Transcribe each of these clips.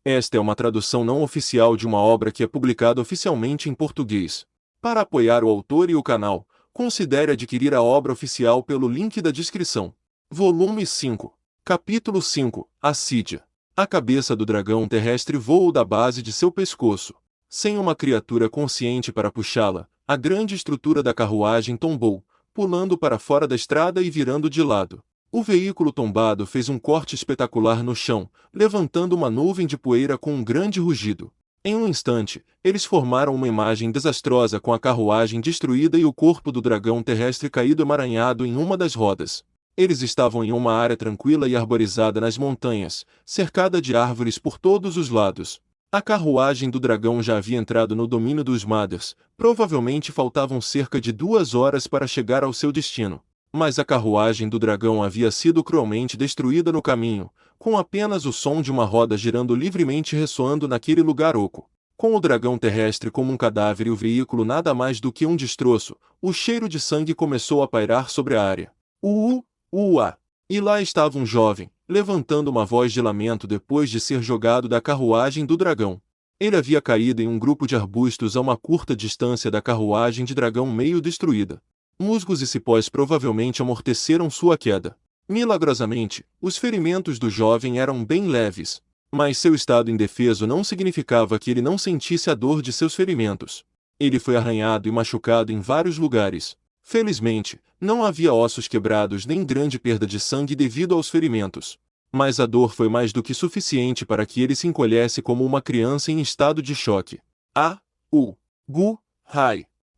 Esta é uma tradução não oficial de uma obra que é publicada oficialmente em português. Para apoiar o autor e o canal, considere adquirir a obra oficial pelo link da descrição. Volume 5. Capítulo 5. Assídia. A cabeça do dragão terrestre voou da base de seu pescoço. Sem uma criatura consciente para puxá-la, a grande estrutura da carruagem tombou, pulando para fora da estrada e virando de lado. O veículo tombado fez um corte espetacular no chão, levantando uma nuvem de poeira com um grande rugido. Em um instante, eles formaram uma imagem desastrosa com a carruagem destruída e o corpo do dragão terrestre caído emaranhado em uma das rodas. Eles estavam em uma área tranquila e arborizada nas montanhas, cercada de árvores por todos os lados. A carruagem do dragão já havia entrado no domínio dos Mothers, provavelmente faltavam cerca de 2 horas para chegar ao seu destino. Mas a carruagem do dragão havia sido cruelmente destruída no caminho, com apenas o som de uma roda girando livremente ressoando naquele lugar oco. Com o dragão terrestre como um cadáver e o veículo nada mais do que um destroço, o cheiro de sangue começou a pairar sobre a área. Ua! E lá estava um jovem, levantando uma voz de lamento depois de ser jogado da carruagem do dragão. Ele havia caído em um grupo de arbustos a uma curta distância da carruagem de dragão meio destruída. Musgos e cipós provavelmente amorteceram sua queda. Milagrosamente, os ferimentos do jovem eram bem leves, mas seu estado indefeso não significava que ele não sentisse a dor de seus ferimentos. Ele foi arranhado e machucado em vários lugares. Felizmente, não havia ossos quebrados nem grande perda de sangue devido aos ferimentos. Mas a dor foi mais do que suficiente para que ele se encolhesse como uma criança em estado de choque. Hai!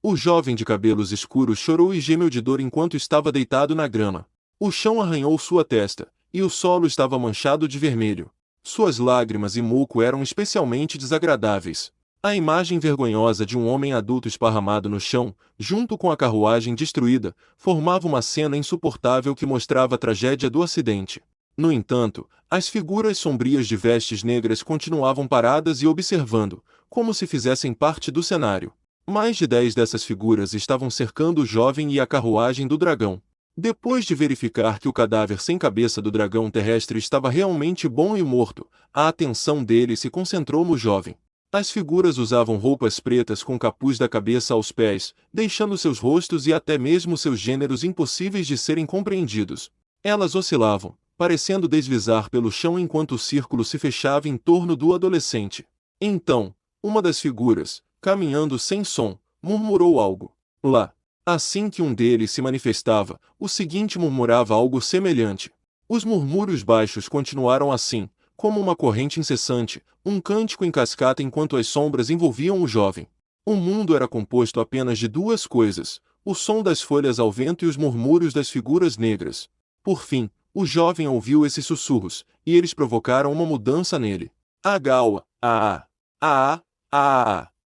O jovem de cabelos escuros chorou e gemeu de dor enquanto estava deitado na grama. O chão arranhou sua testa, e o solo estava manchado de vermelho. Suas lágrimas e muco eram especialmente desagradáveis. A imagem vergonhosa de um homem adulto esparramado no chão, junto com a carruagem destruída, formava uma cena insuportável que mostrava a tragédia do acidente. No entanto, as figuras sombrias de vestes negras continuavam paradas e observando, como se fizessem parte do cenário. Mais de 10 dessas figuras estavam cercando o jovem e a carruagem do dragão. Depois de verificar que o cadáver sem cabeça do dragão terrestre estava realmente bom e morto, a atenção deles se concentrou no jovem. As figuras usavam roupas pretas com capuz da cabeça aos pés, deixando seus rostos e até mesmo seus gêneros impossíveis de serem compreendidos. Elas oscilavam, parecendo deslizar pelo chão enquanto o círculo se fechava em torno do adolescente. Então, uma das figuras, caminhando sem som, murmurou algo. Lá. Assim que um deles se manifestava, o seguinte murmurava algo semelhante. Os murmúrios baixos continuaram assim, como uma corrente incessante, um cântico em cascata enquanto as sombras envolviam o jovem. O mundo era composto apenas de duas coisas, o som das folhas ao vento e os murmúrios das figuras negras. Por fim, o jovem ouviu esses sussurros, e eles provocaram uma mudança nele. Agawa,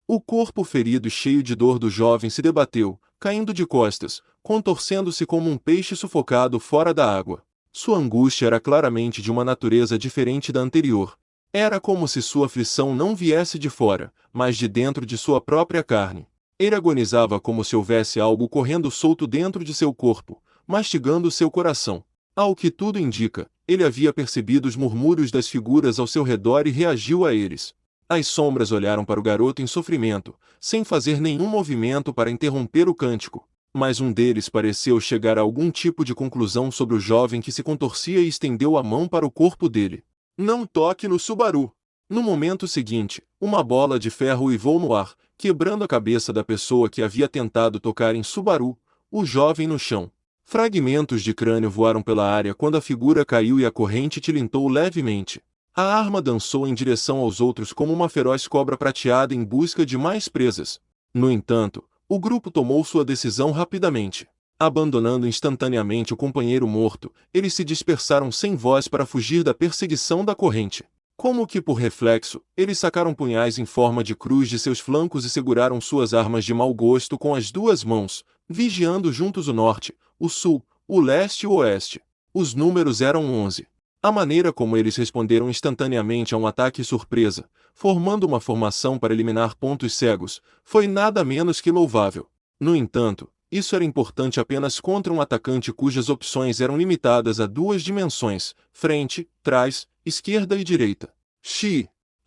O corpo ferido e cheio de dor do jovem se debateu, caindo de costas, contorcendo-se como um peixe sufocado fora da água. Sua angústia era claramente de uma natureza diferente da anterior. Era como se sua aflição não viesse de fora, mas de dentro de sua própria carne. Ele agonizava como se houvesse algo correndo solto dentro de seu corpo, mastigando seu coração. Ao que tudo indica, ele havia percebido os murmúrios das figuras ao seu redor e reagiu a eles. As sombras olharam para o garoto em sofrimento, sem fazer nenhum movimento para interromper o cântico. Mas um deles pareceu chegar a algum tipo de conclusão sobre o jovem que se contorcia e estendeu a mão para o corpo dele. Não toque no Subaru! No momento seguinte, uma bola de ferro uivou no ar, quebrando a cabeça da pessoa que havia tentado tocar em Subaru, o jovem no chão. Fragmentos de crânio voaram pela área quando a figura caiu e a corrente tilintou levemente. A arma dançou em direção aos outros como uma feroz cobra prateada em busca de mais presas. No entanto, o grupo tomou sua decisão rapidamente. Abandonando instantaneamente o companheiro morto, eles se dispersaram sem voz para fugir da perseguição da corrente. Como que por reflexo, eles sacaram punhais em forma de cruz de seus flancos e seguraram suas armas de mau gosto com as duas mãos, vigiando juntos o norte, o sul, o leste e o oeste. Os números eram 11. A maneira como eles responderam instantaneamente a um ataque surpresa, formando uma formação para eliminar pontos cegos, foi nada menos que louvável. No entanto, isso era importante apenas contra um atacante cujas opções eram limitadas a 2 dimensões, frente, trás, esquerda e direita.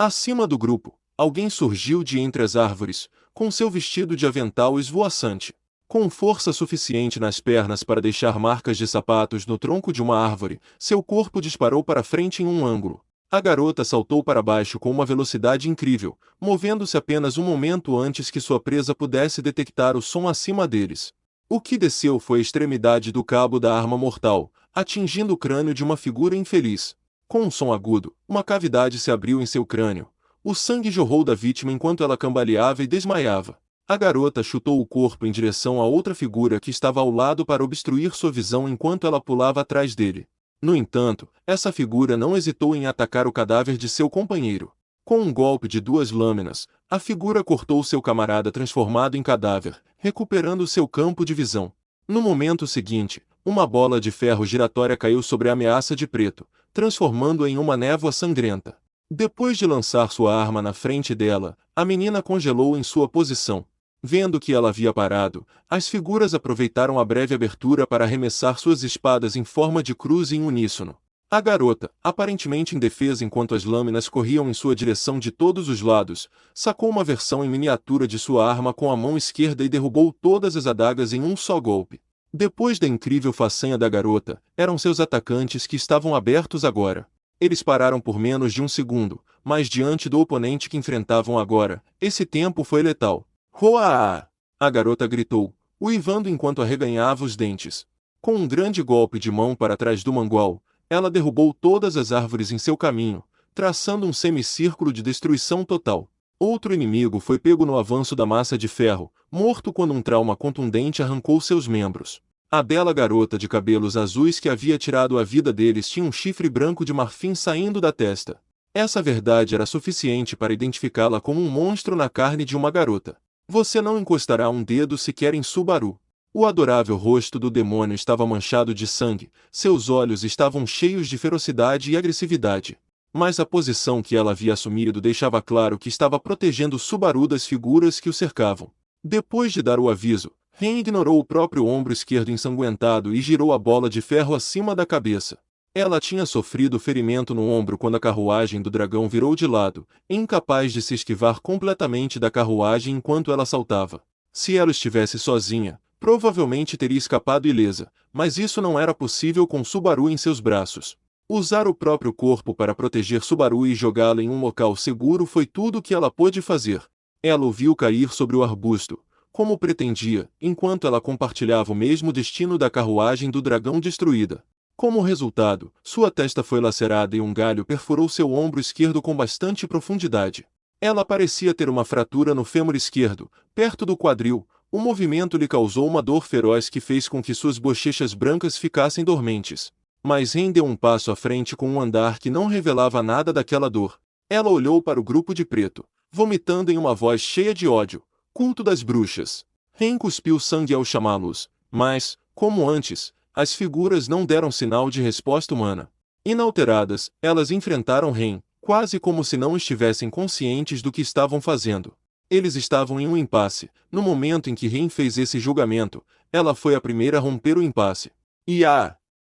Acima do grupo, alguém surgiu de entre as árvores, com seu vestido de avental esvoaçante. Com força suficiente nas pernas para deixar marcas de sapatos no tronco de uma árvore, seu corpo disparou para frente em um ângulo. A garota saltou para baixo com uma velocidade incrível, movendo-se apenas um momento antes que sua presa pudesse detectar o som acima deles. O que desceu foi a extremidade do cabo da arma mortal, atingindo o crânio de uma figura infeliz. Com um som agudo, uma cavidade se abriu em seu crânio. O sangue jorrou da vítima enquanto ela cambaleava e desmaiava. A garota chutou o corpo em direção a outra figura que estava ao lado para obstruir sua visão enquanto ela pulava atrás dele. No entanto, essa figura não hesitou em atacar o cadáver de seu companheiro. Com um golpe de 2 lâminas, a figura cortou seu camarada transformado em cadáver, recuperando seu campo de visão. No momento seguinte, uma bola de ferro giratória caiu sobre a ameaça de preto, transformando-a em uma névoa sangrenta. Depois de lançar sua arma na frente dela, a menina congelou em sua posição. Vendo que ela havia parado, as figuras aproveitaram a breve abertura para arremessar suas espadas em forma de cruz em uníssono. A garota, aparentemente indefesa enquanto as lâminas corriam em sua direção de todos os lados, sacou uma versão em miniatura de sua arma com a mão esquerda e derrubou todas as adagas em um só golpe. Depois da incrível façanha da garota, eram seus atacantes que estavam abertos agora. Eles pararam por menos de um segundo, mas diante do oponente que enfrentavam agora, esse tempo foi letal. Roa! A garota gritou, uivando enquanto arreganhava os dentes. Com um grande golpe de mão para trás do mangual, ela derrubou todas as árvores em seu caminho, traçando um semicírculo de destruição total. Outro inimigo foi pego no avanço da massa de ferro, morto quando um trauma contundente arrancou seus membros. A bela garota de cabelos azuis que havia tirado a vida deles tinha um chifre branco de marfim saindo da testa. Essa verdade era suficiente para identificá-la como um monstro na carne de uma garota. Você não encostará um dedo sequer em Subaru. O adorável rosto do demônio estava manchado de sangue, seus olhos estavam cheios de ferocidade e agressividade. Mas a posição que ela havia assumido deixava claro que estava protegendo Subaru das figuras que o cercavam. Depois de dar o aviso, Ren ignorou o próprio ombro esquerdo ensanguentado e girou a bola de ferro acima da cabeça. Ela tinha sofrido ferimento no ombro quando a carruagem do dragão virou de lado, incapaz de se esquivar completamente da carruagem enquanto ela saltava. Se ela estivesse sozinha, provavelmente teria escapado ilesa, mas isso não era possível com Subaru em seus braços. Usar o próprio corpo para proteger Subaru e jogá-la em um local seguro foi tudo o que ela pôde fazer. Ela o viu cair sobre o arbusto, como pretendia, enquanto ela compartilhava o mesmo destino da carruagem do dragão destruída. Como resultado, sua testa foi lacerada e um galho perfurou seu ombro esquerdo com bastante profundidade. Ela parecia ter uma fratura no fêmur esquerdo, perto do quadril. O movimento lhe causou uma dor feroz que fez com que suas bochechas brancas ficassem dormentes. Mas Ren deu um passo à frente com um andar que não revelava nada daquela dor. Ela olhou para o grupo de preto, vomitando em uma voz cheia de ódio. Culto das bruxas. Ren cuspiu sangue ao chamá-los, mas, como antes, as figuras não deram sinal de resposta humana. Inalteradas, elas enfrentaram Ren, quase como se não estivessem conscientes do que estavam fazendo. Eles estavam em um impasse. No momento em que Ren fez esse julgamento, ela foi a primeira a romper o impasse.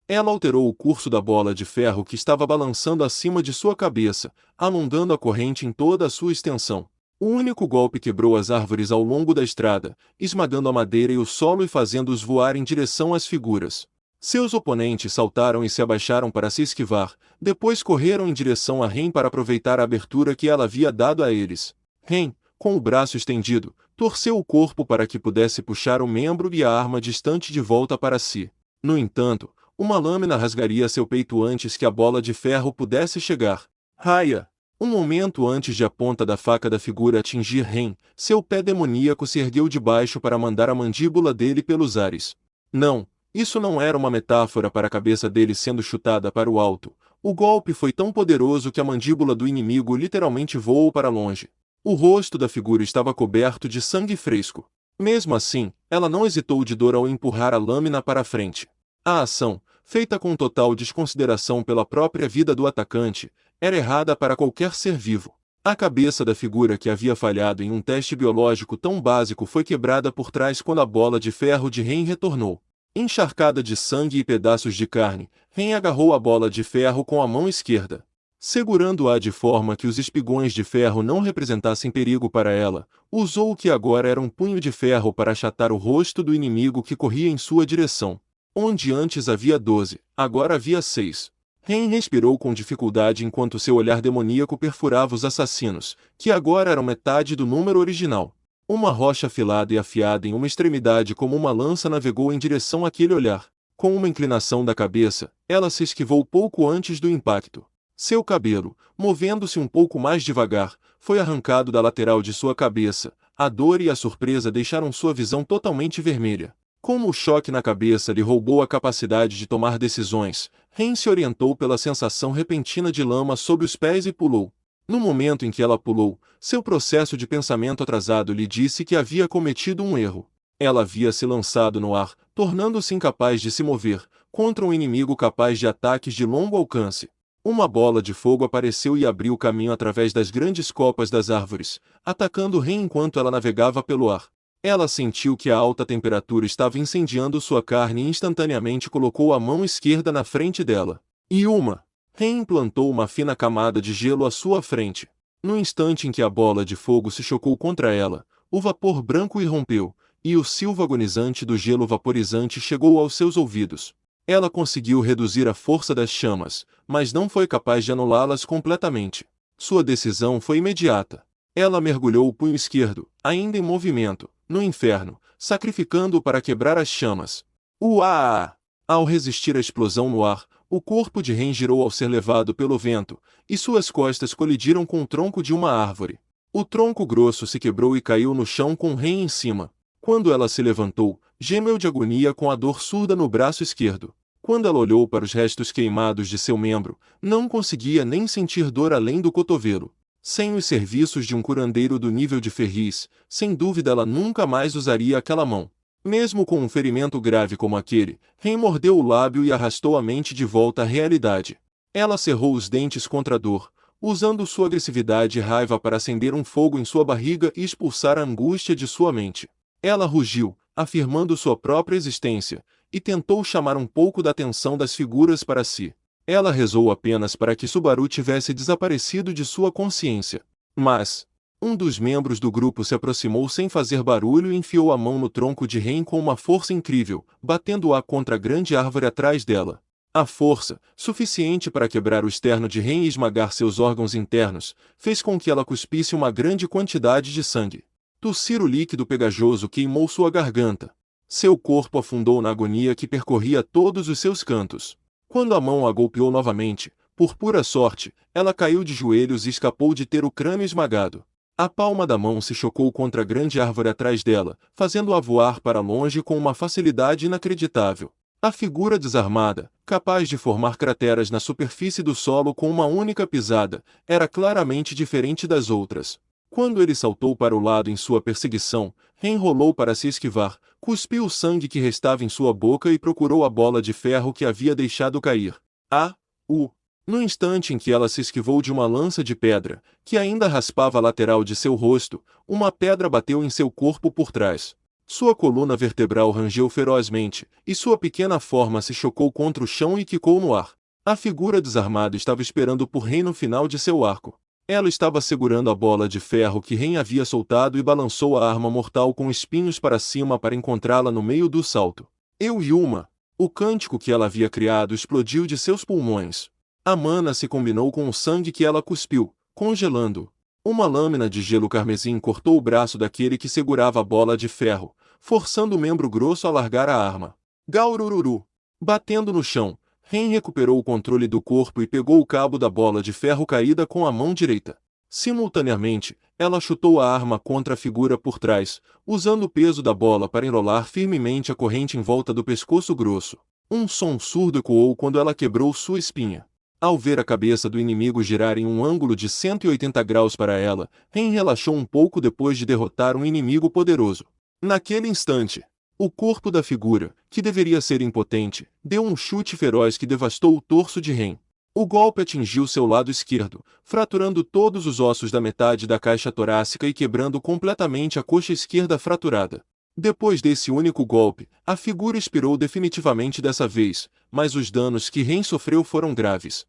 Ela alterou o curso da bola de ferro que estava balançando acima de sua cabeça, alongando a corrente em toda a sua extensão. O único golpe quebrou as árvores ao longo da estrada, esmagando a madeira e o solo e fazendo-os voar em direção às figuras. Seus oponentes saltaram e se abaixaram para se esquivar, depois correram em direção a Ren para aproveitar a abertura que ela havia dado a eles. Ren, com o braço estendido, torceu o corpo para que pudesse puxar o membro e a arma distante de volta para si. No entanto, uma lâmina rasgaria seu peito antes que a bola de ferro pudesse chegar. Raia! Um momento antes de a ponta da faca da figura atingir Ren, seu pé demoníaco se ergueu de baixo para mandar a mandíbula dele pelos ares. Não, isso não era uma metáfora para a cabeça dele sendo chutada para o alto. O golpe foi tão poderoso que a mandíbula do inimigo literalmente voou para longe. O rosto da figura estava coberto de sangue fresco. Mesmo assim, ela não hesitou de dor ao empurrar a lâmina para a frente. A ação, feita com total desconsideração pela própria vida do atacante, era errada para qualquer ser vivo. A cabeça da figura que havia falhado em um teste biológico tão básico foi quebrada por trás quando a bola de ferro de Ren retornou. Encharcada de sangue e pedaços de carne, Ren agarrou a bola de ferro com a mão esquerda. Segurando-a de forma que os espigões de ferro não representassem perigo para ela, usou o que agora era um punho de ferro para achatar o rosto do inimigo que corria em sua direção. Onde antes havia 12, agora havia 6. Ren respirou com dificuldade enquanto seu olhar demoníaco perfurava os assassinos, que agora eram metade do número original. Uma rocha afilada e afiada em uma extremidade como uma lança navegou em direção àquele olhar. Com uma inclinação da cabeça, ela se esquivou pouco antes do impacto. Seu cabelo, movendo-se um pouco mais devagar, foi arrancado da lateral de sua cabeça. A dor e a surpresa deixaram sua visão totalmente vermelha. Como o choque na cabeça lhe roubou a capacidade de tomar decisões, Ren se orientou pela sensação repentina de lama sob os pés e pulou. No momento em que ela pulou, seu processo de pensamento atrasado lhe disse que havia cometido um erro. Ela havia se lançado no ar, tornando-se incapaz de se mover, contra um inimigo capaz de ataques de longo alcance. Uma bola de fogo apareceu e abriu caminho através das grandes copas das árvores, atacando Ren enquanto ela navegava pelo ar. Ela sentiu que a alta temperatura estava incendiando sua carne e instantaneamente colocou a mão esquerda na frente dela. Ren implantou uma fina camada de gelo à sua frente. No instante em que a bola de fogo se chocou contra ela, o vapor branco irrompeu, e o silvo agonizante do gelo vaporizante chegou aos seus ouvidos. Ela conseguiu reduzir a força das chamas, mas não foi capaz de anulá-las completamente. Sua decisão foi imediata. Ela mergulhou o punho esquerdo, ainda em movimento, no inferno, sacrificando-o para quebrar as chamas. Uá! Ao resistir à explosão no ar, o corpo de Ren girou ao ser levado pelo vento, e suas costas colidiram com o tronco de uma árvore. O tronco grosso se quebrou e caiu no chão com Ren em cima. Quando ela se levantou, gemeu de agonia com a dor surda no braço esquerdo. Quando ela olhou para os restos queimados de seu membro, não conseguia nem sentir dor além do cotovelo. Sem os serviços de um curandeiro do nível de Ferris, sem dúvida ela nunca mais usaria aquela mão. Mesmo com um ferimento grave como aquele, Ren mordeu o lábio e arrastou a mente de volta à realidade. Ela cerrou os dentes contra a dor, usando sua agressividade e raiva para acender um fogo em sua barriga e expulsar a angústia de sua mente. Ela rugiu, afirmando sua própria existência, e tentou chamar um pouco da atenção das figuras para si. Ela rezou apenas para que Subaru tivesse desaparecido de sua consciência. Mas um dos membros do grupo se aproximou sem fazer barulho e enfiou a mão no tronco de Ren com uma força incrível, batendo-a contra a grande árvore atrás dela. A força, suficiente para quebrar o externo de Ren e esmagar seus órgãos internos, fez com que ela cuspisse uma grande quantidade de sangue. Tossir o líquido pegajoso queimou sua garganta. Seu corpo afundou na agonia que percorria todos os seus cantos. Quando a mão a golpeou novamente, por pura sorte, ela caiu de joelhos e escapou de ter o crânio esmagado. A palma da mão se chocou contra a grande árvore atrás dela, fazendo-a voar para longe com uma facilidade inacreditável. A figura desarmada, capaz de formar crateras na superfície do solo com uma única pisada, era claramente diferente das outras. Quando ele saltou para o lado em sua perseguição, Ren rolou para se esquivar, cuspiu o sangue que restava em sua boca e procurou a bola de ferro que havia deixado cair. No instante em que ela se esquivou de uma lança de pedra, que ainda raspava a lateral de seu rosto, uma pedra bateu em seu corpo por trás. Sua coluna vertebral rangeu ferozmente, e sua pequena forma se chocou contra o chão e quicou no ar. A figura desarmada estava esperando por Ren no final de seu arco. Ela estava segurando a bola de ferro que Ren havia soltado e balançou a arma mortal com espinhos para cima para encontrá-la no meio do salto. O cântico que ela havia criado explodiu de seus pulmões. A mana se combinou com o sangue que ela cuspiu, congelando-o. Uma lâmina de gelo carmesim cortou o braço daquele que segurava a bola de ferro, forçando o membro grosso a largar a arma. Gaurururu! Batendo no chão, Ren recuperou o controle do corpo e pegou o cabo da bola de ferro caída com a mão direita. Simultaneamente, ela chutou a arma contra a figura por trás, usando o peso da bola para enrolar firmemente a corrente em volta do pescoço grosso. Um som surdo ecoou quando ela quebrou sua espinha. Ao ver a cabeça do inimigo girar em um ângulo de 180 graus para ela, Ren relaxou um pouco depois de derrotar um inimigo poderoso. Naquele instante, o corpo da figura, que deveria ser impotente, deu um chute feroz que devastou o torso de Ren. O golpe atingiu seu lado esquerdo, fraturando todos os ossos da metade da caixa torácica e quebrando completamente a coxa esquerda fraturada. Depois desse único golpe, a figura expirou definitivamente dessa vez, mas os danos que Ren sofreu foram graves.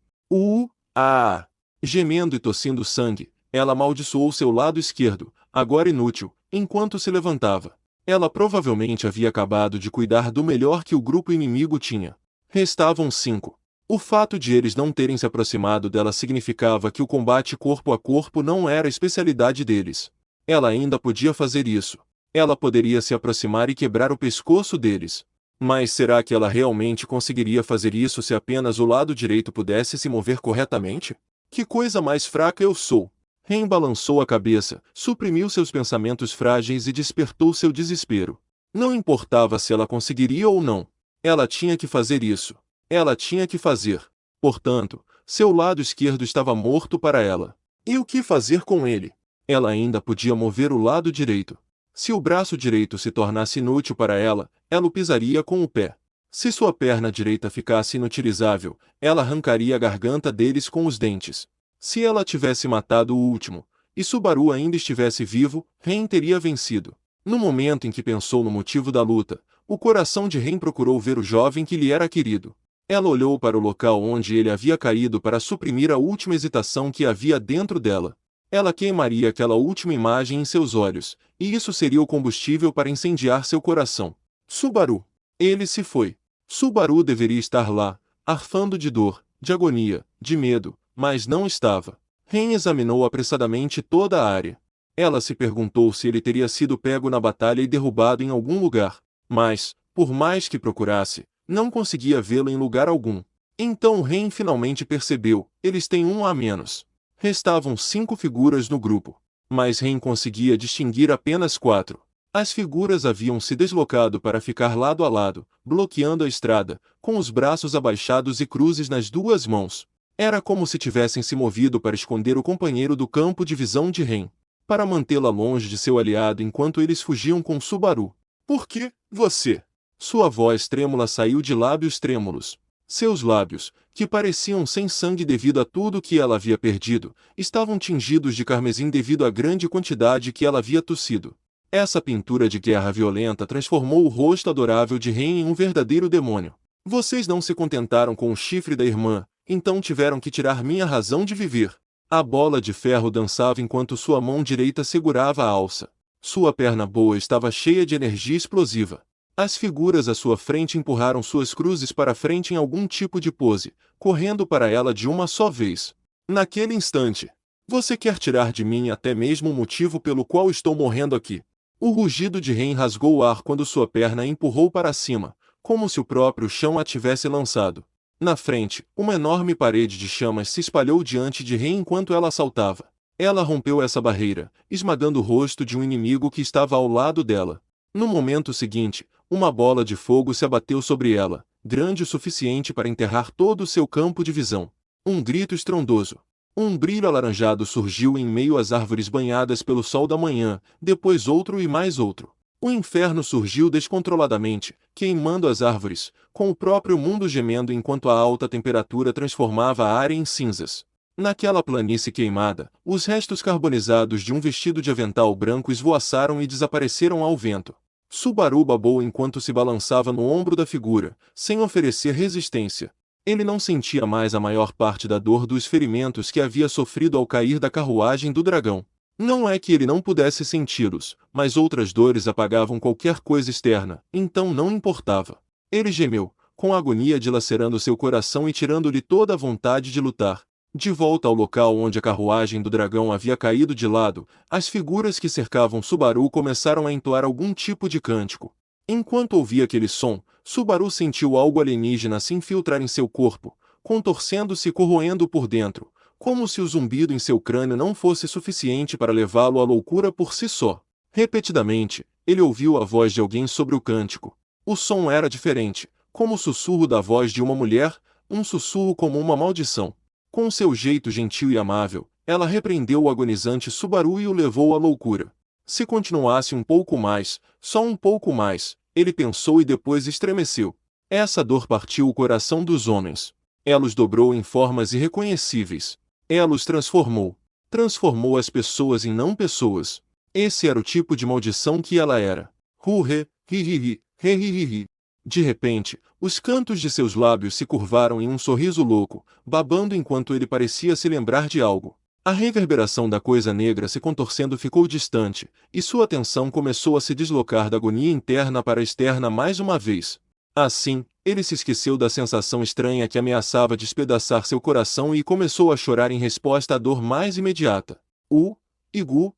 Gemendo e tossindo sangue, ela amaldiçoou seu lado esquerdo, agora inútil, enquanto se levantava. Ela provavelmente havia acabado de cuidar do melhor que o grupo inimigo tinha. Restavam 5. O fato de eles não terem se aproximado dela significava que o combate corpo a corpo não era a especialidade deles. Ela ainda podia fazer isso. Ela poderia se aproximar e quebrar o pescoço deles. Mas será que ela realmente conseguiria fazer isso se apenas o lado direito pudesse se mover corretamente? Que coisa mais fraca eu sou! Ren balançou a cabeça, suprimiu seus pensamentos frágeis e despertou seu desespero. Não importava se ela conseguiria ou não. Ela tinha que fazer isso. Ela tinha que fazer. Portanto, seu lado esquerdo estava morto para ela. E o que fazer com ele? Ela ainda podia mover o lado direito. Se o braço direito se tornasse inútil para ela, ela o pisaria com o pé. Se sua perna direita ficasse inutilizável, ela arrancaria a garganta deles com os dentes. Se ela tivesse matado o último, e Subaru ainda estivesse vivo, Ren teria vencido. No momento em que pensou no motivo da luta, o coração de Ren procurou ver o jovem que lhe era querido. Ela olhou para o local onde ele havia caído para suprimir a última hesitação que havia dentro dela. Ela queimaria aquela última imagem em seus olhos, e isso seria o combustível para incendiar seu coração. Subaru. Ele se foi. Subaru deveria estar lá, arfando de dor, de agonia, de medo, mas não estava. Ren examinou apressadamente toda a área. Ela se perguntou se ele teria sido pego na batalha e derrubado em algum lugar, mas, por mais que procurasse, não conseguia vê-lo em lugar algum. Então Ren finalmente percebeu, eles têm um a menos. Restavam 5 figuras no grupo, mas Ren conseguia distinguir apenas 4. As figuras haviam se deslocado para ficar lado a lado, bloqueando a estrada, com os braços abaixados e cruzes nas duas mãos. Era como se tivessem se movido para esconder o companheiro do campo de visão de Ren, para mantê-la longe de seu aliado enquanto eles fugiam com Subaru. Por que, você? Sua voz trêmula saiu de lábios trêmulos. Seus lábios, que pareciam sem sangue devido a tudo que ela havia perdido, estavam tingidos de carmesim devido à grande quantidade que ela havia tossido. Essa pintura de guerra violenta transformou o rosto adorável de Ren em um verdadeiro demônio. Vocês não se contentaram com o chifre da irmã, então tiveram que tirar minha razão de viver. A bola de ferro dançava enquanto sua mão direita segurava a alça. Sua perna boa estava cheia de energia explosiva. As figuras à sua frente empurraram suas cruzes para frente em algum tipo de pose, correndo para ela de uma só vez. Naquele instante, você quer tirar de mim até mesmo o motivo pelo qual estou morrendo aqui. O rugido de Ren rasgou o ar quando sua perna a empurrou para cima, como se o próprio chão a tivesse lançado. Na frente, uma enorme parede de chamas se espalhou diante de Ren enquanto ela saltava. Ela rompeu essa barreira, esmagando o rosto de um inimigo que estava ao lado dela. No momento seguinte, uma bola de fogo se abateu sobre ela, grande o suficiente para enterrar todo o seu campo de visão. Um grito estrondoso. Um brilho alaranjado surgiu em meio às árvores banhadas pelo sol da manhã, depois outro e mais outro. O inferno surgiu descontroladamente, queimando as árvores, com o próprio mundo gemendo enquanto a alta temperatura transformava a área em cinzas. Naquela planície queimada, os restos carbonizados de um vestido de avental branco esvoaçaram e desapareceram ao vento. Subaru babou enquanto se balançava no ombro da figura, sem oferecer resistência. Ele não sentia mais a maior parte da dor dos ferimentos que havia sofrido ao cair da carruagem do dragão. Não é que ele não pudesse senti-los, mas outras dores apagavam qualquer coisa externa, então não importava. Ele gemeu, com a agonia dilacerando seu coração e tirando-lhe toda a vontade de lutar. De volta ao local onde a carruagem do dragão havia caído de lado, as figuras que cercavam Subaru começaram a entoar algum tipo de cântico. Enquanto ouvia aquele som, Subaru sentiu algo alienígena se infiltrar em seu corpo, contorcendo-se e corroendo por dentro, como se o zumbido em seu crânio não fosse suficiente para levá-lo à loucura por si só. Repetidamente, ele ouviu a voz de alguém sobre o cântico. O som era diferente, como o sussurro da voz de uma mulher, um sussurro como uma maldição. Com seu jeito gentil e amável, ela repreendeu o agonizante Subaru e o levou à loucura. Se continuasse um pouco mais, só um pouco mais, ele pensou e depois estremeceu. Essa dor partiu o coração dos homens. Ela os dobrou em formas irreconhecíveis. Ela os transformou. Transformou as pessoas em não pessoas. Esse era o tipo de maldição que ela era. Hu-he, hi-hi-hi, he-hi-hi-hi. De repente, os cantos de seus lábios se curvaram em um sorriso louco, babando enquanto ele parecia se lembrar de algo. A reverberação da coisa negra se contorcendo ficou distante, e sua atenção começou a se deslocar da agonia interna para a externa mais uma vez. Assim, ele se esqueceu da sensação estranha que ameaçava despedaçar seu coração e começou a chorar em resposta à dor mais imediata. Igu,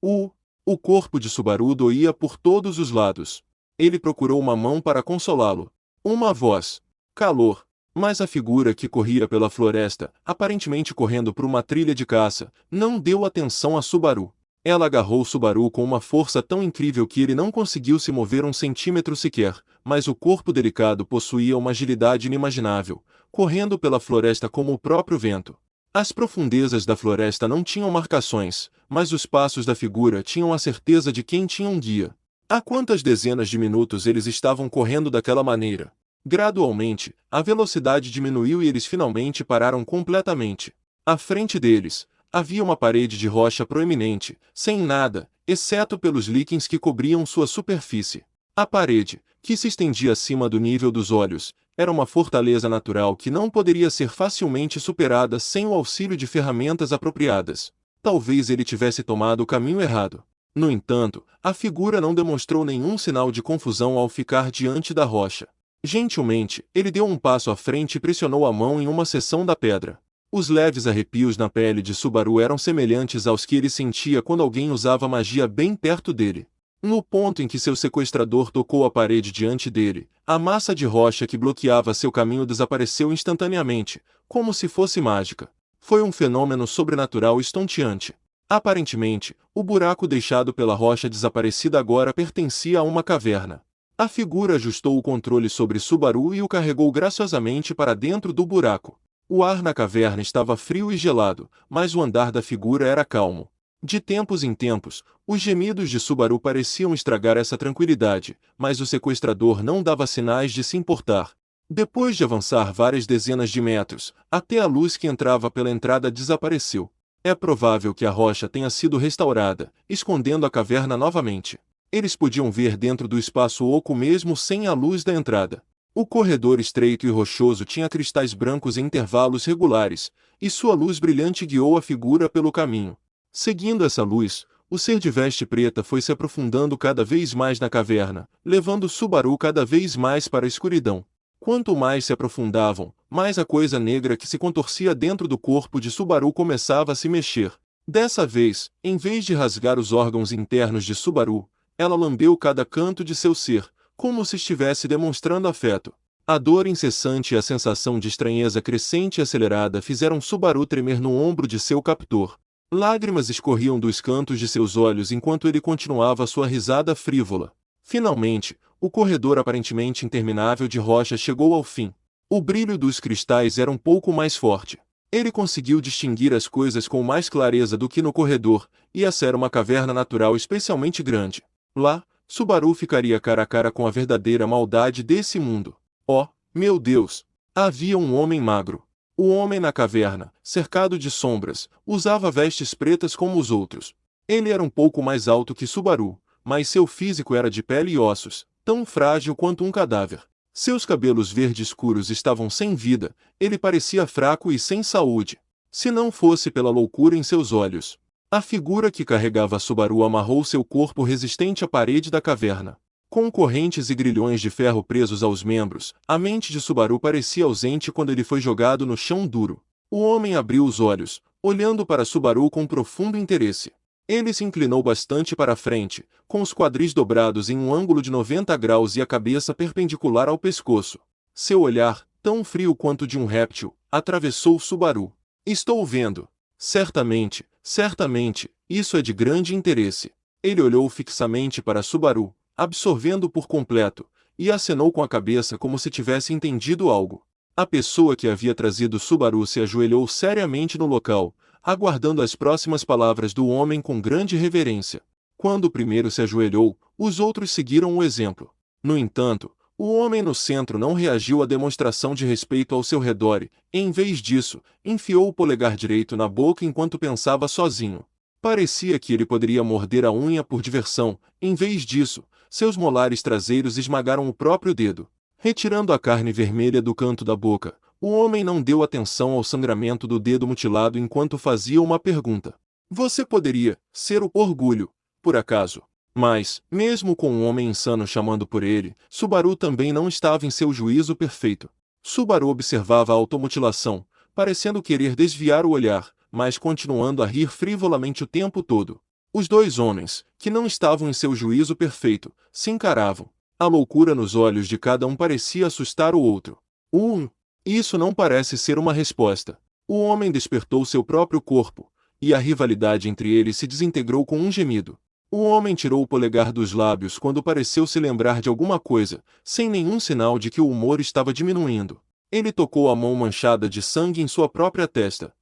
o corpo de Subaru doía por todos os lados. Ele procurou uma mão para consolá-lo. Uma voz. Calor. Mas a figura que corria pela floresta, aparentemente correndo por uma trilha de caça, não deu atenção a Subaru. Ela agarrou Subaru com uma força tão incrível que ele não conseguiu se mover um centímetro sequer, mas o corpo delicado possuía uma agilidade inimaginável, correndo pela floresta como o próprio vento. As profundezas da floresta não tinham marcações, mas os passos da figura tinham a certeza de quem tinha um guia. Há quantas dezenas de minutos eles estavam correndo daquela maneira? Gradualmente, a velocidade diminuiu e eles finalmente pararam completamente. À frente deles, havia uma parede de rocha proeminente, sem nada, exceto pelos líquens que cobriam sua superfície. A parede, que se estendia acima do nível dos olhos, era uma fortaleza natural que não poderia ser facilmente superada sem o auxílio de ferramentas apropriadas. Talvez ele tivesse tomado o caminho errado. No entanto, a figura não demonstrou nenhum sinal de confusão ao ficar diante da rocha. Gentilmente, ele deu um passo à frente e pressionou a mão em uma seção da pedra. Os leves arrepios na pele de Subaru eram semelhantes aos que ele sentia quando alguém usava magia bem perto dele. No ponto em que seu sequestrador tocou a parede diante dele, a massa de rocha que bloqueava seu caminho desapareceu instantaneamente, como se fosse mágica. Foi um fenômeno sobrenatural estonteante. Aparentemente, o buraco deixado pela rocha desaparecida agora pertencia a uma caverna. A figura ajustou o controle sobre Subaru e o carregou graciosamente para dentro do buraco. O ar na caverna estava frio e gelado, mas o andar da figura era calmo. De tempos em tempos, os gemidos de Subaru pareciam estragar essa tranquilidade, mas o sequestrador não dava sinais de se importar. Depois de avançar várias dezenas de metros, até a luz que entrava pela entrada desapareceu. É provável que a rocha tenha sido restaurada, escondendo a caverna novamente. Eles podiam ver dentro do espaço oco mesmo sem a luz da entrada. O corredor estreito e rochoso tinha cristais brancos em intervalos regulares, e sua luz brilhante guiou a figura pelo caminho. Seguindo essa luz, o ser de veste preta foi se aprofundando cada vez mais na caverna, levando Subaru cada vez mais para a escuridão. Quanto mais se aprofundavam, mais a coisa negra que se contorcia dentro do corpo de Subaru começava a se mexer. Dessa vez, em vez de rasgar os órgãos internos de Subaru, ela lambeu cada canto de seu ser, como se estivesse demonstrando afeto. A dor incessante e a sensação de estranheza crescente e acelerada fizeram Subaru tremer no ombro de seu captor. Lágrimas escorriam dos cantos de seus olhos enquanto ele continuava sua risada frívola. Finalmente, o corredor aparentemente interminável de rocha chegou ao fim. O brilho dos cristais era um pouco mais forte. Ele conseguiu distinguir as coisas com mais clareza do que no corredor, e essa era uma caverna natural especialmente grande. Lá, Subaru ficaria cara a cara com a verdadeira maldade desse mundo. Oh, meu Deus! Havia um homem magro. O homem na caverna, cercado de sombras, usava vestes pretas como os outros. Ele era um pouco mais alto que Subaru, mas seu físico era de pele e ossos, tão frágil quanto um cadáver. Seus cabelos verde escuros estavam sem vida, ele parecia fraco e sem saúde. Se não fosse pela loucura em seus olhos. A figura que carregava Subaru amarrou seu corpo resistente à parede da caverna. Com correntes e grilhões de ferro presos aos membros, a mente de Subaru parecia ausente quando ele foi jogado no chão duro. O homem abriu os olhos, olhando para Subaru com profundo interesse. Ele se inclinou bastante para a frente, com os quadris dobrados em um ângulo de 90 graus e a cabeça perpendicular ao pescoço. Seu olhar, tão frio quanto de um réptil, atravessou Subaru. Estou vendo. Certamente, isso é de grande interesse. Ele olhou fixamente para Subaru, absorvendo por completo, e acenou com a cabeça como se tivesse entendido algo. A pessoa que havia trazido Subaru se ajoelhou seriamente no local, aguardando as próximas palavras do homem com grande reverência. Quando o primeiro se ajoelhou, os outros seguiram o exemplo. No entanto, o homem no centro não reagiu à demonstração de respeito ao seu redor e, em vez disso, enfiou o polegar direito na boca enquanto pensava sozinho. Parecia que ele poderia morder a unha por diversão. Em vez disso, seus molares traseiros esmagaram o próprio dedo. Retirando a carne vermelha do canto da boca, o homem não deu atenção ao sangramento do dedo mutilado enquanto fazia uma pergunta. Você poderia ser o orgulho, por acaso? Mas, mesmo com um homem insano chamando por ele, Subaru também não estava em seu juízo perfeito. Subaru observava a automutilação, parecendo querer desviar o olhar, mas continuando a rir frivolamente o tempo todo. Os dois homens, que não estavam em seu juízo perfeito, se encaravam. A loucura nos olhos de cada um parecia assustar o outro. Isso não parece ser uma resposta. O homem despertou seu próprio corpo, e a rivalidade entre eles se desintegrou com um gemido. O homem tirou o polegar dos lábios quando pareceu se lembrar de alguma coisa, sem nenhum sinal de que o humor estava diminuindo. Ele tocou a mão manchada de sangue em sua própria testa.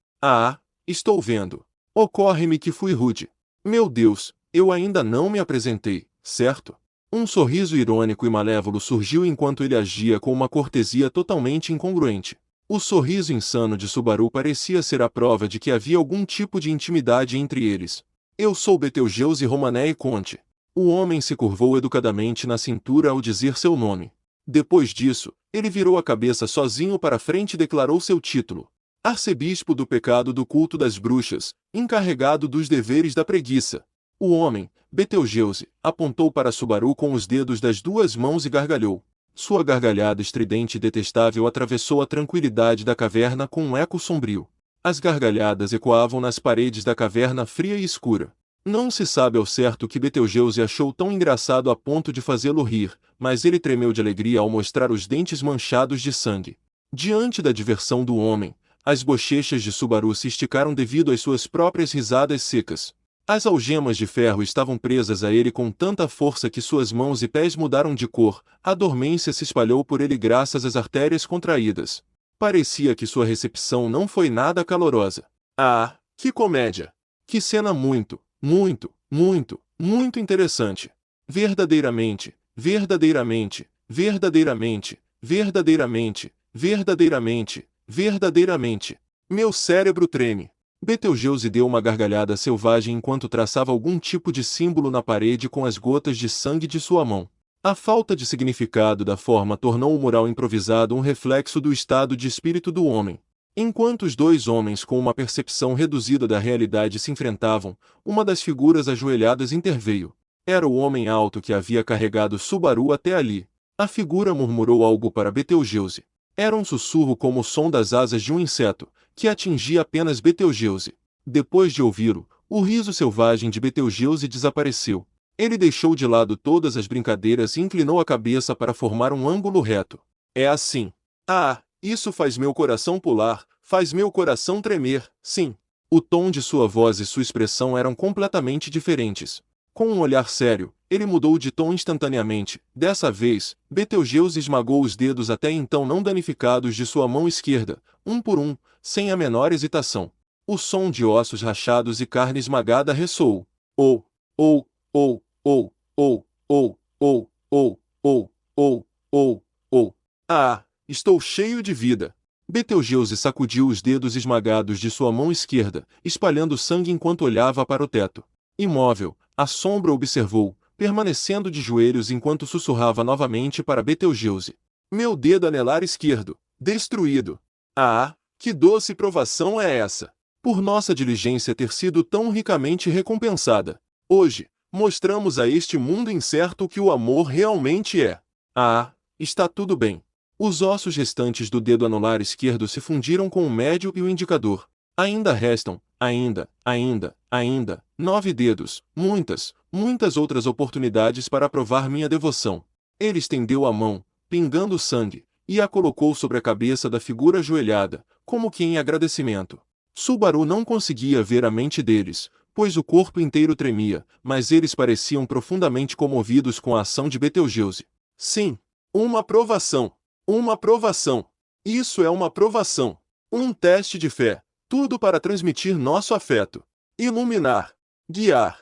Estou vendo. Ocorre-me que fui rude. Meu Deus, eu ainda não me apresentei, certo? Um sorriso irônico e malévolo surgiu enquanto ele agia com uma cortesia totalmente incongruente. O sorriso insano de Subaru parecia ser a prova de que havia algum tipo de intimidade entre eles. Eu sou Betelgeuse Romané Conte. O homem se curvou educadamente na cintura ao dizer seu nome. Depois disso, ele virou a cabeça sozinho para frente e declarou seu título. Arcebispo do pecado do culto das bruxas, encarregado dos deveres da preguiça. O homem, Betelgeuse, apontou para Subaru com os dedos das duas mãos e gargalhou. Sua gargalhada estridente e detestável atravessou a tranquilidade da caverna com um eco sombrio. As gargalhadas ecoavam nas paredes da caverna fria e escura. Não se sabe ao certo o que Betelgeuse achou tão engraçado a ponto de fazê-lo rir, mas ele tremeu de alegria ao mostrar os dentes manchados de sangue. Diante da diversão do homem, as bochechas de Subaru se esticaram devido às suas próprias risadas secas. As algemas de ferro estavam presas a ele com tanta força que suas mãos e pés mudaram de cor, a dormência se espalhou por ele graças às artérias contraídas. Parecia que sua recepção não foi nada calorosa. Que comédia! Que cena muito interessante! Verdadeiramente, verdadeiramente, verdadeiramente, verdadeiramente, verdadeiramente, verdadeiramente. Meu cérebro treme. Betelgeuse deu uma gargalhada selvagem enquanto traçava algum tipo de símbolo na parede com as gotas de sangue de sua mão. A falta de significado da forma tornou o mural improvisado um reflexo do estado de espírito do homem. Enquanto os dois homens com uma percepção reduzida da realidade se enfrentavam, uma das figuras ajoelhadas interveio. Era o homem alto que havia carregado Subaru até ali. A figura murmurou algo para Betelgeuse. Era um sussurro como o som das asas de um inseto, que atingia apenas Betelgeuse. Depois de ouvi-lo, o riso selvagem de Betelgeuse desapareceu. Ele deixou de lado todas as brincadeiras e inclinou a cabeça para formar um ângulo reto. É assim. Isso faz meu coração pular, faz meu coração tremer, sim. O tom de sua voz e sua expressão eram completamente diferentes. Com um olhar sério, ele mudou de tom instantaneamente. Dessa vez, Betelgeuse esmagou os dedos até então não danificados de sua mão esquerda, um por um, sem a menor hesitação. O som de ossos rachados e carne esmagada ressoou. Estou cheio de vida. Betelgeuse sacudiu os dedos esmagados de sua mão esquerda, espalhando sangue enquanto olhava para o teto. Imóvel, a sombra observou, permanecendo de joelhos enquanto sussurrava novamente para Betelgeuse. Meu dedo anelar esquerdo, destruído. Que doce provação é essa? Por nossa diligência ter sido tão ricamente recompensada. Hoje, mostramos a este mundo incerto o que o amor realmente é. Está tudo bem. Os ossos restantes do dedo anular esquerdo se fundiram com o médio e o indicador. Ainda restam, 9 dedos, muitas outras oportunidades para provar minha devoção. Ele estendeu a mão, pingando sangue, e a colocou sobre a cabeça da figura ajoelhada, como que em agradecimento. Subaru não conseguia ver a mente deles, pois o corpo inteiro tremia, mas eles pareciam profundamente comovidos com a ação de Betelgeuse. Sim, uma provação. Uma provação. Isso é uma provação. Um teste de fé. Tudo para transmitir nosso afeto. Iluminar. Guiar.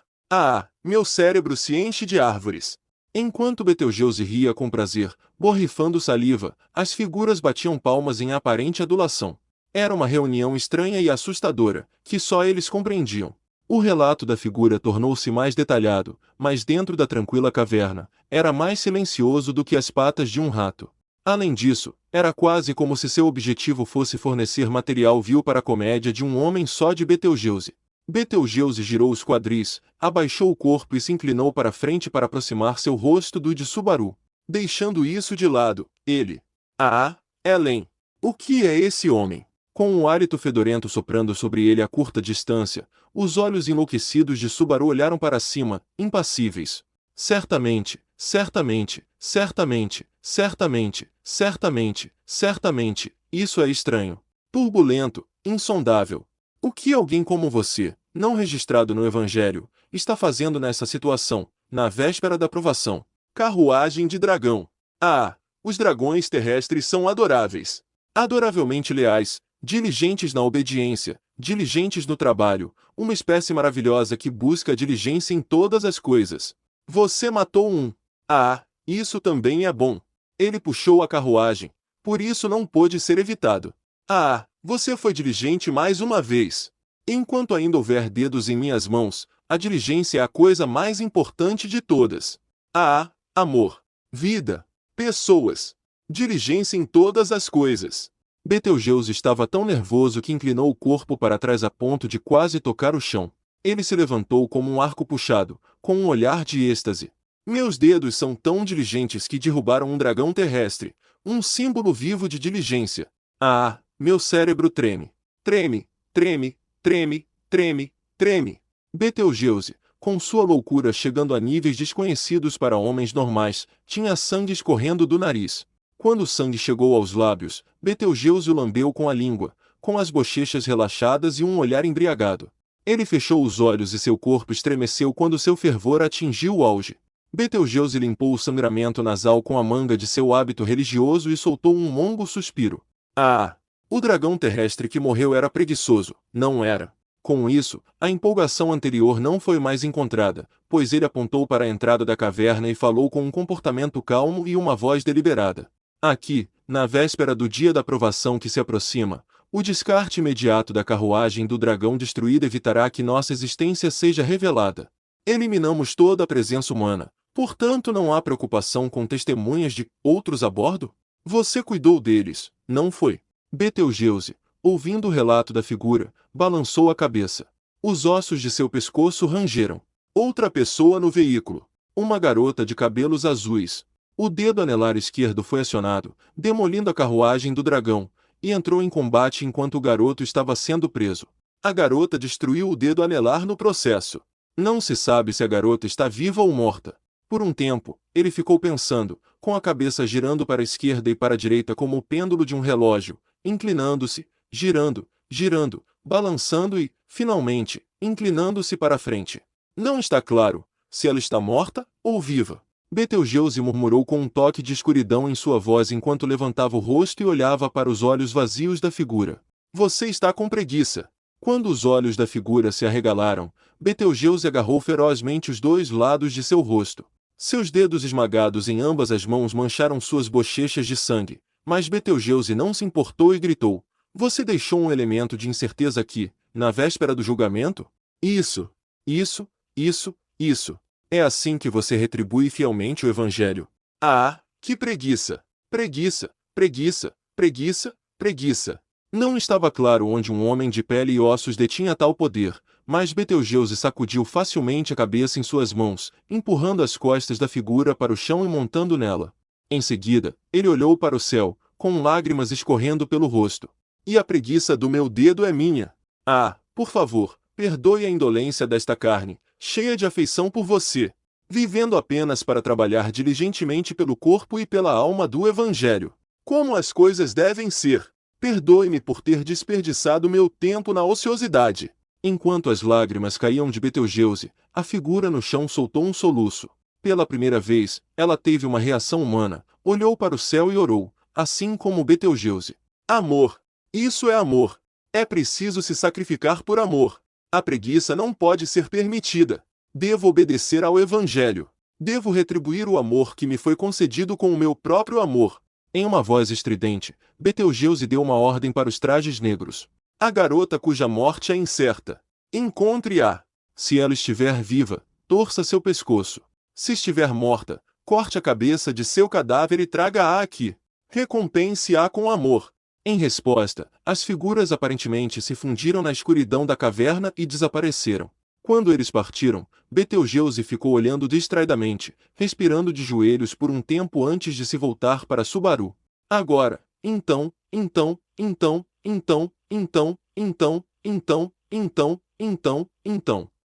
Meu cérebro se enche de árvores. Enquanto Betelgeuse ria com prazer, borrifando saliva, as figuras batiam palmas em aparente adulação. Era uma reunião estranha e assustadora, que só eles compreendiam. O relato da figura tornou-se mais detalhado, mas dentro da tranquila caverna, era mais silencioso do que as patas de um rato. Além disso, era quase como se seu objetivo fosse fornecer material vil para a comédia de um homem só de Betelgeuse. Betelgeuse girou os quadris, abaixou o corpo e se inclinou para frente para aproximar seu rosto do de Subaru. Deixando isso de lado, ele... Ah, Ellen! O que é esse homem? Com um hálito fedorento soprando sobre ele a curta distância, os olhos enlouquecidos de Subaru olharam para cima, impassíveis. Certamente, certamente, certamente, certamente, certamente, certamente, isso é estranho. Turbulento, insondável. O que alguém como você, não registrado no Evangelho, está fazendo nessa situação, na véspera da provação? Carruagem de dragão. Ah, os dragões terrestres são adoráveis. Adoravelmente leais, diligentes na obediência, diligentes no trabalho, uma espécie maravilhosa que busca a diligência em todas as coisas. Você matou um. Ah, isso também é bom. Ele puxou a carruagem, por isso não pôde ser evitado. Ah, você foi diligente mais uma vez. Enquanto ainda houver dedos em minhas mãos, a diligência é a coisa mais importante de todas. Ah, amor, vida, pessoas, diligência em todas as coisas. Betelgeuse estava tão nervoso que inclinou o corpo para trás a ponto de quase tocar o chão. Ele se levantou como um arco puxado, com um olhar de êxtase. Meus dedos são tão diligentes que derrubaram um dragão terrestre, um símbolo vivo de diligência. Ah, meu cérebro treme. Treme, treme, treme, treme, treme. Betelgeuse, com sua loucura chegando a níveis desconhecidos para homens normais, tinha sangue escorrendo do nariz. Quando o sangue chegou aos lábios, Betelgeuse o lambeu com a língua, com as bochechas relaxadas e um olhar embriagado. Ele fechou os olhos e seu corpo estremeceu quando seu fervor atingiu o auge. Betelgeuse limpou o sangramento nasal com a manga de seu hábito religioso e soltou um longo suspiro. Ah! O dragão terrestre que morreu era preguiçoso, não era. Com isso, a empolgação anterior não foi mais encontrada, pois ele apontou para a entrada da caverna e falou com um comportamento calmo e uma voz deliberada. Aqui, na véspera do dia da provação que se aproxima, o descarte imediato da carruagem do dragão destruída evitará que nossa existência seja revelada. Eliminamos toda a presença humana, portanto não há preocupação com testemunhas de outros a bordo? Você cuidou deles, não foi? Betelgeuse, ouvindo o relato da figura, balançou a cabeça. Os ossos de seu pescoço rangeram. Outra pessoa no veículo. Uma garota de cabelos azuis. O dedo anelar esquerdo foi acionado, demolindo a carruagem do dragão, e entrou em combate enquanto o garoto estava sendo preso. A garota destruiu o dedo anelar no processo. Não se sabe se a garota está viva ou morta. Por um tempo, ele ficou pensando, com a cabeça girando para a esquerda e para a direita como o pêndulo de um relógio, inclinando-se, girando, girando, balançando e, finalmente, inclinando-se para a frente. Não está claro se ela está morta ou viva. Betelgeuse murmurou com um toque de escuridão em sua voz enquanto levantava o rosto e olhava para os olhos vazios da figura. Você está com preguiça. Quando os olhos da figura se arregalaram, Betelgeuse agarrou ferozmente os dois lados de seu rosto. Seus dedos esmagados em ambas as mãos mancharam suas bochechas de sangue, mas Betelgeuse não se importou e gritou. Você deixou um elemento de incerteza aqui, na véspera do julgamento? Isso, isso, isso, isso. É assim que você retribui fielmente o Evangelho. Ah, que preguiça! Preguiça, preguiça, preguiça, preguiça. Não estava claro onde um homem de pele e ossos detinha tal poder, mas Betelgeuse sacudiu facilmente a cabeça em suas mãos, empurrando as costas da figura para o chão e montando nela. Em seguida, ele olhou para o céu, com lágrimas escorrendo pelo rosto. E a preguiça do meu dedo é minha. Ah, por favor, perdoe a indolência desta carne, cheia de afeição por você, vivendo apenas para trabalhar diligentemente pelo corpo e pela alma do Evangelho. Como as coisas devem ser. Perdoe-me por ter desperdiçado meu tempo na ociosidade. Enquanto as lágrimas caíam de Betelgeuse, a figura no chão soltou um soluço. Pela primeira vez, ela teve uma reação humana, olhou para o céu e orou, assim como Betelgeuse. Amor! Isso é amor! É preciso se sacrificar por amor. A preguiça não pode ser permitida. Devo obedecer ao Evangelho. Devo retribuir o amor que me foi concedido com o meu próprio amor. Em uma voz estridente, Betelgeuse deu uma ordem para os trajes negros. A garota cuja morte é incerta. Encontre-a. Se ela estiver viva, torça seu pescoço. Se estiver morta, corte a cabeça de seu cadáver e traga-a aqui. Recompense-a com amor. Em resposta, as figuras aparentemente se fundiram na escuridão da caverna e desapareceram. Quando eles partiram, Betelgeuse ficou olhando distraidamente, respirando de joelhos por um tempo antes de se voltar para Subaru. Agora, então.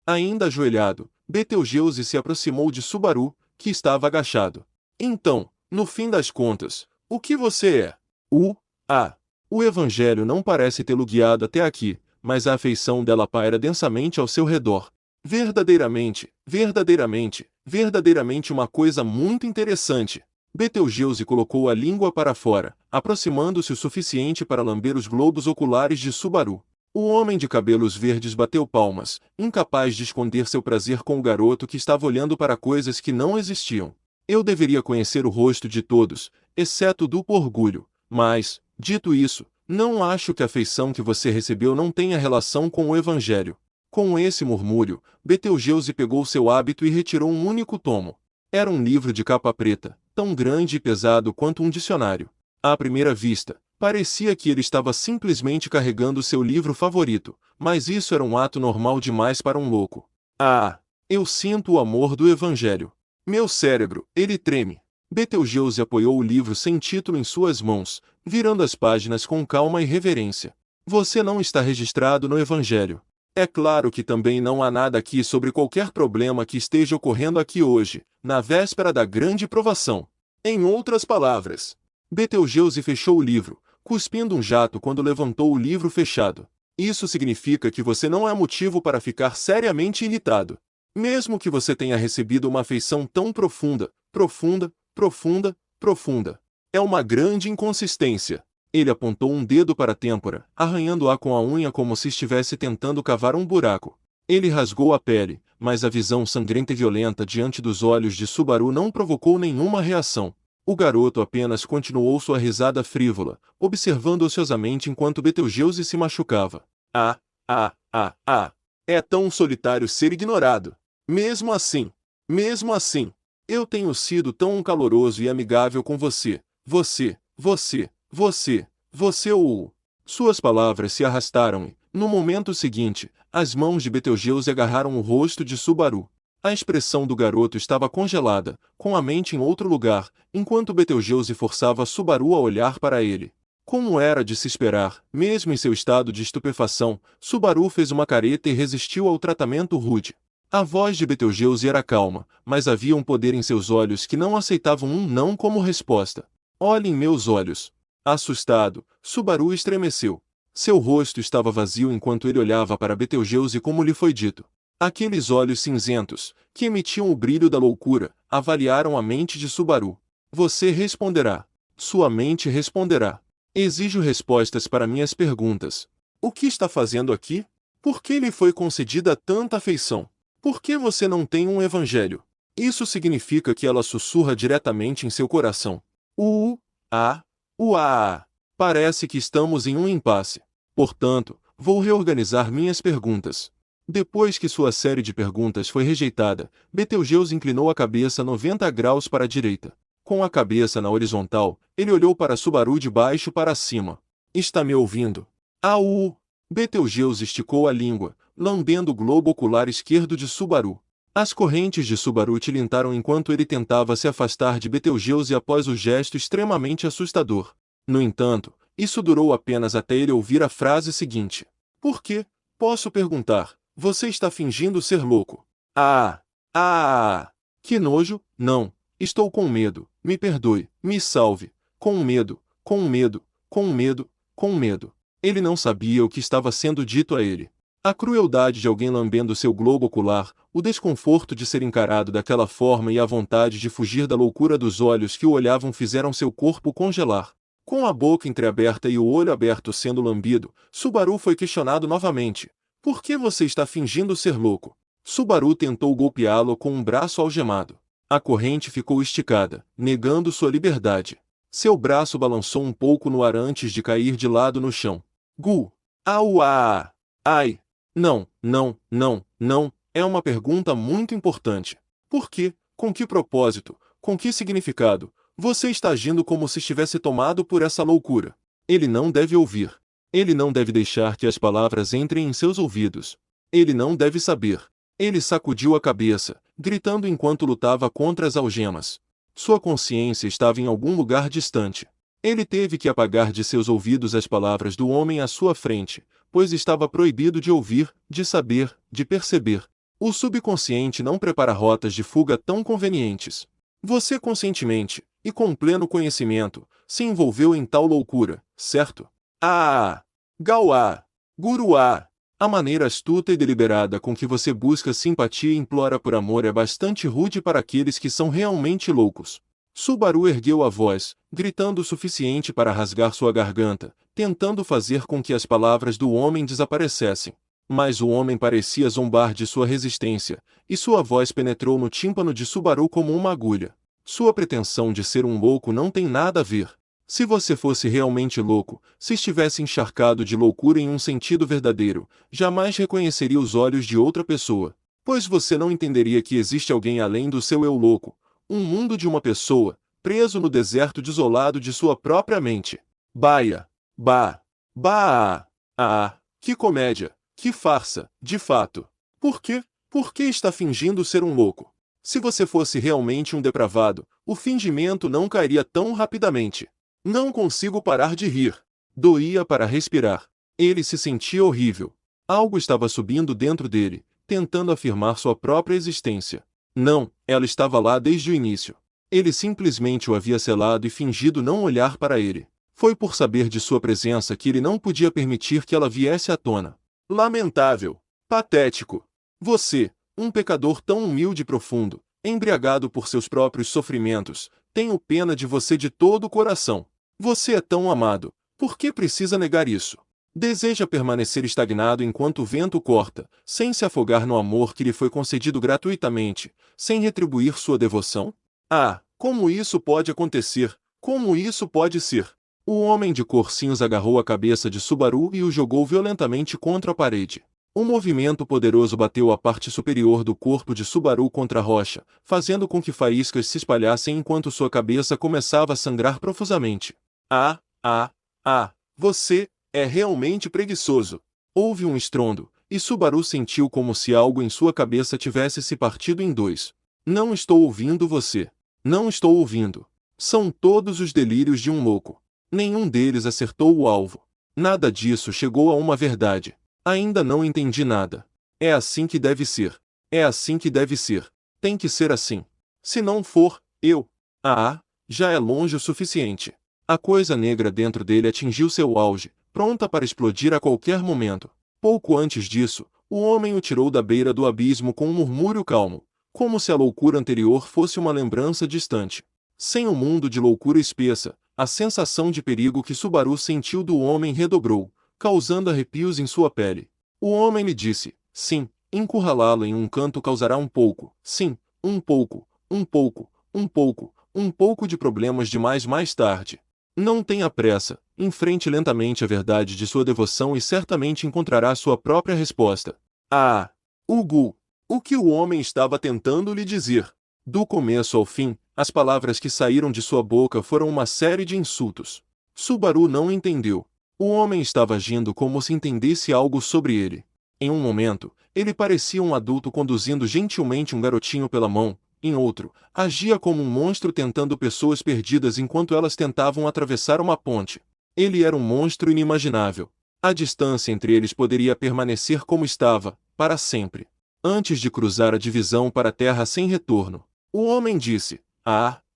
Ainda ajoelhado, Betelgeuse se aproximou de Subaru, que estava agachado. Então, no fim das contas, o que você é? O Evangelho não parece tê-lo guiado até aqui, mas a afeição dela paira densamente ao seu redor. Verdadeiramente uma coisa muito interessante. Betelgeuse colocou a língua para fora, aproximando-se o suficiente para lamber os globos oculares de Subaru. O homem de cabelos verdes bateu palmas, incapaz de esconder seu prazer com o garoto que estava olhando para coisas que não existiam. Eu deveria conhecer o rosto de todos, exceto do orgulho, mas, dito isso, não acho que a afeição que você recebeu não tenha relação com o Evangelho. Com esse murmúrio, Betelgeuse pegou seu hábito e retirou um único tomo. Era um livro de capa preta, tão grande e pesado quanto um dicionário. À primeira vista, parecia que ele estava simplesmente carregando seu livro favorito, mas isso era um ato normal demais para um louco. Eu sinto o amor do Evangelho. Meu cérebro, ele treme. Betelgeuse apoiou o livro sem título em suas mãos, virando as páginas com calma e reverência. Você não está registrado no Evangelho. É claro que também não há nada aqui sobre qualquer problema que esteja ocorrendo aqui hoje, na véspera da grande provação. Em outras palavras, Betelgeuse fechou o livro, cuspindo um jato quando levantou o livro fechado. Isso significa que você não é motivo para ficar seriamente irritado. Mesmo que você tenha recebido uma afeição tão profunda. É uma grande inconsistência. Ele apontou um dedo para a têmpora, arranhando-a com a unha como se estivesse tentando cavar um buraco. Ele rasgou a pele, mas a visão sangrenta e violenta diante dos olhos de Subaru não provocou nenhuma reação. O garoto apenas continuou sua risada frívola, observando ociosamente enquanto Betelgeuse se machucava. É tão solitário ser ignorado. Mesmo assim, eu tenho sido tão caloroso e amigável com você. Suas palavras se arrastaram e, no momento seguinte, as mãos de Betelgeuse agarraram o rosto de Subaru. A expressão do garoto estava congelada, com a mente em outro lugar, enquanto Betelgeuse forçava Subaru a olhar para ele. Como era de se esperar, mesmo em seu estado de estupefação, Subaru fez uma careta e resistiu ao tratamento rude. A voz de Betelgeuse era calma, mas havia um poder em seus olhos que não aceitavam um não como resposta. Olhe em meus olhos. Assustado, Subaru estremeceu. Seu rosto estava vazio enquanto ele olhava para Betelgeuse como lhe foi dito. Aqueles olhos cinzentos, que emitiam o brilho da loucura, avaliaram a mente de Subaru. Você responderá. Sua mente responderá. Exijo respostas para minhas perguntas. O que está fazendo aqui? Por que lhe foi concedida tanta afeição? Por que você não tem um evangelho? Isso significa que ela sussurra diretamente em seu coração. Parece que estamos em um impasse. Portanto, vou reorganizar minhas perguntas. Depois que sua série de perguntas foi rejeitada, Betelgeuse inclinou a cabeça 90 graus para a direita. Com a cabeça na horizontal, ele olhou para Subaru de baixo para cima. Está me ouvindo? Betelgeuse esticou a língua, lambendo o globo ocular esquerdo de Subaru. As correntes de Subaru tilintaram enquanto ele tentava se afastar de Betelgeuse após o gesto extremamente assustador. No entanto, isso durou apenas até ele ouvir a frase seguinte. Por quê? Posso perguntar. Você está fingindo ser louco. Que nojo, não. Estou com medo. Me perdoe, me salve. Com medo. Ele não sabia o que estava sendo dito a ele. A crueldade de alguém lambendo seu globo ocular, o desconforto de ser encarado daquela forma e a vontade de fugir da loucura dos olhos que o olhavam fizeram seu corpo congelar. Com a boca entreaberta e o olho aberto sendo lambido, Subaru foi questionado novamente. Por que você está fingindo ser louco? Subaru tentou golpeá-lo com um braço algemado. A corrente ficou esticada, negando sua liberdade. Seu braço balançou um pouco no ar antes de cair de lado no chão. Ai! Não. É uma pergunta muito importante. Por quê? Com que propósito? Com que significado? Você está agindo como se estivesse tomado por essa loucura. Ele não deve ouvir. Ele não deve deixar que as palavras entrem em seus ouvidos. Ele não deve saber. Ele sacudiu a cabeça, gritando enquanto lutava contra as algemas. Sua consciência estava em algum lugar distante. Ele teve que apagar de seus ouvidos as palavras do homem à sua frente, pois estava proibido de ouvir, de saber, de perceber. O subconsciente não prepara rotas de fuga tão convenientes. Você conscientemente, e com pleno conhecimento, se envolveu em tal loucura, certo? Ah! Gauá! Guruá! A maneira astuta e deliberada com que você busca simpatia e implora por amor é bastante rude para aqueles que são realmente loucos. Subaru ergueu a voz, gritando o suficiente para rasgar sua garganta, tentando fazer com que as palavras do homem desaparecessem. Mas o homem parecia zombar de sua resistência, e sua voz penetrou no tímpano de Subaru como uma agulha. Sua pretensão de ser um louco não tem nada a ver. Se você fosse realmente louco, se estivesse encharcado de loucura em um sentido verdadeiro, jamais reconheceria os olhos de outra pessoa, pois você não entenderia que existe alguém além do seu eu louco, um mundo de uma pessoa, preso no deserto desolado de sua própria mente. Baia! Bah! Bah! Ah! Que comédia! Que farsa, de fato! Por quê? Por que está fingindo ser um louco? Se você fosse realmente um depravado, o fingimento não cairia tão rapidamente. Não consigo parar de rir. Doía para respirar. Ele se sentia horrível. Algo estava subindo dentro dele, tentando afirmar sua própria existência. Não, ela estava lá desde o início. Ele simplesmente o havia selado e fingido não olhar para ele. Foi por saber de sua presença que ele não podia permitir que ela viesse à tona. Lamentável. Patético. Você, um pecador tão humilde e profundo, embriagado por seus próprios sofrimentos, tenho pena de você de todo o coração. Você é tão amado, por que precisa negar isso? Deseja permanecer estagnado enquanto o vento corta, sem se afogar no amor que lhe foi concedido gratuitamente, sem retribuir sua devoção? Ah, como isso pode acontecer? Como isso pode ser? O homem de cor cinza agarrou a cabeça de Subaru e o jogou violentamente contra a parede. Um movimento poderoso bateu a parte superior do corpo de Subaru contra a rocha, fazendo com que faíscas se espalhassem enquanto sua cabeça começava a sangrar profusamente. Você é realmente preguiçoso. Houve um estrondo, e Subaru sentiu como se algo em sua cabeça tivesse se partido em dois. Não estou ouvindo você. Não estou ouvindo. São todos os delírios de um louco. Nenhum deles acertou o alvo. Nada disso chegou a uma verdade. Ainda não entendi nada. É assim que deve ser. É assim que deve ser. Tem que ser assim. Se não for, eu. Já é longe o suficiente. A coisa negra dentro dele atingiu seu auge, pronta para explodir a qualquer momento. Pouco antes disso, o homem o tirou da beira do abismo com um murmúrio calmo, como se a loucura anterior fosse uma lembrança distante. Sem o mundo de loucura espessa, a sensação de perigo que Subaru sentiu do homem redobrou, causando arrepios em sua pele. O homem lhe disse, sim, encurralá-lo em um canto causará um pouco, sim, um pouco, um pouco, um pouco, um pouco de problemas demais mais tarde. Não tenha pressa, enfrente lentamente a verdade de sua devoção e certamente encontrará sua própria resposta. Hugo! O que o homem estava tentando lhe dizer? Do começo ao fim, as palavras que saíram de sua boca foram uma série de insultos. Subaru não entendeu. O homem estava agindo como se entendesse algo sobre ele. Em um momento, ele parecia um adulto conduzindo gentilmente um garotinho pela mão. Em outro, agia como um monstro tentando pessoas perdidas enquanto elas tentavam atravessar uma ponte. Ele era um monstro inimaginável. A distância entre eles poderia permanecer como estava, para sempre. Antes de cruzar a divisão para a terra sem retorno, o homem disse,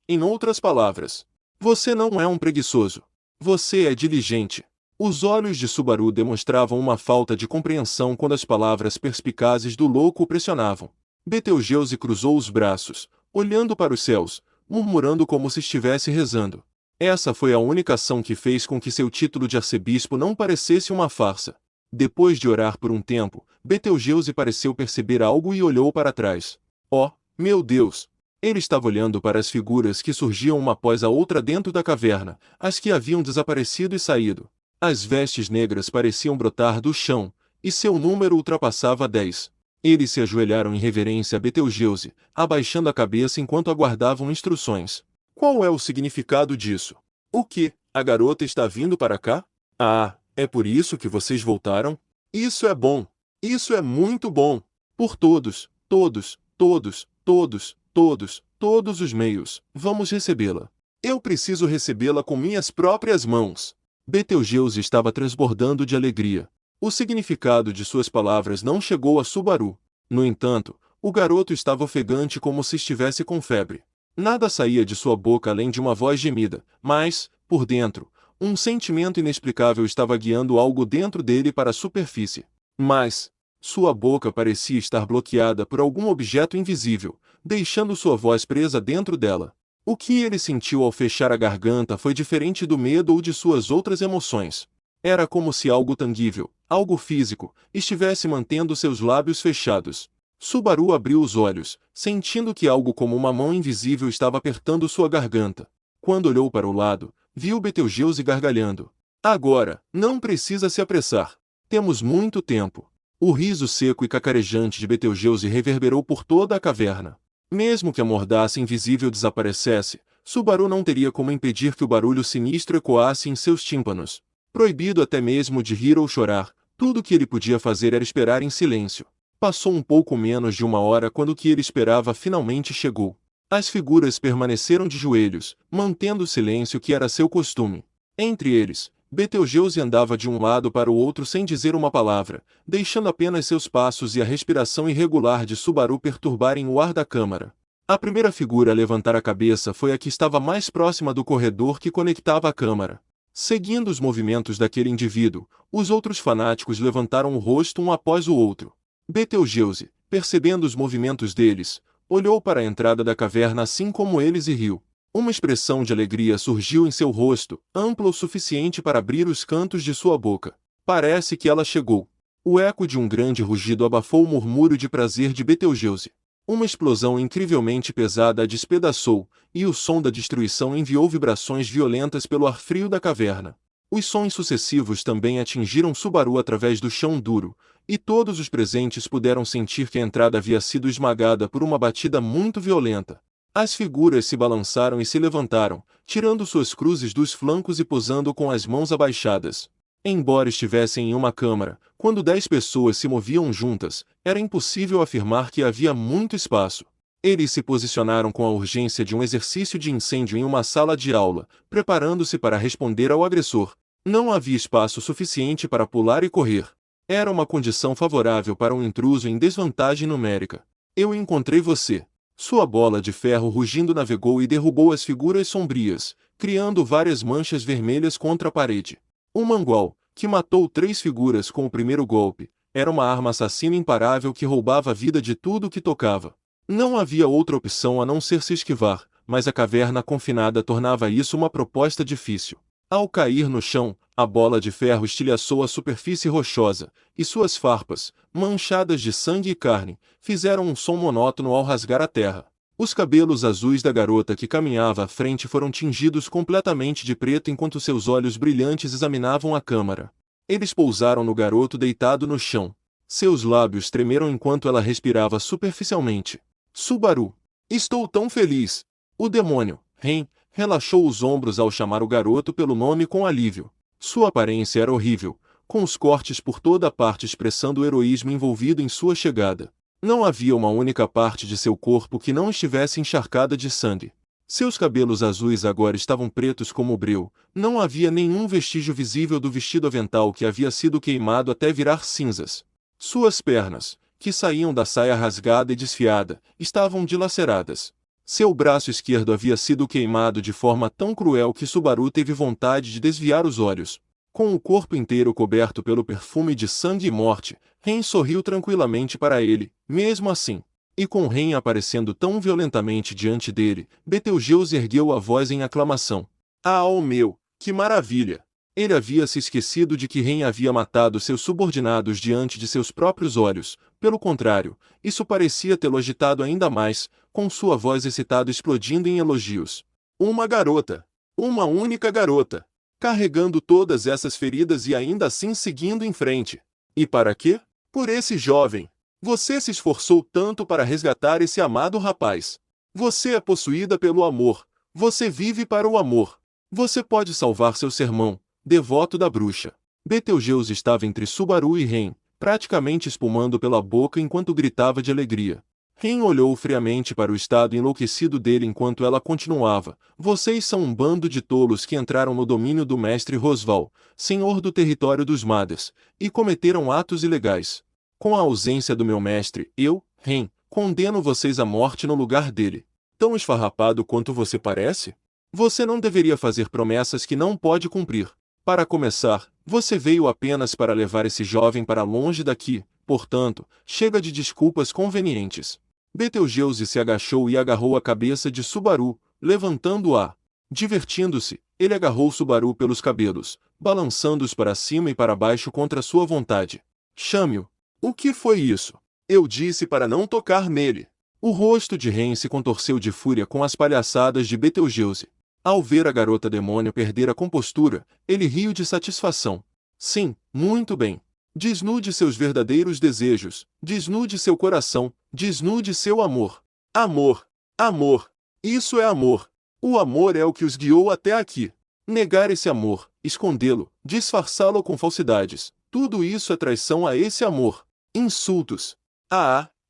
em outras palavras, você não é um preguiçoso. Você é diligente. Os olhos de Subaru demonstravam uma falta de compreensão quando as palavras perspicazes do louco o pressionavam. Betelgeuse cruzou os braços, olhando para os céus, murmurando como se estivesse rezando. Essa foi a única ação que fez com que seu título de arcebispo não parecesse uma farsa. Depois de orar por um tempo, Betelgeuse pareceu perceber algo e olhou para trás. Oh, meu Deus! Ele estava olhando para as figuras que surgiam uma após a outra dentro da caverna, as que haviam desaparecido e saído. As vestes negras pareciam brotar do chão, e seu número ultrapassava 10. Eles se ajoelharam em reverência a Betelgeuse, abaixando a cabeça enquanto aguardavam instruções. Qual é o significado disso? O que? A garota está vindo para cá? Ah, é por isso que vocês voltaram? Isso é bom! Isso é muito bom! Por todos, todos, todos, todos, todos, todos os meios, vamos recebê-la. Eu preciso recebê-la com minhas próprias mãos. Betelgeuse estava transbordando de alegria. O significado de suas palavras não chegou a Subaru. No entanto, o garoto estava ofegante como se estivesse com febre. Nada saía de sua boca além de uma voz gemida, mas, por dentro, um sentimento inexplicável estava guiando algo dentro dele para a superfície. Mas, sua boca parecia estar bloqueada por algum objeto invisível, deixando sua voz presa dentro dela. O que ele sentiu ao fechar a garganta foi diferente do medo ou de suas outras emoções. Era como se algo tangível, algo físico, estivesse mantendo seus lábios fechados. Subaru abriu os olhos, sentindo que algo como uma mão invisível estava apertando sua garganta. Quando olhou para o lado, viu Betelgeuse gargalhando. Agora, não precisa se apressar. Temos muito tempo. O riso seco e cacarejante de Betelgeuse reverberou por toda a caverna. Mesmo que a mordaça invisível desaparecesse, Subaru não teria como impedir que o barulho sinistro ecoasse em seus tímpanos. Proibido até mesmo de rir ou chorar, tudo o que ele podia fazer era esperar em silêncio. Passou um pouco menos de uma hora quando o que ele esperava finalmente chegou. As figuras permaneceram de joelhos, mantendo o silêncio que era seu costume. Entre eles, Betelgeuse andava de um lado para o outro sem dizer uma palavra, deixando apenas seus passos e a respiração irregular de Subaru perturbarem o ar da câmara. A primeira figura a levantar a cabeça foi a que estava mais próxima do corredor que conectava a câmara. Seguindo os movimentos daquele indivíduo, os outros fanáticos levantaram o rosto um após o outro. Betelgeuse, percebendo os movimentos deles, olhou para a entrada da caverna assim como eles e riu. Uma expressão de alegria surgiu em seu rosto, ampla o suficiente para abrir os cantos de sua boca. Parece que ela chegou. O eco de um grande rugido abafou o murmúrio de prazer de Betelgeuse. Uma explosão incrivelmente pesada a despedaçou, e o som da destruição enviou vibrações violentas pelo ar frio da caverna. Os sons sucessivos também atingiram Subaru através do chão duro, e todos os presentes puderam sentir que a entrada havia sido esmagada por uma batida muito violenta. As figuras se balançaram e se levantaram, tirando suas cruzes dos flancos e posando com as mãos abaixadas. Embora estivessem em uma câmara, quando 10 pessoas se moviam juntas, era impossível afirmar que havia muito espaço. Eles se posicionaram com a urgência de um exercício de incêndio em uma sala de aula, preparando-se para responder ao agressor. Não havia espaço suficiente para pular e correr. Era uma condição favorável para um intruso em desvantagem numérica. Eu encontrei você. Sua bola de ferro rugindo navegou e derrubou as figuras sombrias, criando várias manchas vermelhas contra a parede. Um mangual, que matou 3 figuras com o primeiro golpe, era uma arma assassina imparável que roubava a vida de tudo que tocava. Não havia outra opção a não ser se esquivar, mas a caverna confinada tornava isso uma proposta difícil. Ao cair no chão, a bola de ferro estilhaçou a superfície rochosa, e suas farpas, manchadas de sangue e carne, fizeram um som monótono ao rasgar a terra. Os cabelos azuis da garota que caminhava à frente foram tingidos completamente de preto enquanto seus olhos brilhantes examinavam a câmara. Eles pousaram no garoto deitado no chão. Seus lábios tremeram enquanto ela respirava superficialmente. Subaru. Estou tão feliz. O demônio, Ren, relaxou os ombros ao chamar o garoto pelo nome com alívio. Sua aparência era horrível, com os cortes por toda a parte expressando o heroísmo envolvido em sua chegada. Não havia uma única parte de seu corpo que não estivesse encharcada de sangue. Seus cabelos azuis agora estavam pretos como o breu, não havia nenhum vestígio visível do vestido avental que havia sido queimado até virar cinzas. Suas pernas, que saíam da saia rasgada e desfiada, estavam dilaceradas. Seu braço esquerdo havia sido queimado de forma tão cruel que Subaru teve vontade de desviar os olhos. Com o corpo inteiro coberto pelo perfume de sangue e morte, Ren sorriu tranquilamente para ele, mesmo assim. E com Ren aparecendo tão violentamente diante dele, Betelgeuse ergueu a voz em aclamação. Ah, oh meu, que maravilha! Ele havia se esquecido de que Ren havia matado seus subordinados diante de seus próprios olhos. Pelo contrário, isso parecia tê-lo agitado ainda mais, com sua voz excitada explodindo em elogios. Uma garota! Uma única garota! Carregando todas essas feridas e ainda assim seguindo em frente. E para quê? Por esse jovem. Você se esforçou tanto para resgatar esse amado rapaz. Você é possuída pelo amor. Você vive para o amor. Você pode salvar seu sermão, devoto da bruxa. Betelgeuse estava entre Subaru e Ren, praticamente espumando pela boca enquanto gritava de alegria. Ren olhou friamente para o estado enlouquecido dele enquanto ela continuava. Vocês são um bando de tolos que entraram no domínio do mestre Rosval, senhor do território dos Madas, e cometeram atos ilegais. Com a ausência do meu mestre, eu, Ren, condeno vocês à morte no lugar dele. Tão esfarrapado quanto você parece? Você não deveria fazer promessas que não pode cumprir. Para começar, você veio apenas para levar esse jovem para longe daqui, portanto, chega de desculpas convenientes. Betelgeuse se agachou e agarrou a cabeça de Subaru, levantando-a. Divertindo-se, ele agarrou Subaru pelos cabelos, balançando-os para cima e para baixo contra sua vontade. Chame-o. O que foi isso? Eu disse para não tocar nele. O rosto de Ren se contorceu de fúria com as palhaçadas de Betelgeuse. Ao ver a garota demônio perder a compostura, ele riu de satisfação. Sim, muito bem. Desnude seus verdadeiros desejos, desnude seu coração, desnude seu amor. Amor! Amor! Isso é amor! O amor é o que os guiou até aqui. Negar esse amor, escondê-lo, disfarçá-lo com falsidades, tudo isso é traição a esse amor. Insultos.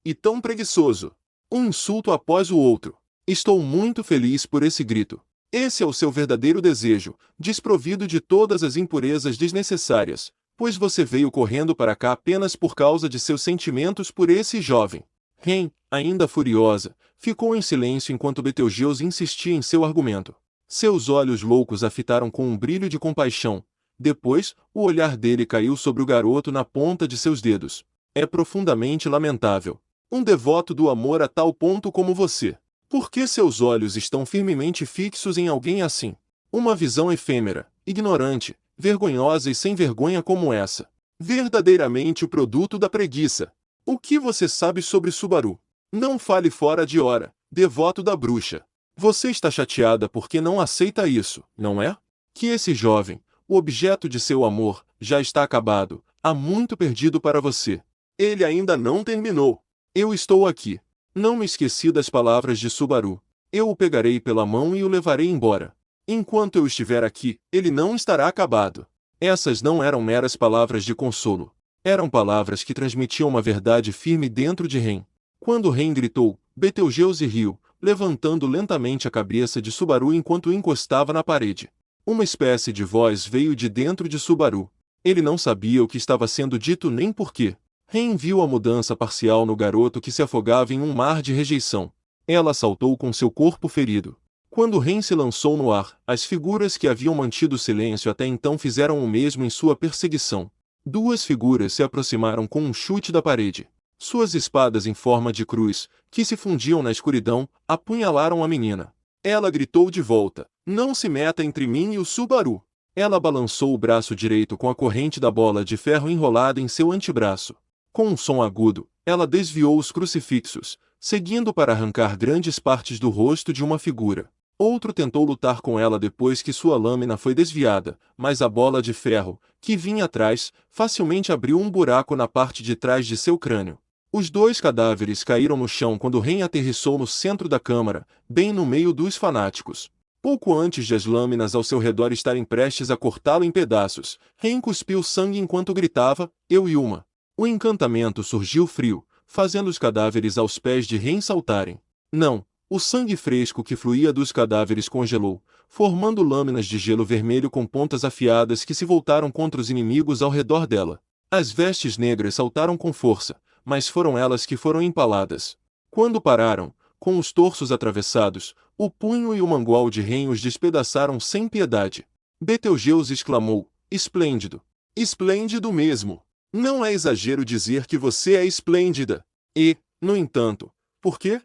E tão preguiçoso. Um insulto após o outro. Estou muito feliz por esse grito. Esse é o seu verdadeiro desejo, desprovido de todas as impurezas desnecessárias, pois você veio correndo para cá apenas por causa de seus sentimentos por esse jovem. Ren, ainda furiosa, ficou em silêncio enquanto Betelgeuse insistia em seu argumento. Seus olhos loucos a fitaram com um brilho de compaixão. Depois, o olhar dele caiu sobre o garoto na ponta de seus dedos. É profundamente lamentável. Um devoto do amor a tal ponto como você. Por que seus olhos estão firmemente fixos em alguém assim? Uma visão efêmera, ignorante, vergonhosa e sem vergonha como essa. Verdadeiramente o produto da preguiça. O que você sabe sobre Subaru? Não fale fora de hora, devoto da bruxa. Você está chateada porque não aceita isso, não é? Que esse jovem, o objeto de seu amor, já está acabado, há muito perdido para você. Ele ainda não terminou. Eu estou aqui. Não me esqueci das palavras de Subaru. Eu o pegarei pela mão e o levarei embora. Enquanto eu estiver aqui, ele não estará acabado. Essas não eram meras palavras de consolo. Eram palavras que transmitiam uma verdade firme dentro de Ren. Quando Ren gritou, Betelgeuse riu, levantando lentamente a cabeça de Subaru enquanto o encostava na parede. Uma espécie de voz veio de dentro de Subaru. Ele não sabia o que estava sendo dito nem por quê. Ren viu a mudança parcial no garoto que se afogava em um mar de rejeição. Ela saltou com seu corpo ferido. Quando Ren se lançou no ar, as figuras que haviam mantido silêncio até então fizeram o mesmo em sua perseguição. Duas figuras se aproximaram com um chute da parede. Suas espadas em forma de cruz, que se fundiam na escuridão, apunhalaram a menina. Ela gritou de volta, não se meta entre mim e o Subaru. Ela balançou o braço direito com a corrente da bola de ferro enrolada em seu antebraço. Com um som agudo, ela desviou os crucifixos, seguindo para arrancar grandes partes do rosto de uma figura. Outro tentou lutar com ela depois que sua lâmina foi desviada, mas a bola de ferro, que vinha atrás, facilmente abriu um buraco na parte de trás de seu crânio. Os dois cadáveres caíram no chão quando Ren aterrissou no centro da câmara, bem no meio dos fanáticos. Pouco antes de as lâminas ao seu redor estarem prestes a cortá-lo em pedaços, Ren cuspiu sangue enquanto gritava, eu e uma. O encantamento surgiu frio, fazendo os cadáveres aos pés de Ren saltarem. Não, o sangue fresco que fluía dos cadáveres congelou, formando lâminas de gelo vermelho com pontas afiadas que se voltaram contra os inimigos ao redor dela. As vestes negras saltaram com força, mas foram elas que foram empaladas. Quando pararam, com os torsos atravessados, o punho e o mangual de Ren os despedaçaram sem piedade. Betelgeuse exclamou, esplêndido. Esplêndido mesmo. Não é exagero dizer que você é esplêndida. E, no entanto, por quê?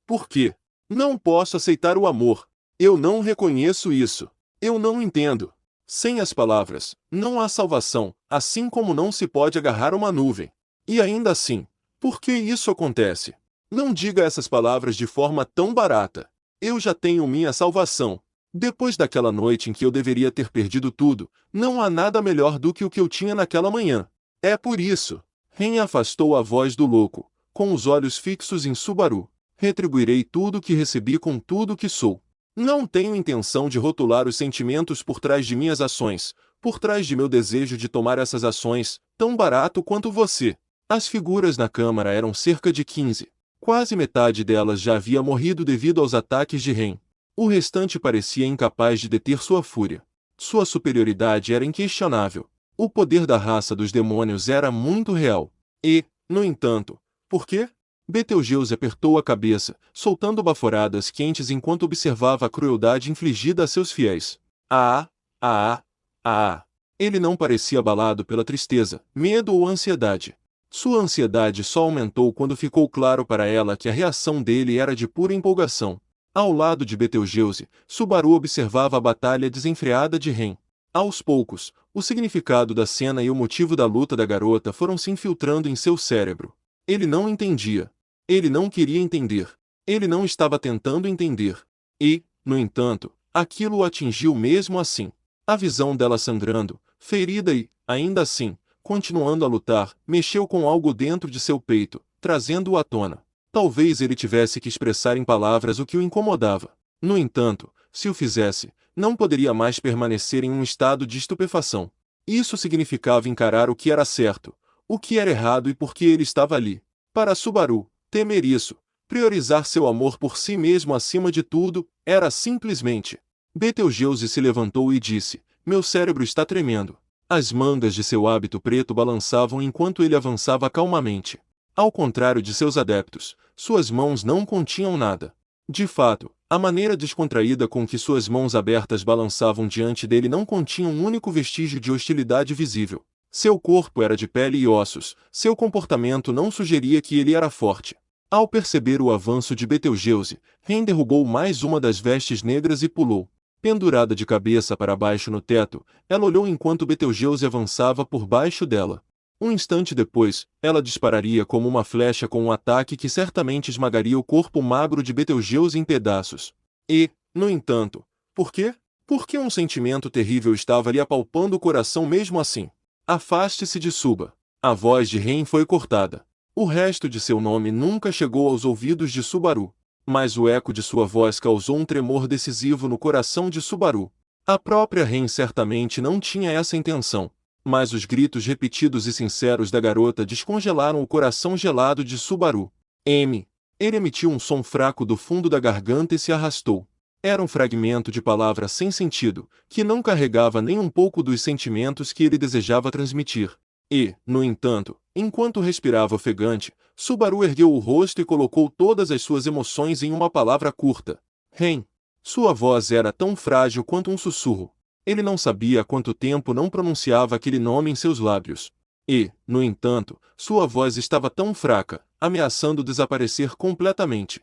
Por quê? Não posso aceitar o amor. Eu não reconheço isso. Eu não entendo. Sem as palavras, não há salvação, assim como não se pode agarrar uma nuvem. E ainda assim, por que isso acontece? Não diga essas palavras de forma tão barata. Eu já tenho minha salvação. Depois daquela noite em que eu deveria ter perdido tudo, não há nada melhor do que o que eu tinha naquela manhã. É por isso. Ren afastou a voz do louco, com os olhos fixos em Subaru. Retribuirei tudo que recebi com tudo que sou. Não tenho intenção de rotular os sentimentos por trás de minhas ações, por trás de meu desejo de tomar essas ações, tão barato quanto você. As figuras na câmara eram cerca de 15. Quase metade delas já havia morrido devido aos ataques de Ren. O restante parecia incapaz de deter sua fúria. Sua superioridade era inquestionável. O poder da raça dos demônios era muito real. E, no entanto, por quê? Betelgeuse apertou a cabeça, soltando baforadas quentes enquanto observava a crueldade infligida a seus fiéis. Ah, ah, ah. Ele não parecia abalado pela tristeza, medo ou ansiedade. Sua ansiedade só aumentou quando ficou claro para ela que a reação dele era de pura empolgação. Ao lado de Betelgeuse, Subaru observava a batalha desenfreada de Ren. Aos poucos, o significado da cena e o motivo da luta da garota foram se infiltrando em seu cérebro. Ele não entendia. Ele não queria entender. Ele não estava tentando entender. E, no entanto, aquilo o atingiu mesmo assim. A visão dela sangrando, ferida e, ainda assim, continuando a lutar, mexeu com algo dentro de seu peito, trazendo-o à tona. Talvez ele tivesse que expressar em palavras o que o incomodava. No entanto, se o fizesse, não poderia mais permanecer em um estado de estupefação. Isso significava encarar o que era certo, o que era errado e por que ele estava ali. Para Subaru, temer isso, priorizar seu amor por si mesmo acima de tudo, era simplesmente. Betelgeuse se levantou e disse: meu cérebro está tremendo. As mangas de seu hábito preto balançavam enquanto ele avançava calmamente. Ao contrário de seus adeptos, suas mãos não continham nada. De fato, a maneira descontraída com que suas mãos abertas balançavam diante dele não continha um único vestígio de hostilidade visível. Seu corpo era de pele e ossos, seu comportamento não sugeria que ele era forte. Ao perceber o avanço de Betelgeuse, Ren derrubou mais uma das vestes negras e pulou. Pendurada de cabeça para baixo no teto, ela olhou enquanto Betelgeuse avançava por baixo dela. Um instante depois, ela dispararia como uma flecha com um ataque que certamente esmagaria o corpo magro de Betelgeuse em pedaços. E, no entanto, por quê? Porque um sentimento terrível estava lhe apalpando o coração mesmo assim. Afaste-se de Suba. A voz de Ren foi cortada. O resto de seu nome nunca chegou aos ouvidos de Subaru. Mas o eco de sua voz causou um tremor decisivo no coração de Subaru. A própria Ren certamente não tinha essa intenção. Mas os gritos repetidos e sinceros da garota descongelaram o coração gelado de Subaru. M. Ele emitiu um som fraco do fundo da garganta e se arrastou. Era um fragmento de palavra sem sentido, que não carregava nem um pouco dos sentimentos que ele desejava transmitir. E, no entanto, enquanto respirava ofegante, Subaru ergueu o rosto e colocou todas as suas emoções em uma palavra curta. Ren. Sua voz era tão frágil quanto um sussurro. Ele não sabia há quanto tempo não pronunciava aquele nome em seus lábios. E, no entanto, sua voz estava tão fraca, ameaçando desaparecer completamente.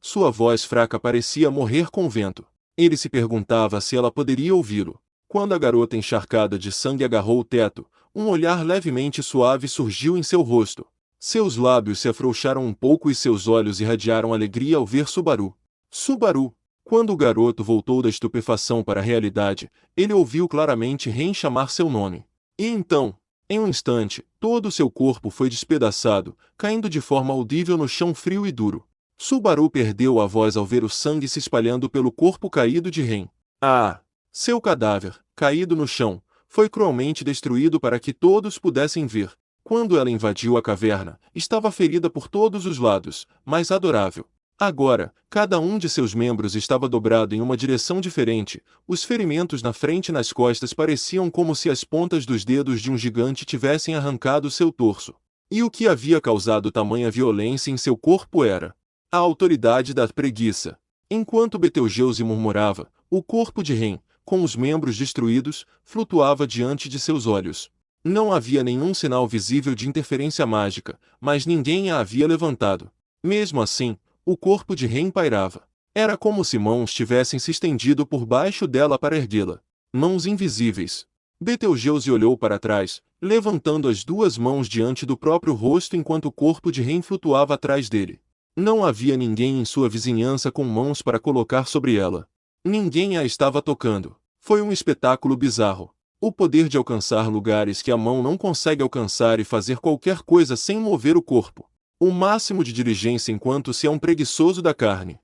Sua voz fraca parecia morrer com o vento. Ele se perguntava se ela poderia ouvi-lo. Quando a garota encharcada de sangue agarrou o teto, um olhar levemente suave surgiu em seu rosto. Seus lábios se afrouxaram um pouco e seus olhos irradiaram alegria ao ver Subaru. Subaru! Quando o garoto voltou da estupefação para a realidade, ele ouviu claramente Ren chamar seu nome. E então, em um instante, todo seu corpo foi despedaçado, caindo de forma audível no chão frio e duro. Subaru perdeu a voz ao ver o sangue se espalhando pelo corpo caído de Ren. Seu cadáver, caído no chão, foi cruelmente destruído para que todos pudessem ver. Quando ela invadiu a caverna, estava ferida por todos os lados, mas adorável. Agora, cada um de seus membros estava dobrado em uma direção diferente, os ferimentos na frente e nas costas pareciam como se as pontas dos dedos de um gigante tivessem arrancado seu torso. E o que havia causado tamanha violência em seu corpo era a autoridade da preguiça. Enquanto Betelgeuse murmurava, o corpo de Ren, com os membros destruídos, flutuava diante de seus olhos. Não havia nenhum sinal visível de interferência mágica, mas ninguém a havia levantado. Mesmo assim, o corpo de Ren pairava. Era como se mãos tivessem se estendido por baixo dela para erguê-la. Mãos invisíveis. Betelgeuse olhou para trás, levantando as duas mãos diante do próprio rosto enquanto o corpo de Ren flutuava atrás dele. Não havia ninguém em sua vizinhança com mãos para colocar sobre ela. Ninguém a estava tocando. Foi um espetáculo bizarro. O poder de alcançar lugares que a mão não consegue alcançar e fazer qualquer coisa sem mover o corpo. O máximo de diligência enquanto se é um preguiçoso da carne.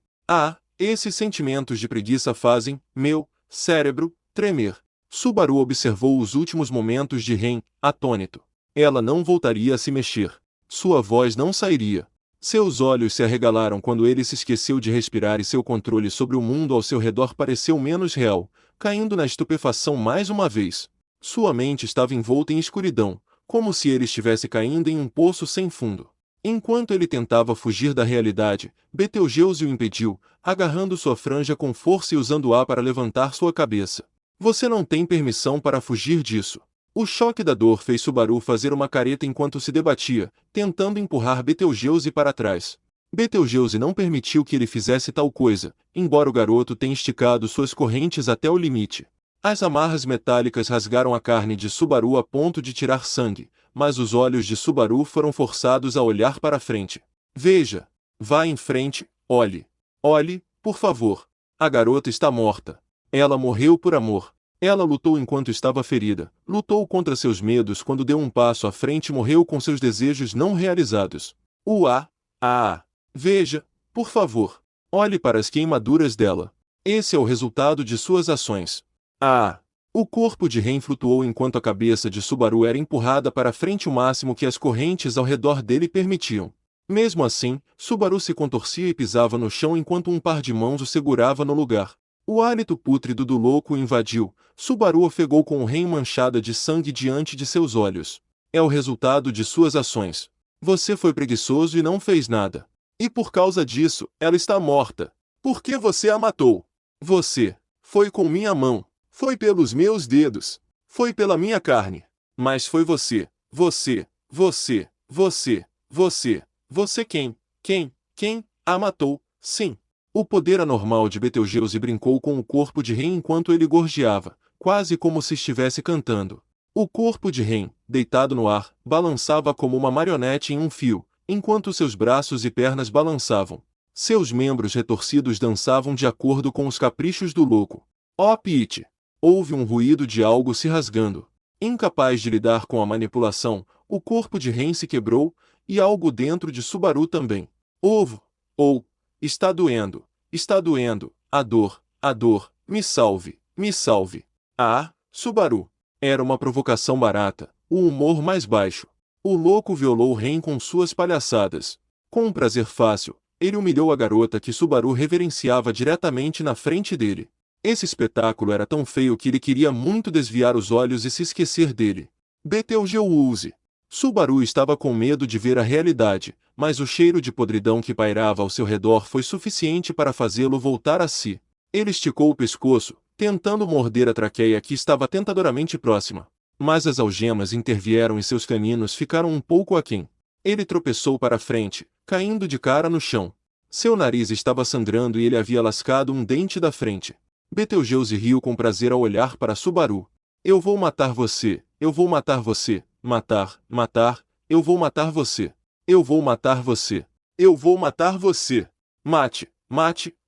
Esses sentimentos de preguiça fazem meu cérebro tremer. Subaru observou os últimos momentos de Ren, atônito. Ela não voltaria a se mexer. Sua voz não sairia. Seus olhos se arregalaram quando ele se esqueceu de respirar e seu controle sobre o mundo ao seu redor pareceu menos real, caindo na estupefação mais uma vez. Sua mente estava envolta em escuridão, como se ele estivesse caindo em um poço sem fundo. Enquanto ele tentava fugir da realidade, Betelgeuse o impediu, agarrando sua franja com força e usando-a para levantar sua cabeça. Você não tem permissão para fugir disso. O choque da dor fez Subaru fazer uma careta enquanto se debatia, tentando empurrar Betelgeuse para trás. Betelgeuse não permitiu que ele fizesse tal coisa, embora o garoto tenha esticado suas correntes até o limite. As amarras metálicas rasgaram a carne de Subaru a ponto de tirar sangue, mas os olhos de Subaru foram forçados a olhar para frente. Veja. Vá em frente, olhe. Olhe, por favor. A garota está morta. Ela morreu por amor. Ela lutou enquanto estava ferida, lutou contra seus medos quando deu um passo à frente e morreu com seus desejos não realizados. Veja, por favor. Olhe para as queimaduras dela. Esse é o resultado de suas ações. O corpo de Ren flutuou enquanto a cabeça de Subaru era empurrada para frente o máximo que as correntes ao redor dele permitiam. Mesmo assim, Subaru se contorcia e pisava no chão enquanto um par de mãos o segurava no lugar. O hálito pútrido do louco o invadiu. Subaru ofegou com o Ren manchada de sangue diante de seus olhos. É o resultado de suas ações. Você foi preguiçoso e não fez nada. E por causa disso, ela está morta. Por que você a matou? Você. Foi com minha mão. Foi pelos meus dedos. Foi pela minha carne. Mas foi você. Você quem a matou, sim. O poder anormal de Betelgeuse brincou com o corpo de Ren enquanto ele gorjeava, quase como se estivesse cantando. O corpo de Ren, deitado no ar, balançava como uma marionete em um fio, enquanto seus braços e pernas balançavam. Seus membros retorcidos dançavam de acordo com os caprichos do louco. Pete! Houve um ruído de algo se rasgando. Incapaz de lidar com a manipulação, o corpo de Ren se quebrou, e algo dentro de Subaru também. Está doendo, a dor, me salve. Subaru. Era uma provocação barata, o humor mais baixo. O louco violou Ren com suas palhaçadas. Com um prazer fácil, ele humilhou a garota que Subaru reverenciava diretamente na frente dele. Esse espetáculo era tão feio que ele queria muito desviar os olhos e se esquecer dele. Betelgeuse. Subaru estava com medo de ver a realidade, mas o cheiro de podridão que pairava ao seu redor foi suficiente para fazê-lo voltar a si. Ele esticou o pescoço, tentando morder a traqueia que estava tentadoramente próxima. Mas as algemas intervieram e seus caninos ficaram um pouco aquém. Ele tropeçou para frente, caindo de cara no chão. Seu nariz estava sangrando e ele havia lascado um dente da frente. Betelgeuse riu com prazer ao olhar para Subaru. Eu vou matar você, eu vou matar você. Matar, eu vou matar você. Eu vou matar você. Eu vou matar você. Mate,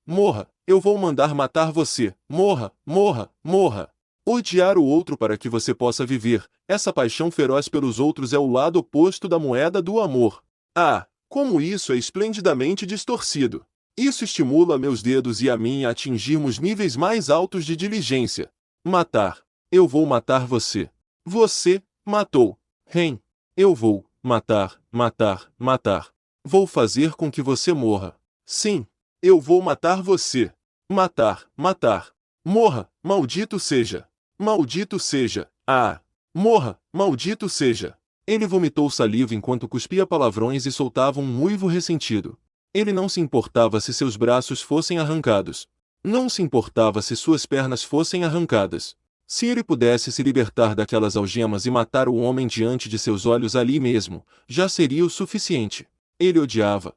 morra. Eu vou mandar matar você. Morra. Odiar o outro para que você possa viver. Essa paixão feroz pelos outros é o lado oposto da moeda do amor. Como isso é esplendidamente distorcido. Isso estimula meus dedos e a mim a atingirmos níveis mais altos de diligência. Matar. Eu vou matar você. Você matou. Ren. Eu vou matar. Vou fazer com que você morra. Sim. Eu vou matar você. Matar. Morra, maldito seja. Morra, maldito seja. Ele vomitou saliva enquanto cuspia palavrões e soltava um uivo ressentido. Ele não se importava se seus braços fossem arrancados. Não se importava se suas pernas fossem arrancadas. Se ele pudesse se libertar daquelas algemas e matar o homem diante de seus olhos ali mesmo, já seria o suficiente. Ele odiava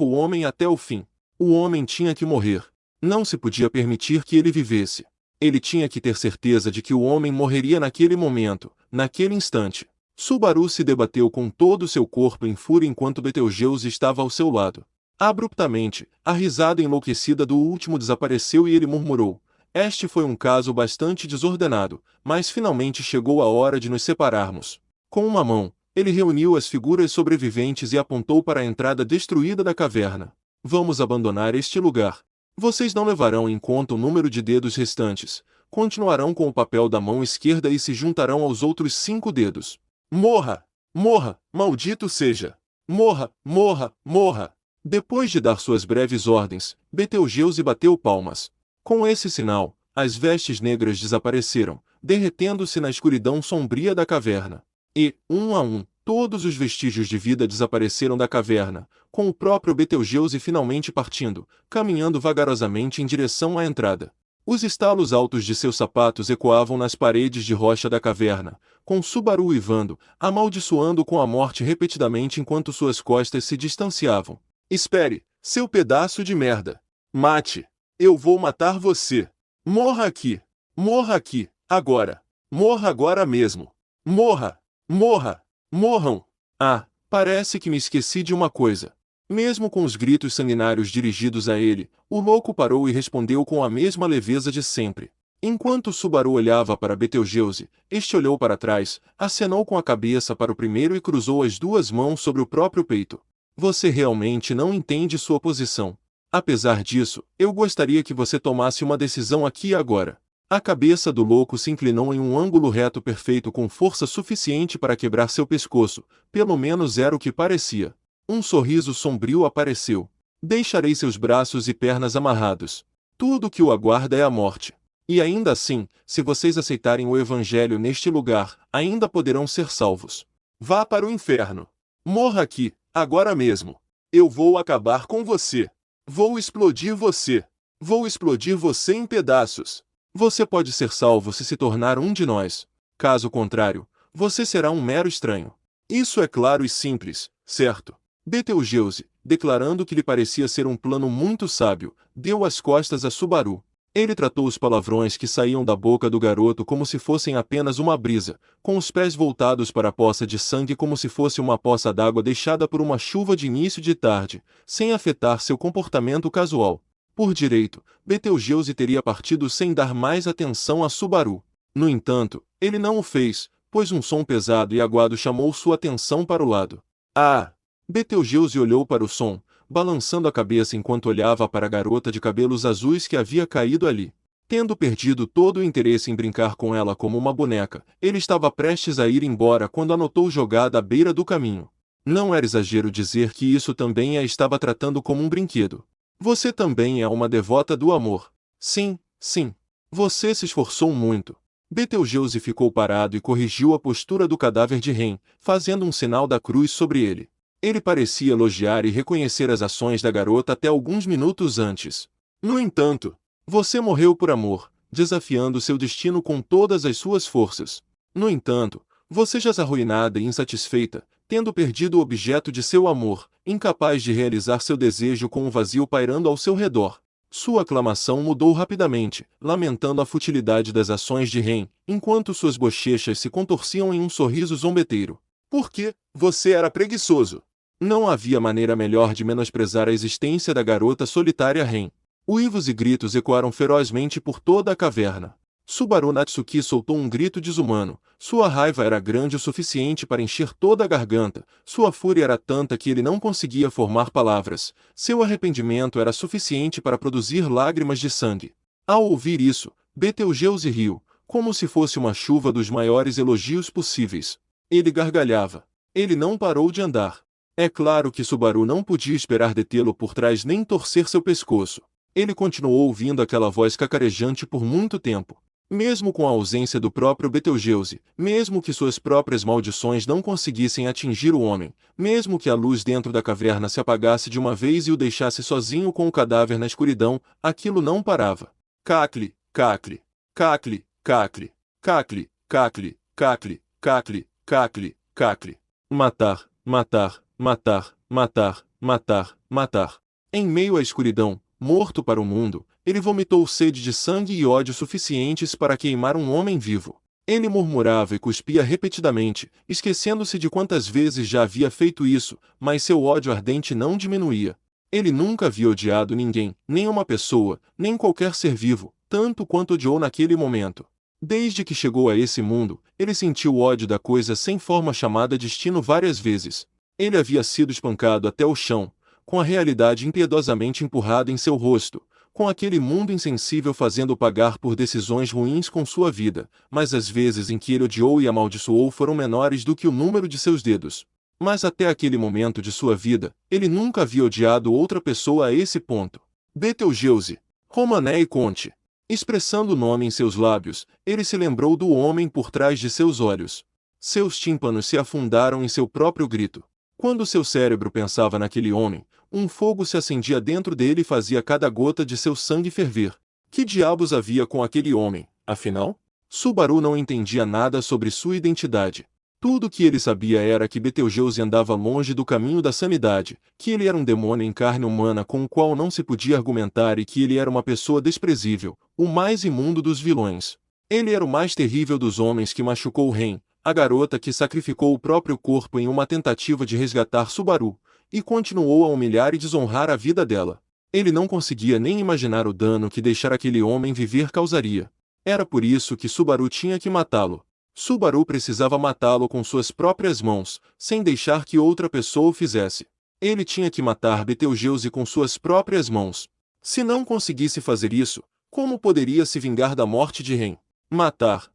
o homem até o fim. O homem tinha que morrer. Não se podia permitir que ele vivesse. Ele tinha que ter certeza de que o homem morreria naquele momento, naquele instante. Subaru se debateu com todo o seu corpo em fúria enquanto Betelgeuse estava ao seu lado. Abruptamente, a risada enlouquecida do último desapareceu e ele murmurou: Este foi um caso bastante desordenado, mas finalmente chegou a hora de nos separarmos. Com uma mão, ele reuniu as figuras sobreviventes e apontou para a entrada destruída da caverna. Vamos abandonar este lugar. Vocês não levarão em conta o número de dedos restantes. Continuarão com o papel da mão esquerda e se juntarão aos outros 5 dedos. Morra! Morra! Maldito seja! Morra! Morra! Morra! Depois de dar suas breves ordens, Betelgeuse bateu palmas. Com esse sinal, as vestes negras desapareceram, derretendo-se na escuridão sombria da caverna. E, um a um, todos os vestígios de vida desapareceram da caverna, com o próprio Betelgeuse finalmente partindo, caminhando vagarosamente em direção à entrada. Os estalos altos de seus sapatos ecoavam nas paredes de rocha da caverna, com Subaru uivando, amaldiçoando com a morte repetidamente enquanto suas costas se distanciavam. Espere, seu pedaço de merda! Mate! Eu vou matar você! Morra aqui! Morra aqui, agora! Morra agora mesmo! Morra! Morra! Morram! Ah, parece que me esqueci de uma coisa. Mesmo com os gritos sanguinários dirigidos a ele, o louco parou e respondeu com a mesma leveza de sempre. Enquanto Subaru olhava para Betelgeuse, este olhou para trás, acenou com a cabeça para o primeiro e cruzou as 2 mãos sobre o próprio peito. Você realmente não entende sua posição. Apesar disso, eu gostaria que você tomasse uma decisão aqui e agora. A cabeça do louco se inclinou em um ângulo reto perfeito com força suficiente para quebrar seu pescoço, pelo menos era o que parecia. Um sorriso sombrio apareceu. Deixarei seus braços e pernas amarrados. Tudo o que o aguarda é a morte. E ainda assim, se vocês aceitarem o evangelho neste lugar, ainda poderão ser salvos. Vá para o inferno. Morra aqui, agora mesmo. Eu vou acabar com você. Vou explodir você. Vou explodir você em pedaços. Você pode ser salvo se tornar um de nós. Caso contrário, você será um mero estranho. Isso é claro e simples, certo? Betelgeuse, declarando que lhe parecia ser um plano muito sábio, deu as costas a Subaru. Ele tratou os palavrões que saíam da boca do garoto como se fossem apenas uma brisa, com os pés voltados para a poça de sangue como se fosse uma poça d'água deixada por uma chuva de início de tarde, sem afetar seu comportamento casual. Por direito, Betelgeuse teria partido sem dar mais atenção a Subaru. No entanto, ele não o fez, pois um som pesado e agudo chamou sua atenção para o lado. Ah! Betelgeuse olhou para o som, balançando a cabeça enquanto olhava para a garota de cabelos azuis que havia caído ali. Tendo perdido todo o interesse em brincar com ela como uma boneca, ele estava prestes a ir embora quando a notou jogada à beira do caminho. Não era exagero dizer que isso também a estava tratando como um brinquedo. Você também é uma devota do amor. Sim, sim. Você se esforçou muito. Betelgeuse ficou parado e corrigiu a postura do cadáver de Ren, fazendo um sinal da cruz sobre ele. Ele parecia elogiar e reconhecer as ações da garota até alguns minutos antes. No entanto, você morreu por amor, desafiando seu destino com todas as suas forças. No entanto, você jaz arruinada e insatisfeita, tendo perdido o objeto de seu amor, incapaz de realizar seu desejo com um vazio pairando ao seu redor. Sua aclamação mudou rapidamente, lamentando a futilidade das ações de Ren, enquanto suas bochechas se contorciam em um sorriso zombeteiro. Porque você era preguiçoso. Não havia maneira melhor de menosprezar a existência da garota solitária Ren. Uivos e gritos ecoaram ferozmente por toda a caverna. Subaru Natsuki soltou um grito desumano. Sua raiva era grande o suficiente para encher toda a garganta. Sua fúria era tanta que ele não conseguia formar palavras. Seu arrependimento era suficiente para produzir lágrimas de sangue. Ao ouvir isso, Betelgeuse riu, como se fosse uma chuva dos maiores elogios possíveis. Ele gargalhava. Ele não parou de andar. É claro que Subaru não podia esperar detê-lo por trás nem torcer seu pescoço. Ele continuou ouvindo aquela voz cacarejante por muito tempo. Mesmo com a ausência do próprio Betelgeuse, mesmo que suas próprias maldições não conseguissem atingir o homem, mesmo que a luz dentro da caverna se apagasse de uma vez e o deixasse sozinho com o cadáver na escuridão, aquilo não parava. Cacle, cacle, cacle, cacle, cacle, cacle, cacle, cacle, cacle, cacle. Matar, matar, matar, matar, matar, matar. Em meio à escuridão, morto para o mundo, ele vomitou sede de sangue e ódio suficientes para queimar um homem vivo. Ele murmurava e cuspia repetidamente, esquecendo-se de quantas vezes já havia feito isso, mas seu ódio ardente não diminuía. Ele nunca havia odiado ninguém, nem uma pessoa, nem qualquer ser vivo, tanto quanto odiou naquele momento. Desde que chegou a esse mundo, ele sentiu ódio da coisa sem forma chamada destino várias vezes. Ele havia sido espancado até o chão, com a realidade impiedosamente empurrada em seu rosto, com aquele mundo insensível fazendo-o pagar por decisões ruins com sua vida, mas as vezes em que ele odiou e amaldiçoou foram menores do que o número de seus dedos. Mas até aquele momento de sua vida, ele nunca havia odiado outra pessoa a esse ponto. Betelgeuse, Romané e Conte. Expressando o nome em seus lábios, ele se lembrou do homem por trás de seus olhos. Seus tímpanos se afundaram em seu próprio grito. Quando seu cérebro pensava naquele homem, um fogo se acendia dentro dele e fazia cada gota de seu sangue ferver. Que diabos havia com aquele homem, afinal? Subaru não entendia nada sobre sua identidade. Tudo o que ele sabia era que Betelgeuse andava longe do caminho da sanidade, que ele era um demônio em carne humana com o qual não se podia argumentar e que ele era uma pessoa desprezível, o mais imundo dos vilões. Ele era o mais terrível dos homens que machucou Ren, a garota que sacrificou o próprio corpo em uma tentativa de resgatar Subaru, e continuou a humilhar e desonrar a vida dela. Ele não conseguia nem imaginar o dano que deixar aquele homem viver causaria. Era por isso que Subaru tinha que matá-lo. Subaru precisava matá-lo com suas próprias mãos, sem deixar que outra pessoa o fizesse. Ele tinha que matar Betelgeuse com suas próprias mãos. Se não conseguisse fazer isso, como poderia se vingar da morte de Ren? Matar,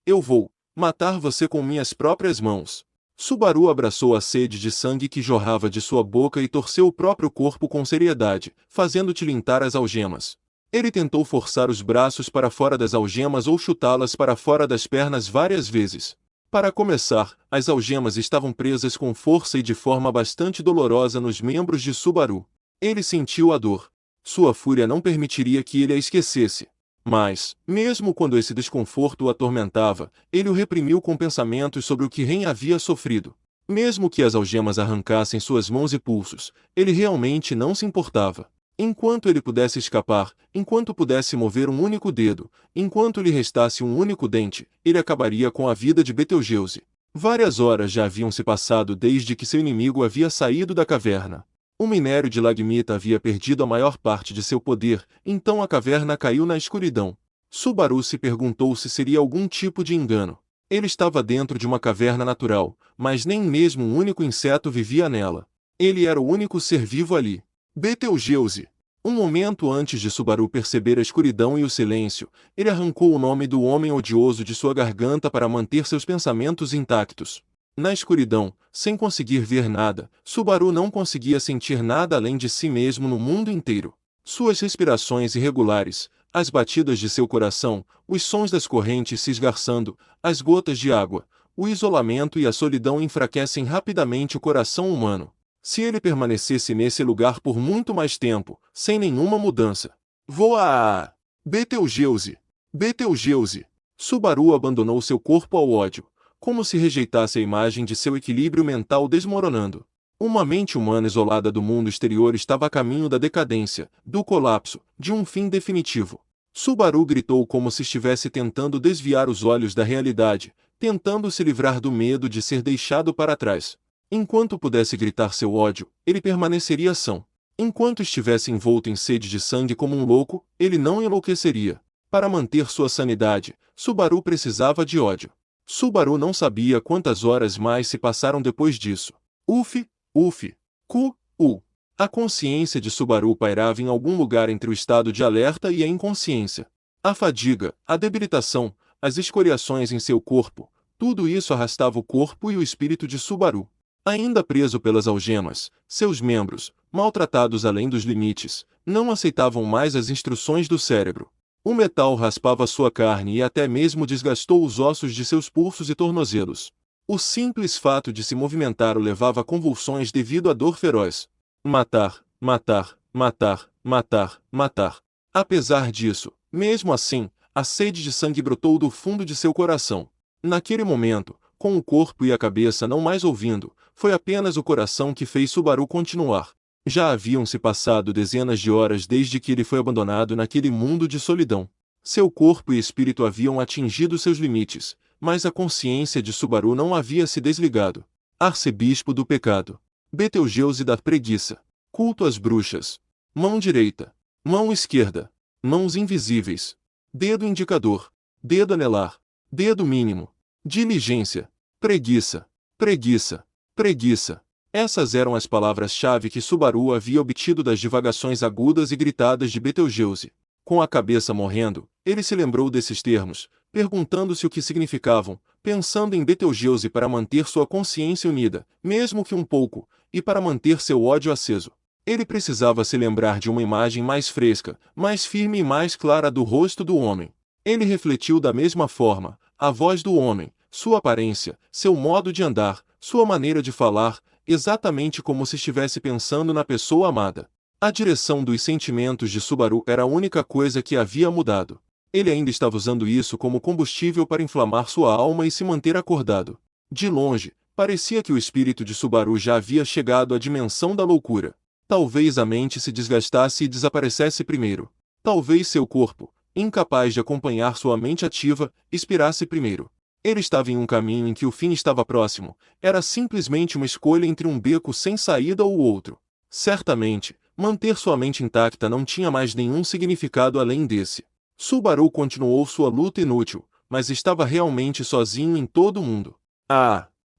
eu vou matar você com minhas próprias mãos. Subaru abraçou a sede de sangue que jorrava de sua boca e torceu o próprio corpo com seriedade, fazendo tilintar as algemas. Ele tentou forçar os braços para fora das algemas ou chutá-las para fora das pernas várias vezes. Para começar, as algemas estavam presas com força e de forma bastante dolorosa nos membros de Subaru. Ele sentiu a dor. Sua fúria não permitiria que ele a esquecesse. Mas, mesmo quando esse desconforto o atormentava, ele o reprimiu com pensamentos sobre o que Ren havia sofrido. Mesmo que as algemas arrancassem suas mãos e pulsos, ele realmente não se importava. Enquanto ele pudesse escapar, enquanto pudesse mover um único dedo, enquanto lhe restasse um único dente, ele acabaria com a vida de Betelgeuse. Várias horas já haviam se passado desde que seu inimigo havia saído da caverna. O minério de Lagmita havia perdido a maior parte de seu poder, então a caverna caiu na escuridão. Subaru se perguntou se seria algum tipo de engano. Ele estava dentro de uma caverna natural, mas nem mesmo um único inseto vivia nela. Ele era o único ser vivo ali. Betelgeuse. Um momento antes de Subaru perceber a escuridão e o silêncio, ele arrancou o nome do homem odioso de sua garganta para manter seus pensamentos intactos. Na escuridão, sem conseguir ver nada, Subaru não conseguia sentir nada além de si mesmo no mundo inteiro. Suas respirações irregulares, as batidas de seu coração, os sons das correntes se esgarçando, as gotas de água, o isolamento e a solidão enfraquecem rapidamente o coração humano. Se ele permanecesse nesse lugar por muito mais tempo, sem nenhuma mudança. Voa! Betelgeuse! Betelgeuse! Subaru abandonou seu corpo ao ódio, como se rejeitasse a imagem de seu equilíbrio mental desmoronando. Uma mente humana isolada do mundo exterior estava a caminho da decadência, do colapso, de um fim definitivo. Subaru gritou como se estivesse tentando desviar os olhos da realidade, tentando se livrar do medo de ser deixado para trás. Enquanto pudesse gritar seu ódio, ele permaneceria são. Enquanto estivesse envolto em sede de sangue como um louco, ele não enlouqueceria. Para manter sua sanidade, Subaru precisava de ódio. Subaru não sabia quantas horas mais se passaram depois disso. Uf, u. A consciência de Subaru pairava em algum lugar entre o estado de alerta e a inconsciência. A fadiga, a debilitação, as escoriações em seu corpo, tudo isso arrastava o corpo e o espírito de Subaru. Ainda preso pelas algemas, seus membros, maltratados além dos limites, não aceitavam mais as instruções do cérebro. O metal raspava sua carne e até mesmo desgastou os ossos de seus pulsos e tornozelos. O simples fato de se movimentar o levava a convulsões devido à dor feroz. Matar. Apesar disso, mesmo assim, a sede de sangue brotou do fundo de seu coração. Naquele momento, com o corpo e a cabeça não mais ouvindo, foi apenas o coração que fez Subaru continuar. Já haviam se passado dezenas de horas desde que ele foi abandonado naquele mundo de solidão. Seu corpo e espírito haviam atingido seus limites, mas a consciência de Subaru não havia se desligado. Arcebispo do pecado. Betelgeuse da preguiça. Culto às bruxas. Mão direita. Mão esquerda. Mãos invisíveis. Dedo indicador. Dedo anelar. Dedo mínimo. Diligência. Preguiça. Preguiça. Preguiça. Essas eram as palavras-chave que Subaru havia obtido das divagações agudas e gritadas de Betelgeuse. Com a cabeça morrendo, ele se lembrou desses termos, perguntando-se o que significavam, pensando em Betelgeuse para manter sua consciência unida, mesmo que um pouco, e para manter seu ódio aceso. Ele precisava se lembrar de uma imagem mais fresca, mais firme e mais clara do rosto do homem. Ele refletiu da mesma forma, a voz do homem, sua aparência, seu modo de andar, sua maneira de falar, exatamente como se estivesse pensando na pessoa amada. A direção dos sentimentos de Subaru era a única coisa que havia mudado. Ele ainda estava usando isso como combustível para inflamar sua alma e se manter acordado. De longe, parecia que o espírito de Subaru já havia chegado à dimensão da loucura. Talvez a mente se desgastasse e desaparecesse primeiro. Talvez seu corpo, incapaz de acompanhar sua mente ativa, expirasse primeiro. Ele estava em um caminho em que o fim estava próximo. Era simplesmente uma escolha entre um beco sem saída ou outro. Certamente, manter sua mente intacta não tinha mais nenhum significado além desse. Subaru continuou sua luta inútil, mas estava realmente sozinho em todo o mundo.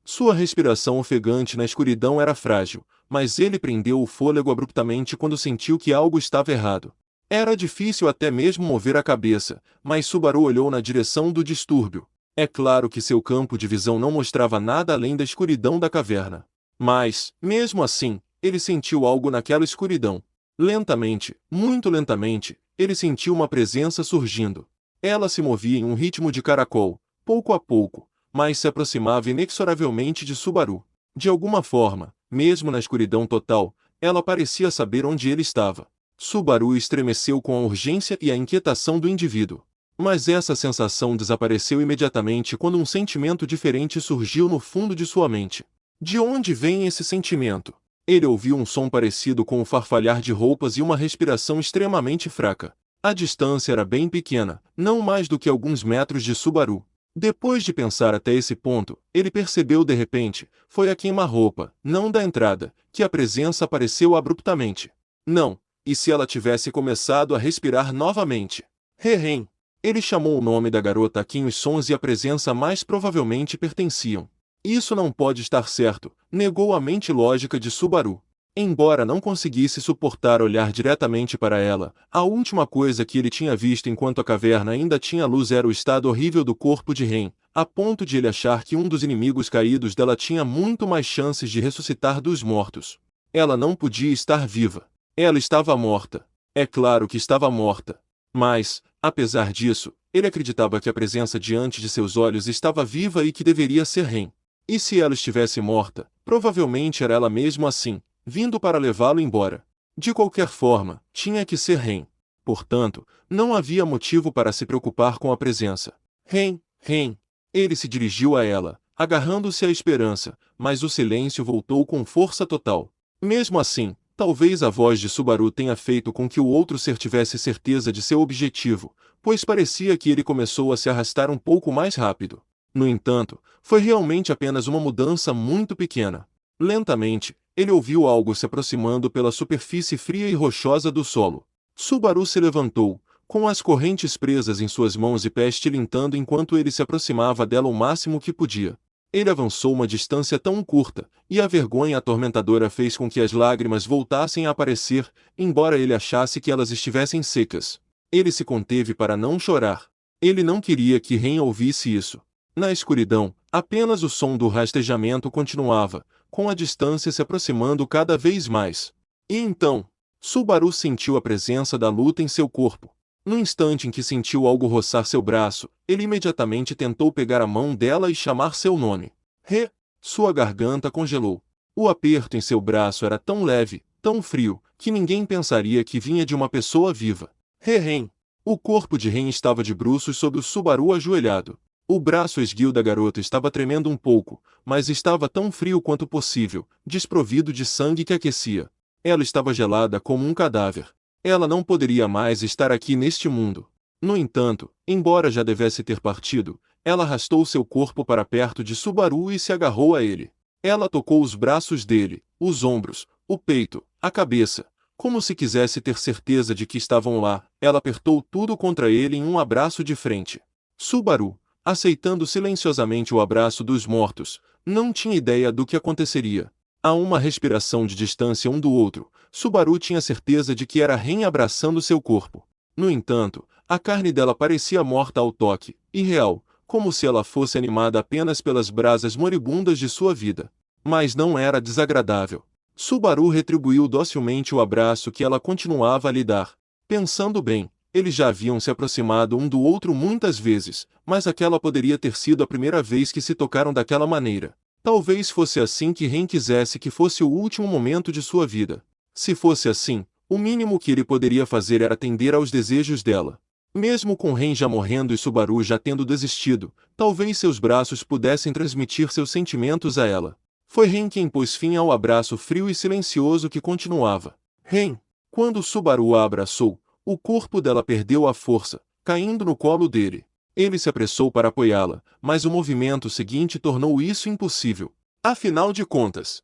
Sua respiração ofegante na escuridão era frágil, mas ele prendeu o fôlego abruptamente quando sentiu que algo estava errado. Era difícil até mesmo mover a cabeça, mas Subaru olhou na direção do distúrbio. É claro que seu campo de visão não mostrava nada além da escuridão da caverna. Mas, mesmo assim, ele sentiu algo naquela escuridão. Lentamente, muito lentamente, ele sentiu uma presença surgindo. Ela se movia em um ritmo de caracol, pouco a pouco, mas se aproximava inexoravelmente de Subaru. De alguma forma, mesmo na escuridão total, ela parecia saber onde ele estava. Subaru estremeceu com a urgência e a inquietação do indivíduo. Mas essa sensação desapareceu imediatamente quando um sentimento diferente surgiu no fundo de sua mente. De onde vem esse sentimento? Ele ouviu um som parecido com o farfalhar de roupas e uma respiração extremamente fraca. A distância era bem pequena, não mais do que alguns metros de Subaru. Depois de pensar até esse ponto, ele percebeu de repente, foi a queima-roupa, não da entrada, que a presença apareceu abruptamente. Não, e se ela tivesse começado a respirar novamente? Rerém. Ele chamou o nome da garota a quem os sons e a presença mais provavelmente pertenciam. Isso não pode estar certo, negou a mente lógica de Subaru. Embora não conseguisse suportar olhar diretamente para ela, a última coisa que ele tinha visto enquanto a caverna ainda tinha luz era o estado horrível do corpo de Ren, a ponto de ele achar que um dos inimigos caídos dela tinha muito mais chances de ressuscitar dos mortos. Ela não podia estar viva. Ela estava morta. É claro que estava morta. Mas, apesar disso, ele acreditava que a presença diante de seus olhos estava viva e que deveria ser Ren. E se ela estivesse morta, provavelmente era ela mesmo assim, vindo para levá-lo embora. De qualquer forma, tinha que ser Ren. Portanto, não havia motivo para se preocupar com a presença. Ren, Ren. Ele se dirigiu a ela, agarrando-se à esperança, mas o silêncio voltou com força total. Mesmo assim, talvez a voz de Subaru tenha feito com que o outro ser tivesse certeza de seu objetivo, pois parecia que ele começou a se arrastar um pouco mais rápido. No entanto, foi realmente apenas uma mudança muito pequena. Lentamente, ele ouviu algo se aproximando pela superfície fria e rochosa do solo. Subaru se levantou, com as correntes presas em suas mãos e pés tilintando enquanto ele se aproximava dela o máximo que podia. Ele avançou uma distância tão curta, e a vergonha atormentadora fez com que as lágrimas voltassem a aparecer, embora ele achasse que elas estivessem secas. Ele se conteve para não chorar. Ele não queria que Ren ouvisse isso. Na escuridão, apenas o som do rastejamento continuava, com a distância se aproximando cada vez mais. E então, Subaru sentiu a presença da luta em seu corpo. No instante em que sentiu algo roçar seu braço, ele imediatamente tentou pegar a mão dela e chamar seu nome. Re. Sua garganta congelou. O aperto em seu braço era tão leve, tão frio, que ninguém pensaria que vinha de uma pessoa viva. Ren. O corpo de Ren estava de bruços sobre o Subaru ajoelhado. O braço esguio da garota estava tremendo um pouco, mas estava tão frio quanto possível, desprovido de sangue que aquecia. Ela estava gelada como um cadáver. Ela não poderia mais estar aqui neste mundo. No entanto, embora já devesse ter partido, ela arrastou seu corpo para perto de Subaru e se agarrou a ele. Ela tocou os braços dele, os ombros, o peito, a cabeça. Como se quisesse ter certeza de que estavam lá, ela apertou tudo contra ele em um abraço de frente. Subaru, aceitando silenciosamente o abraço dos mortos, não tinha ideia do que aconteceria. A uma respiração de distância um do outro, Subaru tinha certeza de que era Ren abraçando seu corpo. No entanto, a carne dela parecia morta ao toque, irreal, como se ela fosse animada apenas pelas brasas moribundas de sua vida. Mas não era desagradável. Subaru retribuiu docilmente o abraço que ela continuava a lhe dar. Pensando bem, eles já haviam se aproximado um do outro muitas vezes, mas aquela poderia ter sido a primeira vez que se tocaram daquela maneira. Talvez fosse assim que Ren quisesse que fosse o último momento de sua vida. Se fosse assim, o mínimo que ele poderia fazer era atender aos desejos dela. Mesmo com Ren já morrendo e Subaru já tendo desistido, talvez seus braços pudessem transmitir seus sentimentos a ela. Foi Ren quem pôs fim ao abraço frio e silencioso que continuava. Ren. Quando Subaru a abraçou, o corpo dela perdeu a força, caindo no colo dele. Ele se apressou para apoiá-la, mas o movimento seguinte tornou isso impossível. Afinal de contas,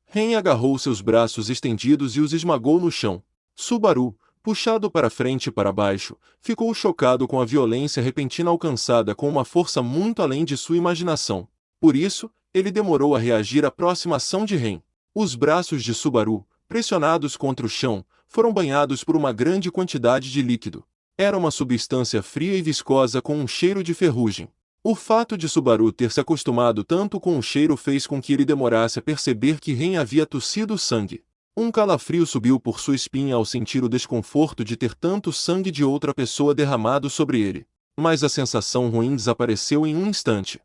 Ren agarrou seus braços estendidos e os esmagou no chão. Subaru, puxado para frente e para baixo, ficou chocado com a violência repentina alcançada com uma força muito além de sua imaginação. Por isso, ele demorou a reagir à próxima ação de Ren. Os braços de Subaru, pressionados contra o chão, foram banhados por uma grande quantidade de líquido. Era uma substância fria e viscosa com um cheiro de ferrugem. O fato de Subaru ter se acostumado tanto com o cheiro fez com que ele demorasse a perceber que Ren havia tossido sangue. Um calafrio subiu por sua espinha ao sentir o desconforto de ter tanto sangue de outra pessoa derramado sobre ele. Mas a sensação ruim desapareceu em um instante.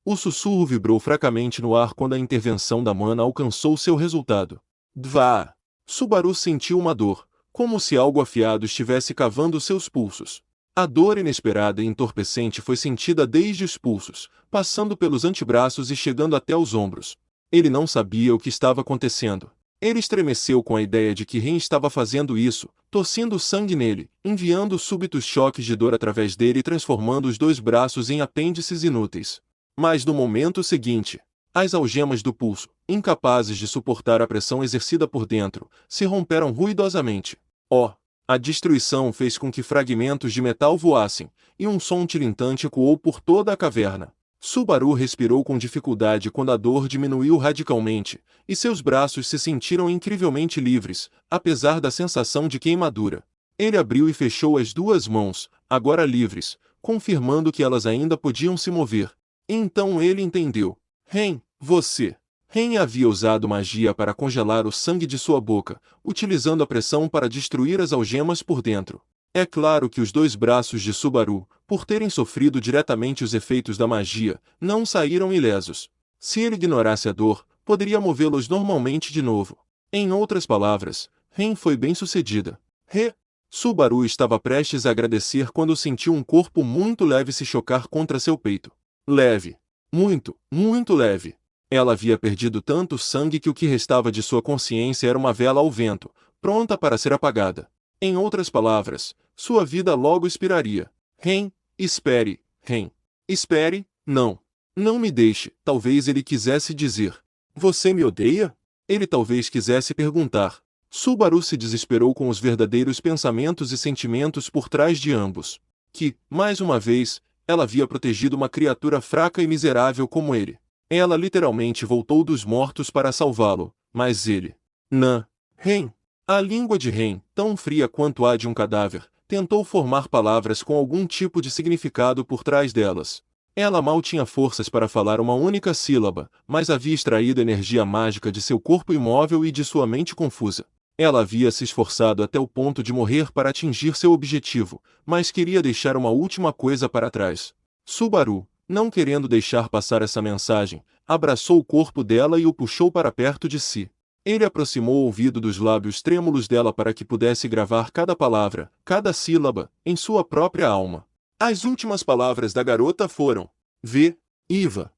O sussurro vibrou fracamente no ar quando a intervenção da mana alcançou seu resultado. Dva! Subaru sentiu uma dor, como se algo afiado estivesse cavando seus pulsos. A dor inesperada e entorpecente foi sentida desde os pulsos, passando pelos antebraços e chegando até os ombros. Ele não sabia o que estava acontecendo. Ele estremeceu com a ideia de que Ren estava fazendo isso, tossindo sangue nele, enviando súbitos choques de dor através dele e transformando os dois braços em apêndices inúteis. Mas no momento seguinte, as algemas do pulso, incapazes de suportar a pressão exercida por dentro, se romperam ruidosamente. A destruição fez com que fragmentos de metal voassem, e um som tilintante ecoou por toda a caverna. Subaru respirou com dificuldade quando a dor diminuiu radicalmente, e seus braços se sentiram incrivelmente livres, apesar da sensação de queimadura. Ele abriu e fechou as duas mãos, agora livres, confirmando que elas ainda podiam se mover. Então ele entendeu. Ren, você. Ren havia usado magia para congelar o sangue de sua boca, utilizando a pressão para destruir as algemas por dentro. É claro que os dois braços de Subaru, por terem sofrido diretamente os efeitos da magia, não saíram ilesos. Se ele ignorasse a dor, poderia movê-los normalmente de novo. Em outras palavras, Ren foi bem-sucedida. Subaru estava prestes a agradecer quando sentiu um corpo muito leve se chocar contra seu peito. Leve. Muito, muito leve. Ela havia perdido tanto sangue que o que restava de sua consciência era uma vela ao vento, pronta para ser apagada. Em outras palavras, sua vida logo expiraria. Ren, espere, Ren. Espere, não. Não me deixe, talvez ele quisesse dizer. Você me odeia? Ele talvez quisesse perguntar. Subaru se desesperou com os verdadeiros pensamentos e sentimentos por trás de ambos. Que, mais uma vez, ela havia protegido uma criatura fraca e miserável como ele. Ela literalmente voltou dos mortos para salvá-lo, mas ele... Ren. A língua de Ren, tão fria quanto a de um cadáver, tentou formar palavras com algum tipo de significado por trás delas. Ela mal tinha forças para falar uma única sílaba, mas havia extraído energia mágica de seu corpo imóvel e de sua mente confusa. Ela havia se esforçado até o ponto de morrer para atingir seu objetivo, mas queria deixar uma última coisa para trás. Subaru, não querendo deixar passar essa mensagem, abraçou o corpo dela e o puxou para perto de si. Ele aproximou o ouvido dos lábios trêmulos dela para que pudesse gravar cada palavra, cada sílaba, em sua própria alma. As últimas palavras da garota foram: Iva.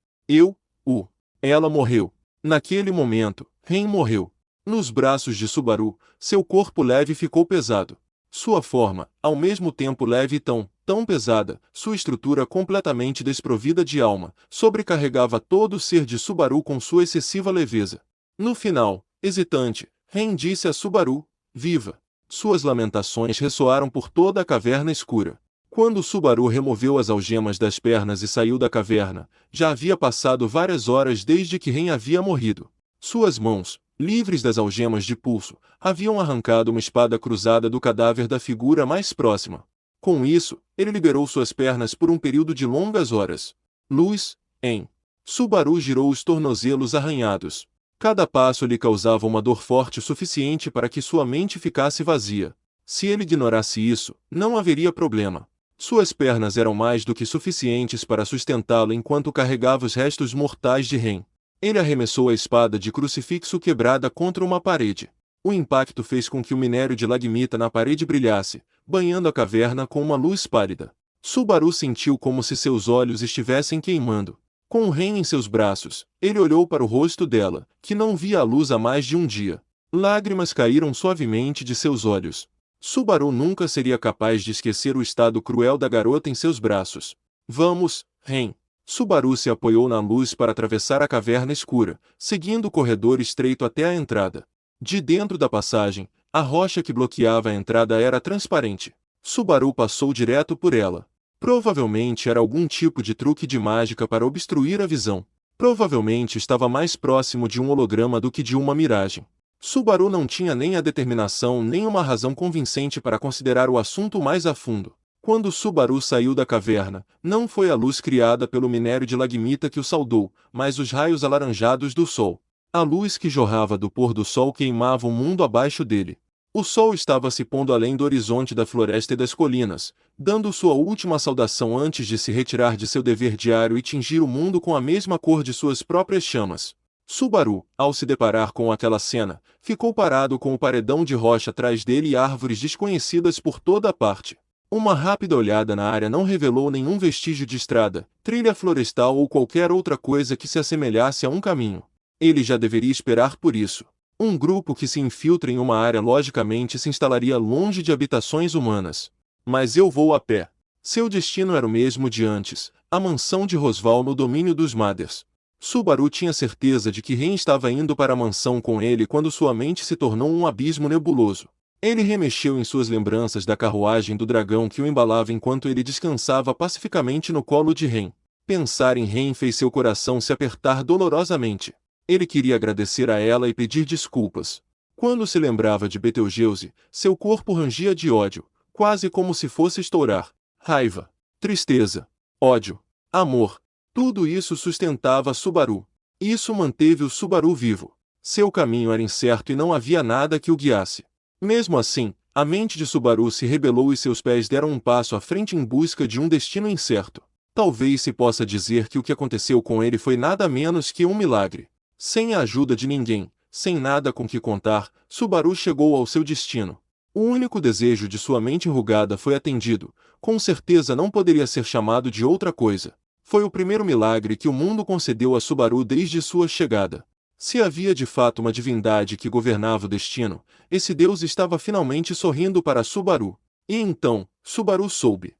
Ela morreu. Naquele momento, Ren morreu. Nos braços de Subaru, seu corpo leve ficou pesado. Sua forma, ao mesmo tempo leve e tão pesada, sua estrutura completamente desprovida de alma, sobrecarregava todo o ser de Subaru com sua excessiva leveza. No final, hesitante, Ren disse a Subaru, viva. Suas lamentações ressoaram por toda a caverna escura. Quando Subaru removeu as algemas das pernas e saiu da caverna, já havia passado várias horas desde que Ren havia morrido. Suas mãos, livres das algemas de pulso, haviam arrancado uma espada cruzada do cadáver da figura mais próxima. Com isso, ele liberou suas pernas por um período de longas horas. Luz, em. Subaru girou os tornozelos arranhados. Cada passo lhe causava uma dor forte o suficiente para que sua mente ficasse vazia. Se ele ignorasse isso, não haveria problema. Suas pernas eram mais do que suficientes para sustentá-lo enquanto carregava os restos mortais de Ren. Ele arremessou a espada de crucifixo quebrada contra uma parede. O impacto fez com que o minério de lagmita na parede brilhasse, banhando a caverna com uma luz pálida. Subaru sentiu como se seus olhos estivessem queimando. Com o Ren em seus braços, ele olhou para o rosto dela, que não via a luz há mais de um dia. Lágrimas caíram suavemente de seus olhos. Subaru nunca seria capaz de esquecer o estado cruel da garota em seus braços. Vamos, Ren. Subaru se apoiou na luz para atravessar a caverna escura, seguindo o corredor estreito até a entrada. De dentro da passagem, a rocha que bloqueava a entrada era transparente. Subaru passou direto por ela. Provavelmente era algum tipo de truque de mágica para obstruir a visão. Provavelmente estava mais próximo de um holograma do que de uma miragem. Subaru não tinha nem a determinação nem uma razão convincente para considerar o assunto mais a fundo. Quando Subaru saiu da caverna, não foi a luz criada pelo minério de lagmita que o saudou, mas os raios alaranjados do sol. A luz que jorrava do pôr do sol queimava o mundo abaixo dele. O sol estava se pondo além do horizonte da floresta e das colinas, dando sua última saudação antes de se retirar de seu dever diário e tingir o mundo com a mesma cor de suas próprias chamas. Subaru, ao se deparar com aquela cena, ficou parado com o paredão de rocha atrás dele e árvores desconhecidas por toda a parte. Uma rápida olhada na área não revelou nenhum vestígio de estrada, trilha florestal ou qualquer outra coisa que se assemelhasse a um caminho. Ele já deveria esperar por isso. Um grupo que se infiltra em uma área logicamente se instalaria longe de habitações humanas. Mas eu vou a pé. Seu destino era o mesmo de antes, a mansão de Rosval no domínio dos Mathers. Subaru tinha certeza de que Ren estava indo para a mansão com ele quando sua mente se tornou um abismo nebuloso. Ele remexeu em suas lembranças da carruagem do dragão que o embalava enquanto ele descansava pacificamente no colo de Ren. Pensar em Ren fez seu coração se apertar dolorosamente. Ele queria agradecer a ela e pedir desculpas. Quando se lembrava de Betelgeuse, seu corpo rangia de ódio, quase como se fosse estourar. Raiva, tristeza, ódio, amor. Tudo isso sustentava Subaru. Isso manteve o Subaru vivo. Seu caminho era incerto e não havia nada que o guiasse. Mesmo assim, a mente de Subaru se rebelou e seus pés deram um passo à frente em busca de um destino incerto. Talvez se possa dizer que o que aconteceu com ele foi nada menos que um milagre. Sem a ajuda de ninguém, sem nada com que contar, Subaru chegou ao seu destino. O único desejo de sua mente enrugada foi atendido, com certeza não poderia ser chamado de outra coisa. Foi o primeiro milagre que o mundo concedeu a Subaru desde sua chegada. Se havia de fato uma divindade que governava o destino, esse Deus estava finalmente sorrindo para Subaru. E então, Subaru soube.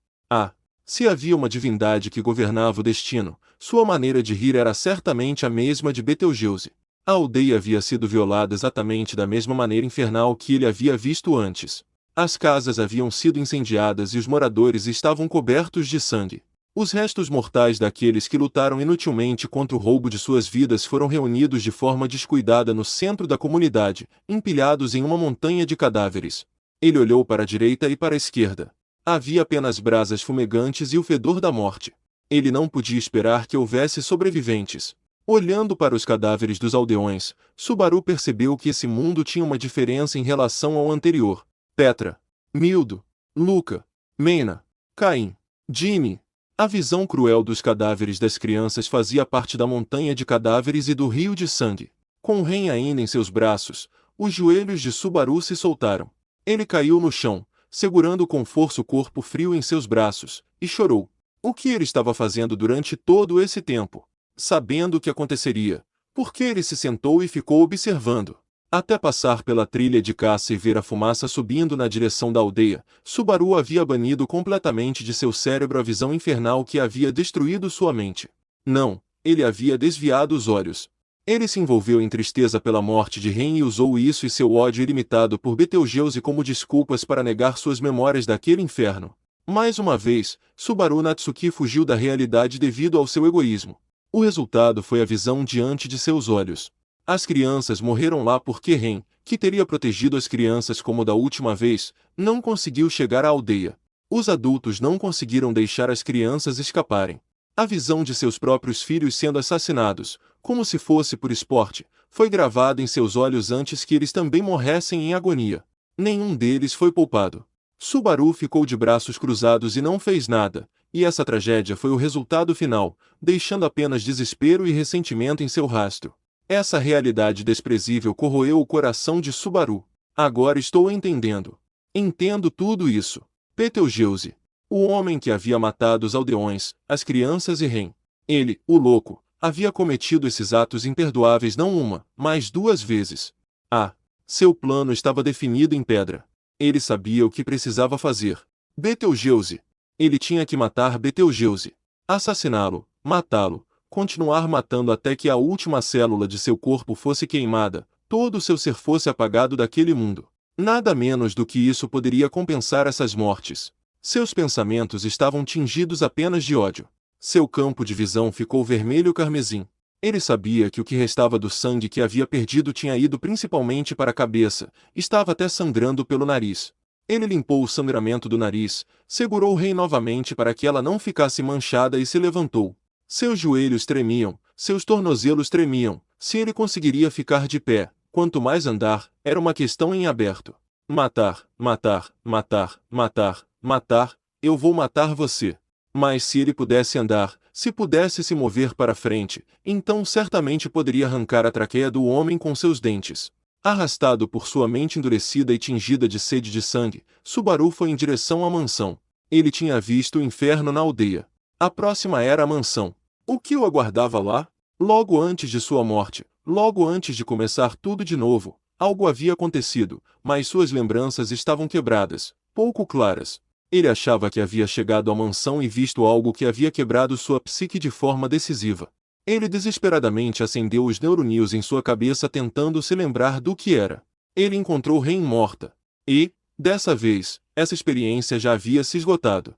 Se havia uma divindade que governava o destino, sua maneira de rir era certamente a mesma de Betelgeuse. A aldeia havia sido violada exatamente da mesma maneira infernal que ele havia visto antes. As casas haviam sido incendiadas e os moradores estavam cobertos de sangue. Os restos mortais daqueles que lutaram inutilmente contra o roubo de suas vidas foram reunidos de forma descuidada no centro da comunidade, empilhados em uma montanha de cadáveres. Ele olhou para a direita e para a esquerda. Havia apenas brasas fumegantes e o fedor da morte. Ele não podia esperar que houvesse sobreviventes. Olhando para os cadáveres dos aldeões, Subaru percebeu que esse mundo tinha uma diferença em relação ao anterior. Petra, Mildo, Luca, Mena, Caim, Jimmy. A visão cruel dos cadáveres das crianças fazia parte da montanha de cadáveres e do rio de sangue. Com Ren ainda em seus braços, os joelhos de Subaru se soltaram. Ele caiu no chão, segurando com força o corpo frio em seus braços, e chorou. O que ele estava fazendo durante todo esse tempo? Sabendo o que aconteceria, por que ele se sentou e ficou observando? Até passar pela trilha de caça e ver a fumaça subindo na direção da aldeia, Subaru havia banido completamente de seu cérebro a visão infernal que havia destruído sua mente. Não, ele havia desviado os olhos. Ele se envolveu em tristeza pela morte de Ren e usou isso e seu ódio ilimitado por Betelgeuse como desculpas para negar suas memórias daquele inferno. Mais uma vez, Subaru Natsuki fugiu da realidade devido ao seu egoísmo. O resultado foi a visão diante de seus olhos. As crianças morreram lá porque Ren, que teria protegido as crianças como da última vez, não conseguiu chegar à aldeia. Os adultos não conseguiram deixar as crianças escaparem. A visão de seus próprios filhos sendo assassinados, como se fosse por esporte, foi gravada em seus olhos antes que eles também morressem em agonia. Nenhum deles foi poupado. Subaru ficou de braços cruzados e não fez nada, e essa tragédia foi o resultado final, deixando apenas desespero e ressentimento em seu rastro. Essa realidade desprezível corroeu o coração de Subaru. Agora estou entendendo. Entendo tudo isso. Betelgeuse, o homem que havia matado os aldeões, as crianças e Ren. Ele, o louco, havia cometido esses atos imperdoáveis não uma, mas duas vezes. Ah, seu plano estava definido em pedra. Ele sabia o que precisava fazer. Betelgeuse. Ele tinha que matar Betelgeuse. Assassiná-lo, matá-lo, continuar matando até que a última célula de seu corpo fosse queimada, todo o seu ser fosse apagado daquele mundo. Nada menos do que isso poderia compensar essas mortes. Seus pensamentos estavam tingidos apenas de ódio. Seu campo de visão ficou vermelho-carmesim. Ele sabia que o que restava do sangue que havia perdido tinha ido principalmente para a cabeça, estava até sangrando pelo nariz. Ele limpou o sangramento do nariz, segurou Rei novamente para que ela não ficasse manchada e se levantou. Seus joelhos tremiam, seus tornozelos tremiam, se ele conseguiria ficar de pé, quanto mais andar, era uma questão em aberto. Matar, matar, matar, matar, matar, eu vou matar você. Mas se ele pudesse andar, se pudesse se mover para frente, então certamente poderia arrancar a traqueia do homem com seus dentes. Arrastado por sua mente endurecida e tingida de sede de sangue, Subaru foi em direção à mansão. Ele tinha visto o inferno na aldeia. A próxima era a mansão. O que o aguardava lá? Logo antes de sua morte, logo antes de começar tudo de novo, algo havia acontecido, mas suas lembranças estavam quebradas, pouco claras. Ele achava que havia chegado à mansão e visto algo que havia quebrado sua psique de forma decisiva. Ele desesperadamente acendeu os neurônios em sua cabeça tentando se lembrar do que era. Ele encontrou Ren morta. E, dessa vez, essa experiência já havia se esgotado.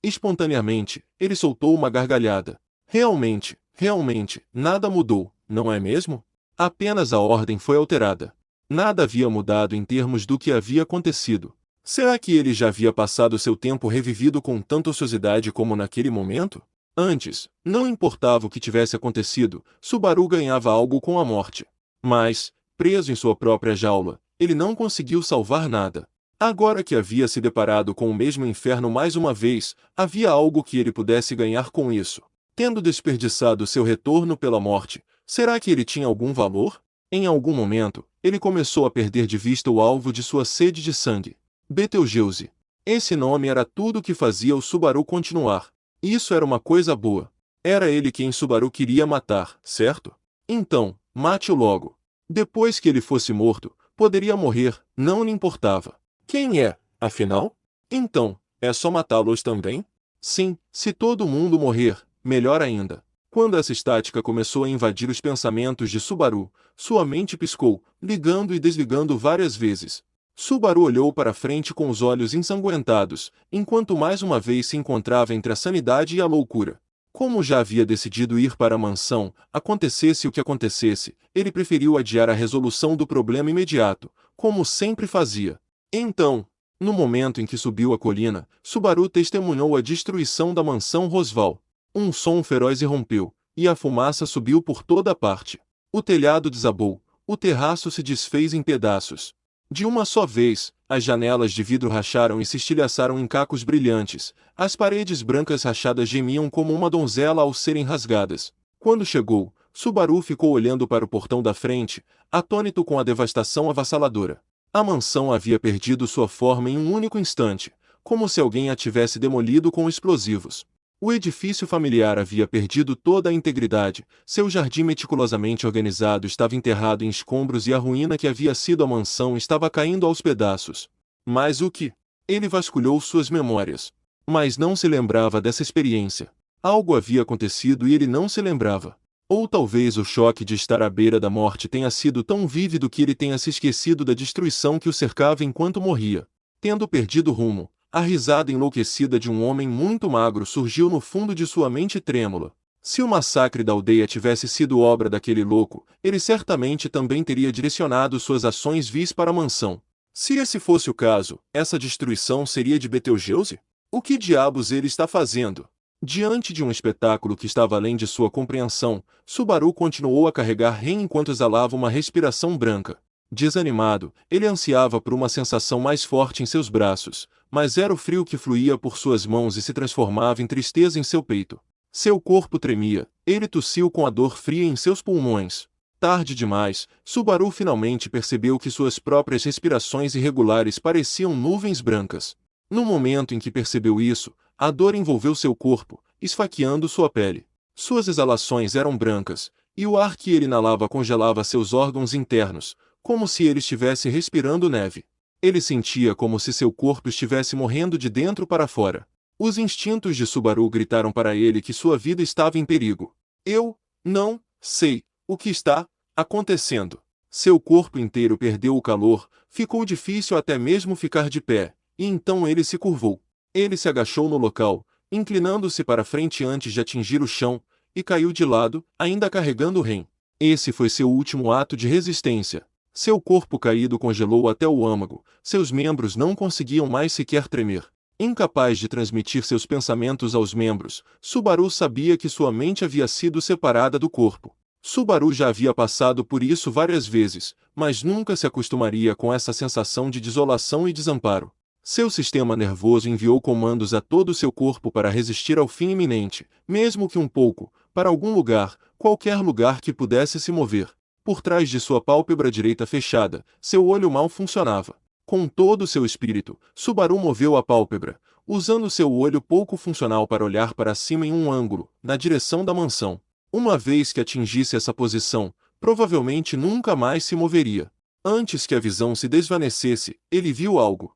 Espontaneamente, ele soltou uma gargalhada. Realmente, nada mudou, não é mesmo? Apenas a ordem foi alterada. Nada havia mudado em termos do que havia acontecido. Será que ele já havia passado seu tempo revivido com tanta ociosidade como naquele momento? Antes, não importava o que tivesse acontecido, Subaru ganhava algo com a morte. Mas, preso em sua própria jaula, ele não conseguiu salvar nada. Agora que havia se deparado com o mesmo inferno mais uma vez, havia algo que ele pudesse ganhar com isso. Tendo desperdiçado seu retorno pela morte, será que ele tinha algum valor? Em algum momento, ele começou a perder de vista o alvo de sua sede de sangue. Betelgeuse. Esse nome era tudo o que fazia o Subaru continuar. Isso era uma coisa boa. Era ele quem Subaru queria matar, certo? Então, mate-o logo. Depois que ele fosse morto, poderia morrer, não lhe importava. Quem é, afinal? Então, é só matá-los também? Sim, se todo mundo morrer, melhor ainda. Quando essa estática começou a invadir os pensamentos de Subaru, sua mente piscou, ligando e desligando várias vezes. Subaru olhou para frente com os olhos ensanguentados, enquanto mais uma vez se encontrava entre a sanidade e a loucura. Como já havia decidido ir para a mansão, acontecesse o que acontecesse, ele preferiu adiar a resolução do problema imediato, como sempre fazia. Então, no momento em que subiu a colina, Subaru testemunhou a destruição da mansão Rosval. Um som feroz irrompeu, e a fumaça subiu por toda a parte. O telhado desabou, o terraço se desfez em pedaços. De uma só vez, as janelas de vidro racharam e se estilhaçaram em cacos brilhantes, as paredes brancas rachadas gemiam como uma donzela ao serem rasgadas. Quando chegou, Subaru ficou olhando para o portão da frente, atônito com a devastação avassaladora. A mansão havia perdido sua forma em um único instante, como se alguém a tivesse demolido com explosivos. O edifício familiar havia perdido toda a integridade, seu jardim meticulosamente organizado estava enterrado em escombros e a ruína que havia sido a mansão estava caindo aos pedaços. Mas o que? Ele vasculhou suas memórias. Mas não se lembrava dessa experiência. Algo havia acontecido e ele não se lembrava. Ou talvez o choque de estar à beira da morte tenha sido tão vívido que ele tenha se esquecido da destruição que o cercava enquanto morria. Tendo perdido o rumo, a risada enlouquecida de um homem muito magro surgiu no fundo de sua mente trêmula. Se o massacre da aldeia tivesse sido obra daquele louco, ele certamente também teria direcionado suas ações vis para a mansão. Se esse fosse o caso, essa destruição seria de Betelgeuse? O que diabos ele está fazendo? Diante de um espetáculo que estava além de sua compreensão, Subaru continuou a carregar Ren enquanto exalava uma respiração branca. Desanimado, ele ansiava por uma sensação mais forte em seus braços, mas era o frio que fluía por suas mãos e se transformava em tristeza em seu peito. Seu corpo tremia, ele tossiu com a dor fria em seus pulmões. Tarde demais, Subaru finalmente percebeu que suas próprias respirações irregulares pareciam nuvens brancas. No momento em que percebeu isso, a dor envolveu seu corpo, esfaqueando sua pele. Suas exalações eram brancas, e o ar que ele inalava congelava seus órgãos internos, como se ele estivesse respirando neve. Ele sentia como se seu corpo estivesse morrendo de dentro para fora. Os instintos de Subaru gritaram para ele que sua vida estava em perigo. Eu não sei o que está acontecendo. Seu corpo inteiro perdeu o calor, ficou difícil até mesmo ficar de pé, e então ele se curvou. Ele se agachou no local, inclinando-se para frente antes de atingir o chão, e caiu de lado, ainda carregando o Ren. Esse foi seu último ato de resistência. Seu corpo caído congelou até o âmago, seus membros não conseguiam mais sequer tremer. Incapaz de transmitir seus pensamentos aos membros, Subaru sabia que sua mente havia sido separada do corpo. Subaru já havia passado por isso várias vezes, mas nunca se acostumaria com essa sensação de desolação e desamparo. Seu sistema nervoso enviou comandos a todo o seu corpo para resistir ao fim iminente, mesmo que um pouco, para algum lugar, qualquer lugar que pudesse se mover. Por trás de sua pálpebra direita fechada, seu olho mal funcionava. Com todo o seu espírito, Subaru moveu a pálpebra, usando seu olho pouco funcional para olhar para cima em um ângulo, na direção da mansão. Uma vez que atingisse essa posição, provavelmente nunca mais se moveria. Antes que a visão se desvanecesse, ele viu algo.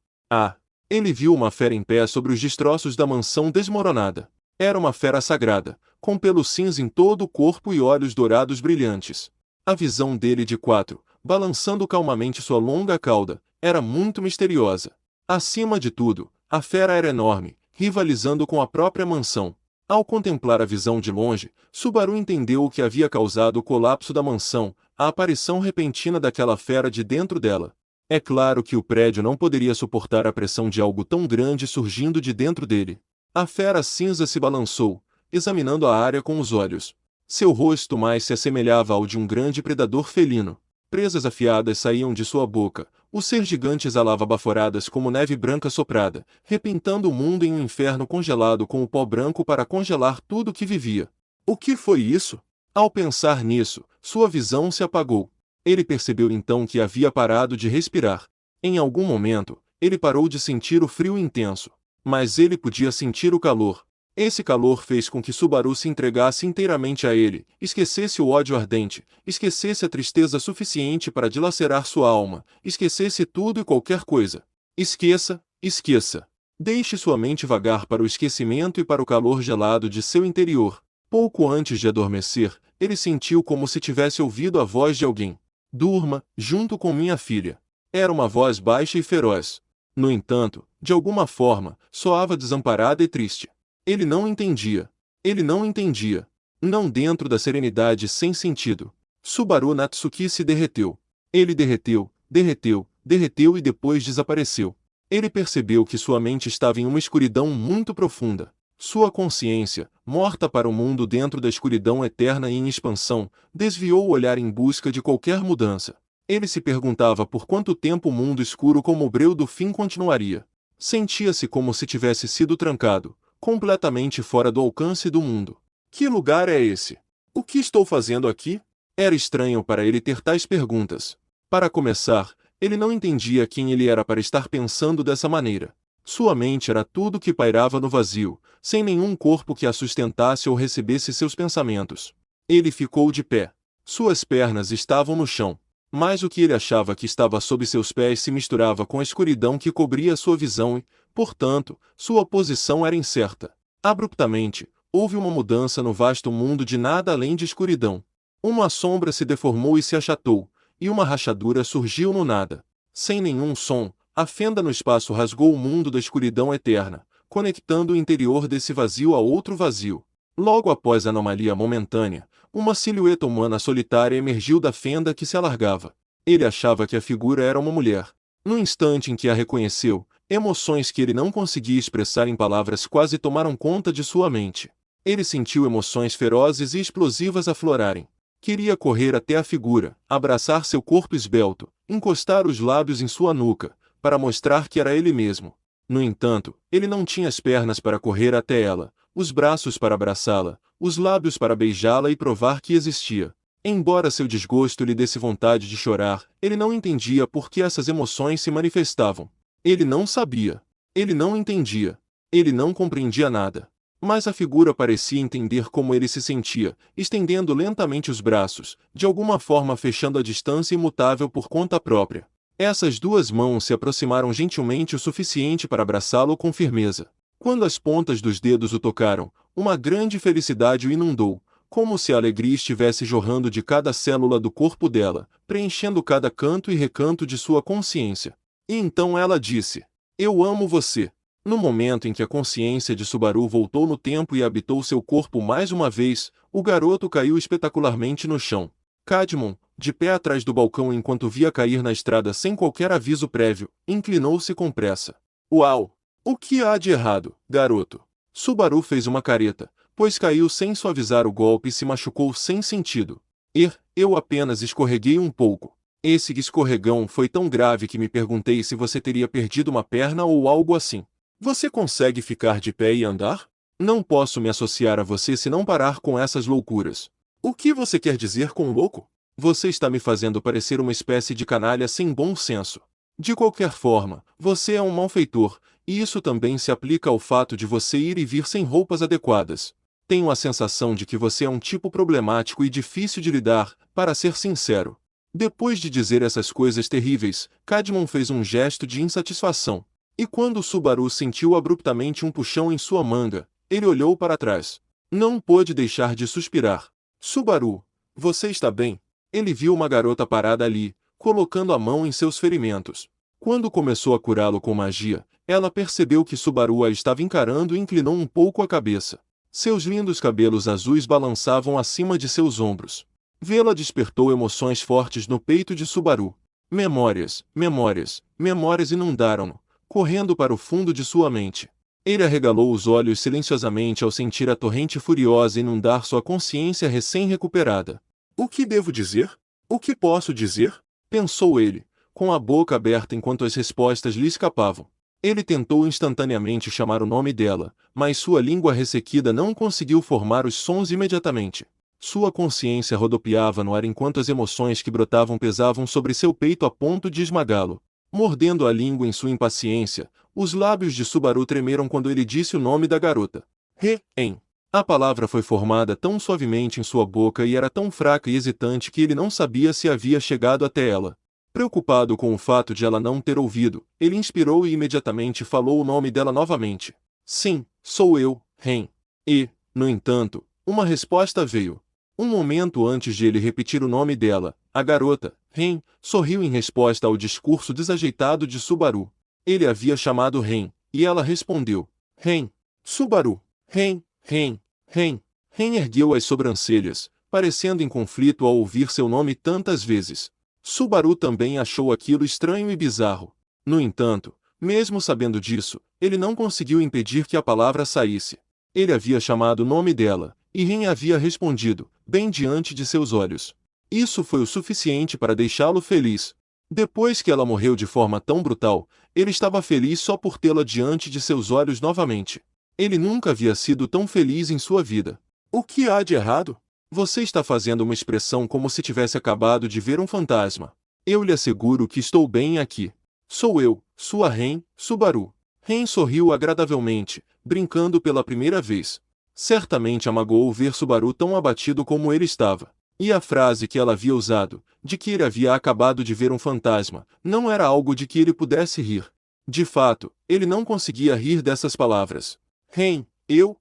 Ele viu uma fera em pé sobre os destroços da mansão desmoronada. Era uma fera sagrada, com pelo cinza em todo o corpo e olhos dourados brilhantes. A visão dele de quatro, balançando calmamente sua longa cauda, era muito misteriosa. Acima de tudo, a fera era enorme, rivalizando com a própria mansão. Ao contemplar a visão de longe, Subaru entendeu o que havia causado o colapso da mansão, a aparição repentina daquela fera de dentro dela. É claro que o prédio não poderia suportar a pressão de algo tão grande surgindo de dentro dele. A fera cinza se balançou, examinando a área com os olhos. Seu rosto mais se assemelhava ao de um grande predador felino. Presas afiadas saíam de sua boca. O ser gigante exalava baforadas como neve branca soprada, repintando o mundo em um inferno congelado com o pó branco para congelar tudo que vivia. O que foi isso? Ao pensar nisso, sua visão se apagou. Ele percebeu então que havia parado de respirar. Em algum momento, ele parou de sentir o frio intenso. Mas ele podia sentir o calor. Esse calor fez com que Subaru se entregasse inteiramente a ele, esquecesse o ódio ardente, esquecesse a tristeza suficiente para dilacerar sua alma, esquecesse tudo e qualquer coisa. Esqueça. Deixe sua mente vagar para o esquecimento e para o calor gelado de seu interior. Pouco antes de adormecer, ele sentiu como se tivesse ouvido a voz de alguém. Durma, junto com minha filha. Era uma voz baixa e feroz. No entanto, de alguma forma, soava desamparada e triste. Ele não entendia. Não dentro da serenidade sem sentido. Subaru Natsuki se derreteu. Ele derreteu e depois desapareceu. Ele percebeu que sua mente estava em uma escuridão muito profunda. Sua consciência, morta para o mundo dentro da escuridão eterna e em expansão, desviou o olhar em busca de qualquer mudança. Ele se perguntava por quanto tempo o mundo escuro como o breu do fim continuaria. Sentia-se como se tivesse sido trancado, completamente fora do alcance do mundo. Que lugar é esse? O que estou fazendo aqui? Era estranho para ele ter tais perguntas. Para começar, ele não entendia quem ele era para estar pensando dessa maneira. Sua mente era tudo que pairava no vazio, sem nenhum corpo que a sustentasse ou recebesse seus pensamentos. Ele ficou de pé. Suas pernas estavam no chão. Mas o que ele achava que estava sob seus pés se misturava com a escuridão que cobria sua visão e, portanto, sua posição era incerta. Abruptamente, Houve uma mudança no vasto mundo de nada além de escuridão. Uma sombra se deformou e se achatou, e uma rachadura surgiu no nada. Sem nenhum som, a fenda no espaço rasgou o mundo da escuridão eterna, conectando o interior desse vazio a outro vazio. Logo após a anomalia momentânea, uma silhueta humana solitária emergiu da fenda que se alargava. Ele achava que a figura era uma mulher. No instante em que a reconheceu, emoções que ele não conseguia expressar em palavras quase tomaram conta de sua mente. Ele sentiu emoções ferozes e explosivas aflorarem. Queria correr até a figura, abraçar seu corpo esbelto, encostar os lábios em sua nuca, para mostrar que era ele mesmo. No entanto, ele não tinha as pernas para correr até ela, os braços para abraçá-la, os lábios para beijá-la e provar que existia. Embora seu desgosto lhe desse vontade de chorar, ele não entendia por que essas emoções se manifestavam. Ele não sabia. Ele não entendia. Ele não compreendia nada. Mas a figura parecia entender como ele se sentia, estendendo lentamente os braços, de alguma forma fechando a distância imutável por conta própria. Essas duas mãos se aproximaram gentilmente o suficiente para abraçá-lo com firmeza. Quando as pontas dos dedos o tocaram, uma grande felicidade o inundou, como se a alegria estivesse jorrando de cada célula do corpo dela, preenchendo cada canto e recanto de sua consciência. E então ela disse: "Eu amo você." No momento em que a consciência de Subaru voltou no tempo e habitou seu corpo mais uma vez, o garoto caiu espetacularmente no chão. Cadmon, de pé atrás do balcão enquanto via cair na estrada sem qualquer aviso prévio, inclinou-se com pressa. "Uau! O que há de errado, garoto?" Subaru fez uma careta, pois caiu sem suavizar o golpe e se machucou sem sentido. Eu apenas escorreguei um pouco. Esse escorregão foi tão grave que me perguntei se você teria perdido uma perna ou algo assim. Você consegue ficar de pé e andar? Não posso me associar a você se não parar com essas loucuras. O que você quer dizer com louco? Você está me fazendo parecer uma espécie de canalha sem bom senso. De qualquer forma, você é um malfeitor, e isso também se aplica ao fato de você ir e vir sem roupas adequadas. Tenho a sensação de que você é um tipo problemático e difícil de lidar, para ser sincero. Depois de dizer essas coisas terríveis, Cadmon fez um gesto de insatisfação. E quando Subaru sentiu abruptamente um puxão em sua manga, ele olhou para trás. Não pôde deixar de suspirar. "Subaru, você está bem?" Ele viu uma garota parada ali, colocando a mão em seus ferimentos. Quando começou a curá-lo com magia, ela percebeu que Subaru a estava encarando e inclinou um pouco a cabeça. Seus lindos cabelos azuis balançavam acima de seus ombros. Vê-la despertou emoções fortes no peito de Subaru. Memórias inundaram-no, correndo para o fundo de sua mente. Ele arregalou os olhos silenciosamente ao sentir a torrente furiosa inundar sua consciência recém-recuperada. "O que devo dizer? O que posso dizer?" pensou ele, com a boca aberta enquanto as respostas lhe escapavam. Ele tentou instantaneamente chamar o nome dela, mas sua língua ressequida não conseguiu formar os sons imediatamente. Sua consciência rodopiava no ar enquanto as emoções que brotavam pesavam sobre seu peito a ponto de esmagá-lo. Mordendo a língua em sua impaciência, os lábios de Subaru tremeram quando ele disse o nome da garota. Ren. A palavra foi formada tão suavemente em sua boca e era tão fraca e hesitante que ele não sabia se havia chegado até ela. Preocupado com o fato de ela não ter ouvido, ele inspirou e imediatamente falou o nome dela novamente. "Sim, sou eu, Ren." E, no entanto, uma resposta veio. Um momento antes de ele repetir o nome dela, a garota, Ren, sorriu em resposta ao discurso desajeitado de Subaru. Ele havia chamado Ren, e ela respondeu. "Ren." "Subaru." "Ren." Ren ergueu as sobrancelhas, parecendo em conflito ao ouvir seu nome tantas vezes. Subaru também achou aquilo estranho e bizarro. No entanto, mesmo sabendo disso, ele não conseguiu impedir que a palavra saísse. Ele havia chamado o nome dela, e Ren havia respondido, bem diante de seus olhos. Isso foi o suficiente para deixá-lo feliz. Depois que ela morreu de forma tão brutal, ele estava feliz só por tê-la diante de seus olhos novamente. Ele nunca havia sido tão feliz em sua vida. "O que há de errado? Você está fazendo uma expressão como se tivesse acabado de ver um fantasma. Eu lhe asseguro que estou bem aqui. Sou eu, sua Ren, Subaru." Ren sorriu agradavelmente, brincando pela primeira vez. Certamente amagou ver Subaru tão abatido como ele estava. E a frase que ela havia usado, de que ele havia acabado de ver um fantasma, não era algo de que ele pudesse rir. De fato, ele não conseguia rir dessas palavras. "Ren, eu.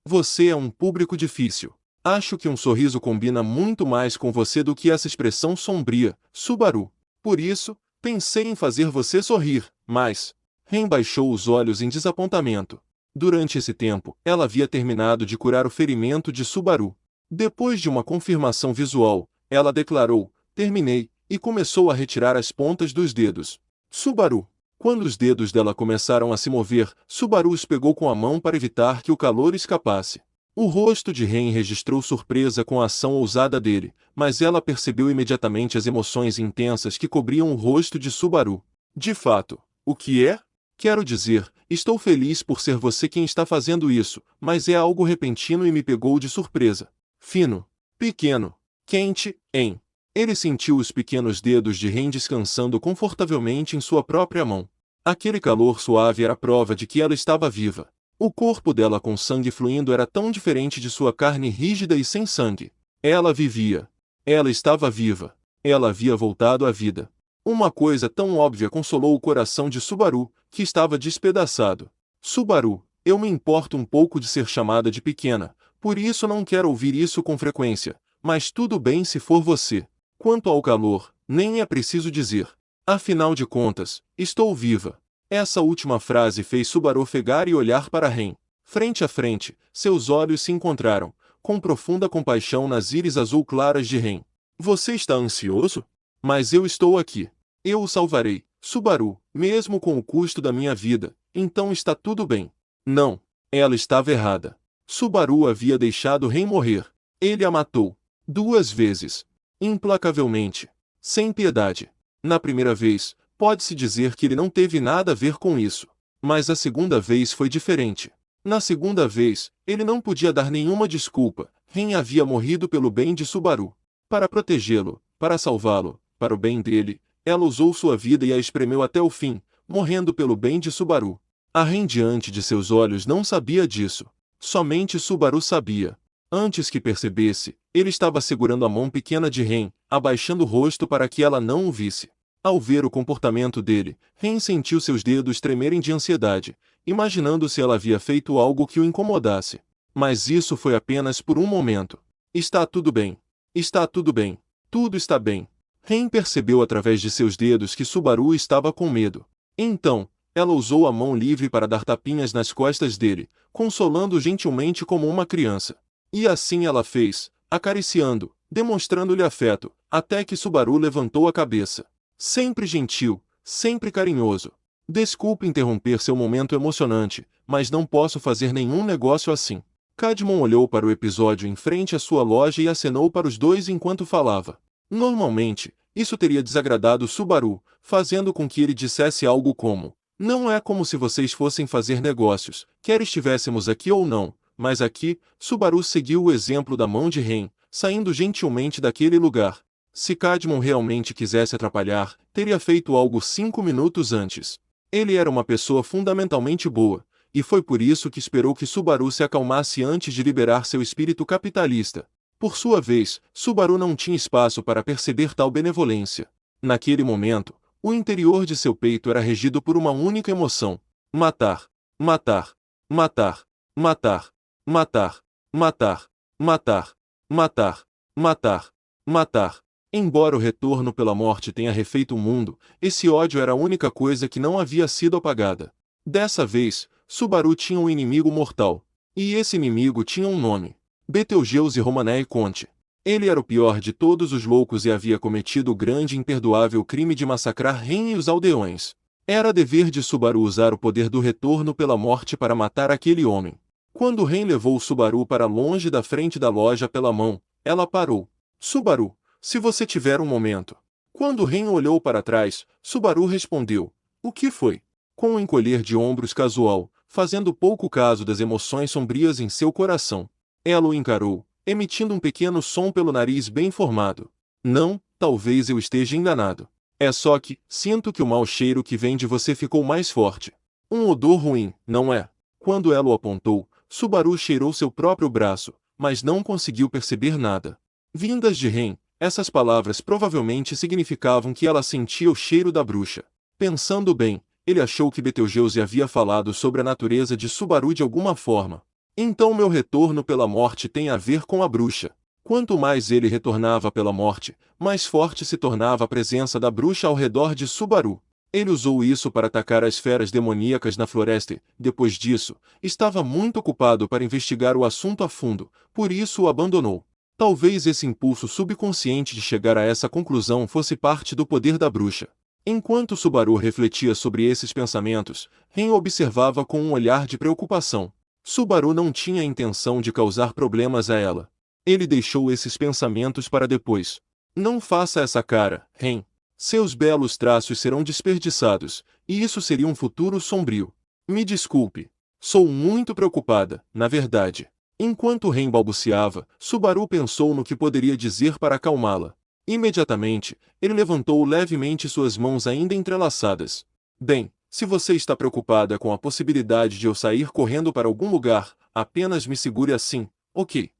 Você é um público difícil. Acho que um sorriso combina muito mais com você do que essa expressão sombria, Subaru. Por isso, pensei em fazer você sorrir, mas... Ren baixou os olhos em desapontamento. Durante esse tempo, ela havia terminado de curar o ferimento de Subaru. Depois de uma confirmação visual, ela declarou, terminei, e começou a retirar as pontas dos dedos. Subaru. Quando os dedos dela começaram a se mover, Subaru os pegou com a mão para evitar que o calor escapasse. O rosto de Ren registrou surpresa com a ação ousada dele, mas ela percebeu imediatamente as emoções intensas que cobriam o rosto de Subaru. De fato, o que é? Quero dizer, estou feliz por ser você quem está fazendo isso, mas é algo repentino e me pegou de surpresa. Fino, pequeno, quente, hein? Ele sentiu os pequenos dedos de Ren descansando confortavelmente em sua própria mão. Aquele calor suave era prova de que ela estava viva. O corpo dela com sangue fluindo era tão diferente de sua carne rígida e sem sangue. Ela vivia. Ela estava viva. Ela havia voltado à vida. Uma coisa tão óbvia consolou o coração de Subaru, que estava despedaçado. Subaru, eu me importo um pouco de ser chamada de pequena, por isso não quero ouvir isso com frequência, mas tudo bem se for você. Quanto ao calor, nem é preciso dizer. Afinal de contas, estou viva. Essa última frase fez Subaru ofegar e olhar para Ren. Frente a frente, seus olhos se encontraram, com profunda compaixão nas íris azul claras de Ren. Você está ansioso? Mas eu estou aqui. Eu o salvarei, Subaru, mesmo com o custo da minha vida, então está tudo bem. Não, ela estava errada. Subaru havia deixado Ren morrer. Ele a matou. 2 vezes. Implacavelmente. Sem piedade. Na primeira vez, pode-se dizer que ele não teve nada a ver com isso. Mas a segunda vez foi diferente. Na segunda vez, ele não podia dar nenhuma desculpa. Ren havia morrido pelo bem de Subaru. Para protegê-lo, para salvá-lo, para o bem dele, ela usou sua vida e a espremeu até o fim, morrendo pelo bem de Subaru. A Ren diante de seus olhos não sabia disso. Somente Subaru sabia. Antes que percebesse, ele estava segurando a mão pequena de Ren, abaixando o rosto para que ela não o visse. Ao ver o comportamento dele, Ren sentiu seus dedos tremerem de ansiedade, imaginando se ela havia feito algo que o incomodasse. Mas isso foi apenas por um momento. Está tudo bem. Está tudo bem. Tudo está bem. Ren percebeu através de seus dedos que Subaru estava com medo. Então, ela usou a mão livre para dar tapinhas nas costas dele, consolando-o gentilmente como uma criança. E assim ela fez, acariciando, demonstrando-lhe afeto, até que Subaru levantou a cabeça. Sempre gentil, sempre carinhoso. Desculpe interromper seu momento emocionante, mas não posso fazer nenhum negócio assim. Cadmon olhou para o episódio em frente à sua loja e acenou para os dois enquanto falava. Normalmente, isso teria desagradado Subaru, fazendo com que ele dissesse algo como: não é como se vocês fossem fazer negócios, quer estivéssemos aqui ou não. Mas aqui, Subaru seguiu o exemplo da mão de Ren, saindo gentilmente daquele lugar. Se Cadmon realmente quisesse atrapalhar, teria feito algo 5 minutos antes. Ele era uma pessoa fundamentalmente boa, e foi por isso que esperou que Subaru se acalmasse antes de liberar seu espírito capitalista. Por sua vez, Subaru não tinha espaço para perceber tal benevolência. Naquele momento, o interior de seu peito era regido por uma única emoção: matar, matar, matar, matar. Matar, matar, matar, matar, matar, matar. Embora o retorno pela morte tenha refeito o mundo, esse ódio era a única coisa que não havia sido apagada. Dessa vez, Subaru tinha um inimigo mortal. E esse inimigo tinha um nome: Betelgeuse Romanei Conte. Ele era o pior de todos os loucos e havia cometido o grande e imperdoável crime de massacrar Ren e os aldeões. Era dever de Subaru usar o poder do retorno pela morte para matar aquele homem. Quando Ren levou Subaru para longe da frente da loja pela mão, ela parou. Subaru, se você tiver um momento. Quando Ren olhou para trás, Subaru respondeu: o que foi? Com um encolher de ombros casual, fazendo pouco caso das emoções sombrias em seu coração. Ela o encarou, emitindo um pequeno som pelo nariz bem formado. Não, talvez eu esteja enganado. É só que, sinto que o mau cheiro que vem de você ficou mais forte. Um odor ruim, não é? Quando ela o apontou, Subaru cheirou seu próprio braço, mas não conseguiu perceber nada. Vindas de Ren, essas palavras provavelmente significavam que ela sentia o cheiro da bruxa. Pensando bem, ele achou que Betelgeuse havia falado sobre a natureza de Subaru de alguma forma. Então meu retorno pela morte tem a ver com a bruxa. Quanto mais ele retornava pela morte, mais forte se tornava a presença da bruxa ao redor de Subaru. Ele usou isso para atacar as feras demoníacas na floresta e, depois disso, estava muito ocupado para investigar o assunto a fundo, por isso o abandonou. Talvez esse impulso subconsciente de chegar a essa conclusão fosse parte do poder da bruxa. Enquanto Subaru refletia sobre esses pensamentos, Ren observava com um olhar de preocupação. Subaru não tinha a intenção de causar problemas a ela. Ele deixou esses pensamentos para depois. Não faça essa cara, Ren. Seus belos traços serão desperdiçados, e isso seria um futuro sombrio. Me desculpe. Sou muito preocupada, na verdade. Enquanto Ren balbuciava, Subaru pensou no que poderia dizer para acalmá-la. Imediatamente, ele levantou levemente suas mãos ainda entrelaçadas. Bem, se você está preocupada com a possibilidade de eu sair correndo para algum lugar, apenas me segure assim, ok?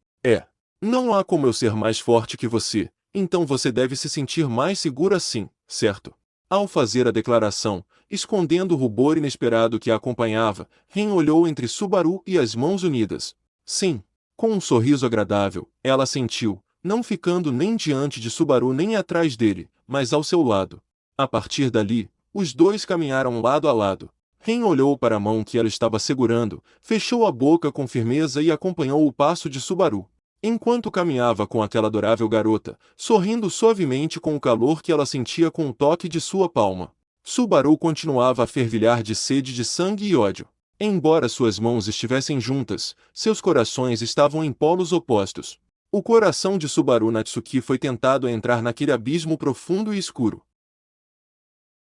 Não há como eu ser mais forte que você, então você deve se sentir mais segura assim, certo? Ao fazer a declaração, escondendo o rubor inesperado que a acompanhava, Ren olhou entre Subaru e as mãos unidas. Sim. Com um sorriso agradável, ela sentiu, não ficando nem diante de Subaru nem atrás dele, mas ao seu lado. A partir dali, os dois caminharam lado a lado. Ren olhou para a mão que ela estava segurando, fechou a boca com firmeza e acompanhou o passo de Subaru. Enquanto caminhava com aquela adorável garota, sorrindo suavemente com o calor que ela sentia com o toque de sua palma. Subaru continuava a fervilhar de sede de sangue e ódio. Embora suas mãos estivessem juntas, seus corações estavam em polos opostos. O coração de Subaru Natsuki foi tentado a entrar naquele abismo profundo e escuro.